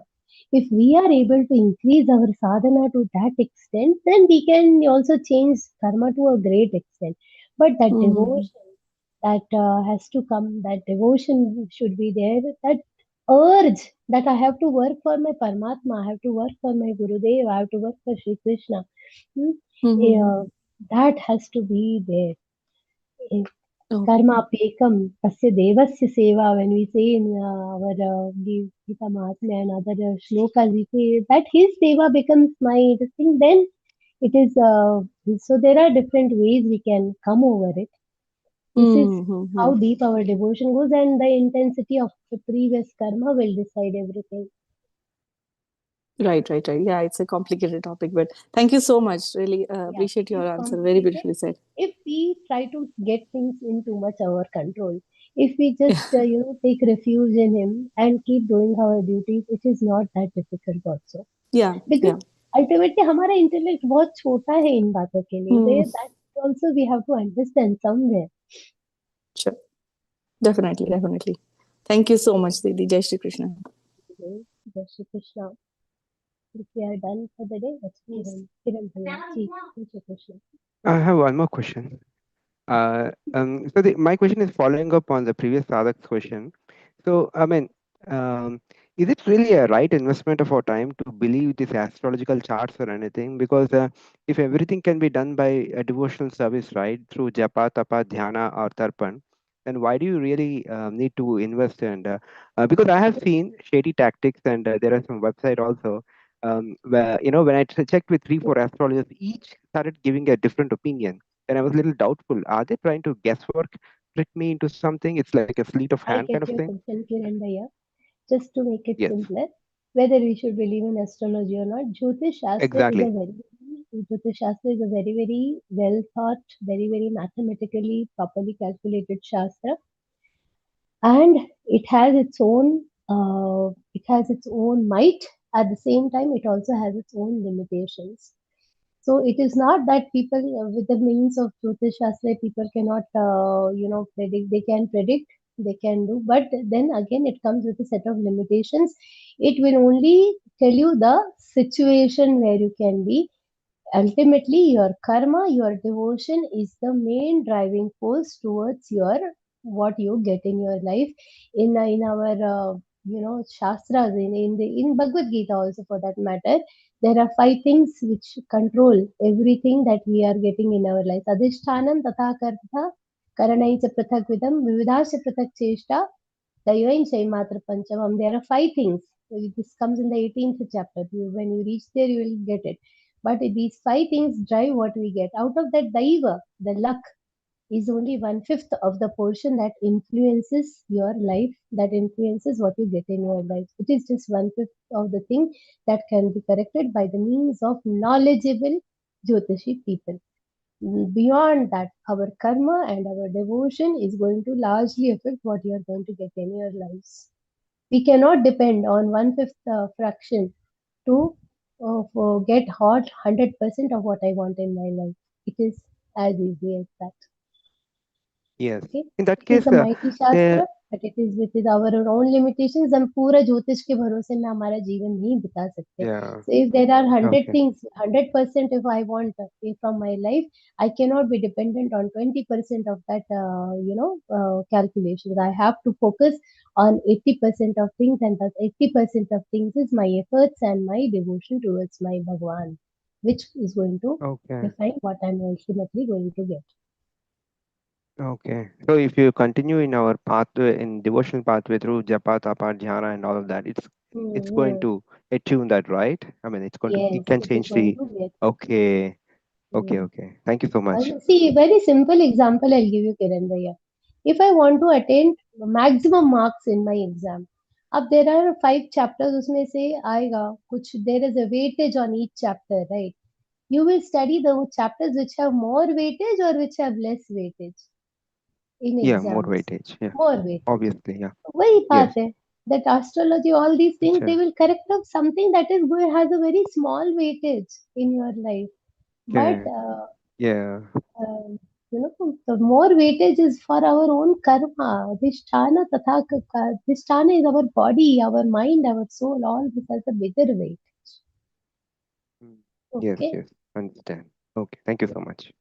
If we are able to increase our sadhana to that extent, then we can also change karma to a great extent. But that Mm-hmm. devotion that has to come, that devotion should be there, that urge that I have to work for my Paramatma, I have to work for my Gurudev, I have to work for Sri Krishna. Hmm? Mm-hmm. Yeah, that has to be there. Oh. Karmapekam tasya devasya seva. When we say in our Gita Mahatmya and other shlokas, we say that his seva becomes my thing, then it is, so there are different ways we can come over it. This is how Mm-hmm. deep our devotion goes, and the intensity of the previous karma will decide everything. Right. Yeah, it's a complicated topic, but thank you so much. Really Yeah, it appreciate your is answer. Very complicated beautifully said. if we try to get things in too much our control. If we just, take refuge in Him and keep doing our duties, it is not that difficult also. Yeah, Because yeah. ultimately, हमारा intellect बहुत छोटा है इन बातों के लिए. Hmm. That also we have to understand somewhere. Sure. Definitely. Thank you so much, Didi. Jai Shri Krishna. Okay, Jai Shri Krishna. If we are done for the day, let's move on. Kiran Bhaiya, ji, Jai Shri Krishna. I have one more question. My question is following up on the previous Sadhak's question. So, I mean, is it really a right investment of our time to believe these astrological charts or anything? Because if everything can be done by a devotional service, right, through japa, tapa, dhyana, or tarpan, then why do you really need to invest? And because I have seen shady tactics, and there are some website also. Where, when I checked with 3-4 astrologers, each started giving a different opinion. And I was a little doubtful. Are they trying to guesswork, trick me into something? It's like a sleight of I hand kind get of your thing. question, Kiran Bhaiya. Just to make it Yes, simpler, whether we should believe in astrology or not, exactly. Jyotish Shastra is a very, very well thought, very, very mathematically properly calculated Shastra, and it has its own might. At the same time, it also has its own limitations. So it is not that people with the means of Jyotish Shastra, people cannot, predict. They can predict, they can do, but then again, it comes with a set of limitations. It will only tell you the situation where you can be. Ultimately, your karma, your devotion is the main driving force towards your what you get in your life. In our shastras, in Bhagavad Gita also for that matter, there are 5 things which control everything that we are getting in our life. Adhishtanam tatha karta karanai cha prathak vidam vividhasya prathak cheshta Daivain Matra Panchamam. There are 5 things. This comes in the 18th chapter. When you reach there, you will get it. But these 5 things drive what we get. Out of that Daiva, the luck, is only 1/5 of the portion that influences your life, that influences what you get in your life. It is just 1/5 of the thing that can be corrected by the means of knowledgeable Jyotishi people. Beyond that, our karma and our devotion is going to largely affect what you are going to get in your lives. We cannot depend on 1/5 fraction to get hot 100% of what I want in my life. It is as easy as that. Yes. Okay? In that It is case, a mighty there, shastra, but it is with our own limitations. हम पूरा ज्योतिष के भरोसे में हमारा जीवन नहीं बिता सकते. yeah. So if there are 100 Okay. things, 100% if I want from my life, I cannot be dependent on 20% of that, calculations. I have to focus on 80% of things, and that 80% of things is my efforts and my devotion towards my Bhagwan, which is going to Okay. define what I'm ultimately going to get. Okay. So if you continue in our pathway, in devotional pathway through japa, tapa, dhyana, and all of that, it's going to attune that, right? I mean, it Yes, can it is change going the. to get. Okay. Okay. Mm. Okay. Thank you so much. See, very simple example I'll give you, Kiran Bhaiya. If I want to attain maximum marks in my exam, अब there are 5 chapters उसमें से आएगा कुछ, there is a weightage on each chapter, right? You will study the chapters which have more weightage or which have less weightage in Yeah, more exams. weightage. Yeah, More weightage. obviously. Yeah. वही बात Yes. है. That astrology, all these things, they Sure. will correct up something that is going has a very small weightage in your life. But Okay. Yeah. the more weightage is for our own karma. Dhisthana is our body, our mind, our soul. All this has a bigger weight. Mm. Yes. Okay. Yes. Understand. Okay. Thank you so much.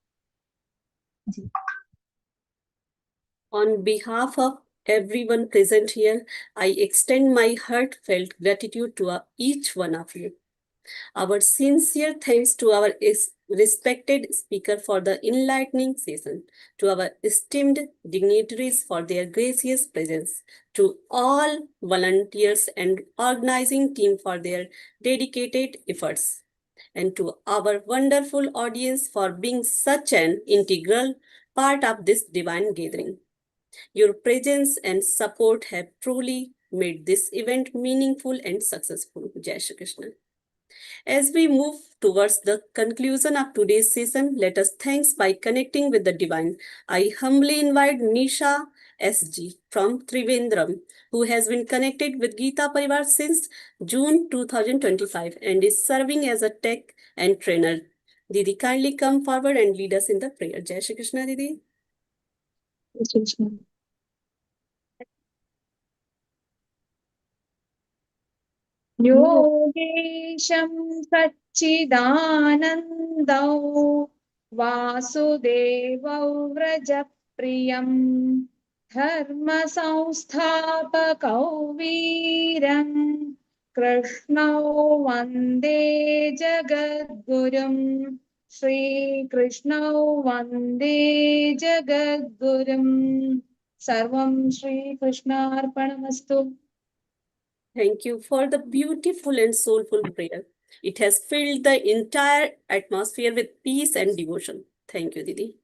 On behalf of everyone present here, I extend my heartfelt gratitude to each one of you. Our sincere thanks to our respected speaker for the enlightening session, to our esteemed dignitaries for their gracious presence, to all volunteers and organizing team for their dedicated efforts, and to our wonderful audience for being such an integral part of this divine gathering. Your presence and support have truly made this event meaningful and successful. Jai Shri Krishna. As we move towards the conclusion of today's session, let us thanks by connecting with the divine. I humbly invite Nisha SG from Trivandrum, who has been connected with Geeta Pariwar since June 2025 and is serving as a tech and trainer. Didi, kindly come forward and lead us in the prayer. Jai Shri Krishna, Didi. योगेशं सच्चिदानन्दौ वासुदेवौ व्रजप्रियं धर्मसंस्थापकौ वीरं कृष्णौ वन्दे जगद्गुरुं श्रीकृष्णौ वन्दे जगद्गुरुं सर्वं श्रीकृष्णार्पणमस्तु. Thank you for the beautiful and soulful prayer. It has filled the entire atmosphere with peace and devotion. Thank you, Didi.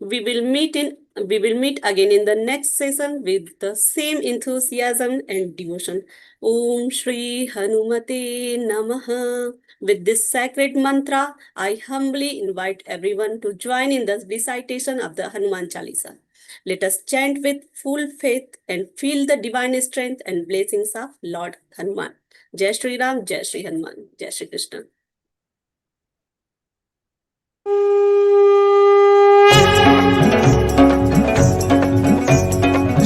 We will meet again in the next session with the same enthusiasm and devotion. Om Shri Hanumate Namaha. With this sacred mantra, I humbly invite everyone to join in the recitation of the Hanuman Chalisa. Let us chant with full faith and feel the divine strength and blessings of Lord Hanuman. Jai Shri Ram, Jai Shri Hanuman, Jai Shri Krishna.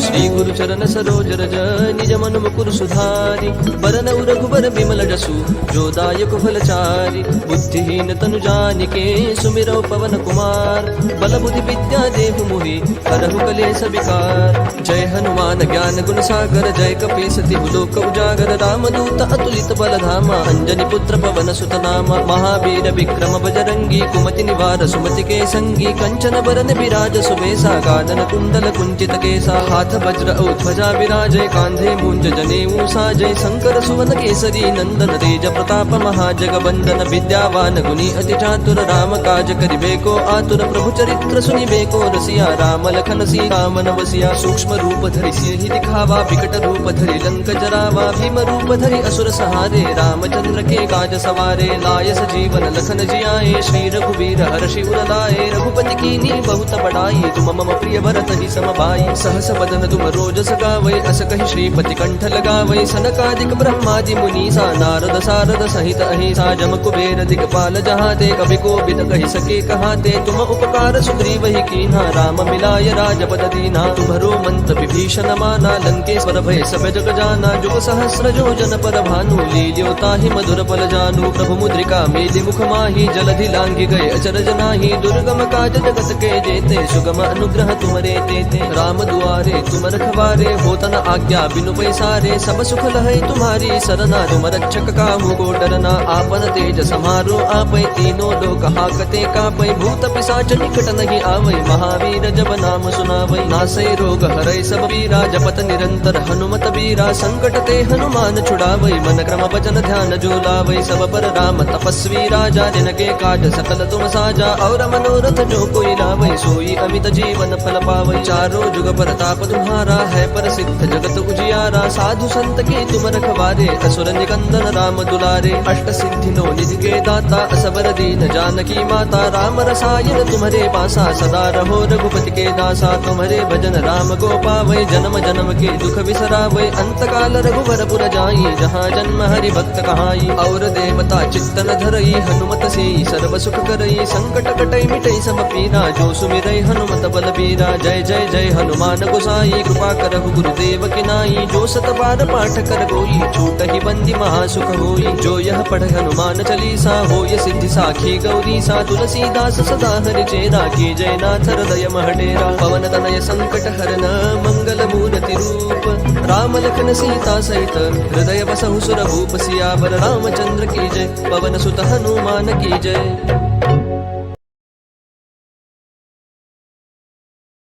Shri गुरु चरण सरोज रज निज मन मुकुर सुधारि बरनउ रघुबर बिमल जसु जो दायक फलचारि बुद्धिहीन तनु जानिके सुमिरौ पवन कुमार बल बुद्धि विद्या देहु मोहि हरहु कलेश विकार जय हनुमान ज्ञान गुण सागर जय कपीस तिहु लोक उजागर रामदूत अतुलित बल धामा अंजनी पुत्र पवन सुत नामा महावीर विक्रम बजरंगी कुमति निवार सुमति के संगी कंचन बरन विराज सुबेसा कानन कुंडल कुंचित केसा हाथ वज्र ध्वजा विराजय कांधे मूंज जनेऊ साजय शंकर सुवन केसरी नंदन तेज प्रताप महाजगवंदन विद्यावान गुणी अति चातुर राम काज करिबेको आतुर प्रभु चरित्र सुनिबेको रसिया राम लखन सीता मन बसिया सूक्ष्म रूप धरि सिंहि दिखावा विकट रूप धरि लंक जरावा भीम रूप धरि असुर सहारे रामचंद्र के काज सवारे लाय सजीवन लखन जियाए श्री रघुवीर हर्षि उर लाए रघुपति कीन्ही बहुत बड़ाई तुम मम प्रिय भरत ही सम भाई सहस बदन तुम रोज सगावै अस कहि श्रीपति कंठ लगावै सनकादिक ब्रह्मादि मुनीसा नारद सारद सहित अहिसा जम कुबेर दिगपाल जहाते कवि कोविद कहि सके कहाते तुम उपकार सुग्रीव ही कीन्हा राम मिलाय राजपद दीना तुम्हरो मंत्र विभीषण माना लंकेश्वर भय सब जग जाना जुग सहस्र जो जन पर भानु लील्यो ताहि मधुर पल जानु प्रभु मुद्रिका मेलि मुख माहि जलधि लांघि गए अचरज नाहि दुर्गम काज जगत के जेते सुगम अनुग्रह तुमरे तेते राम दुआरे तुम रखवारे होत न आज्ञा बिनु पैसारे सब सुख लहै तुम्हारी सरना तुम रक्षक काहू को डरना आपन तेज समारो आपै तीनों लोक हाकते कापै भूत पिशाच निकट नहीं आवै महावीर जब नाम सुनावै नासै रोग हरै सब पीरा जपत निरंतर हनुमत बीरा संकट ते हनुमान छुड़ावै मन क्रम वचन ध्यान जो लावै सब पर राम तपस्वी राजा जिनके काज सकल तुम साजा और मनोरथ जो कोई लावै सोई अमित जीवन फल पावै चारों जुग प्रताप तुम्हारा है प्रसिद्ध जगत उजियारा साधु संत के तुम रखवारे असुर निकंदन राम दुलारे अष्ट सिद्धि नो निधि के दाता असबर दीन जानकी माता राम रसायन तुम्हारे पासा सदा रहो रघुपति के दासा तुम्हारे भजन राम को पावै जन्म जन्म के दुख बिसरावै अंत काल रघुवर पुर जाई जहाँ जन्म हरि भक्त कहाई और देवता चित्तन धरई हनुमत से सर्व सुख करई संकट कटई मिटई सब पीरा जो सुमिरै हनुमत बल बीरा जय जय जय हनुमान गोसाई कृपा करहु गुरुदेव की नाई जो सत बार पाठ कर गोई छूट ही बंदी महासुख होई जो यह पढ़ हनुमान चालीसा होय सिद्धि साखी गौरी सा तुलसीदास सदा हरि चेरा की जय नाथ हृदय महडेरा पवन तनय संकट हरन मंगल मूर्ति रूप राम लखन सीता सहित हृदय बसहु सुर भूप सियावर रामचंद्र की जय पवन सुत हनुमान की जय।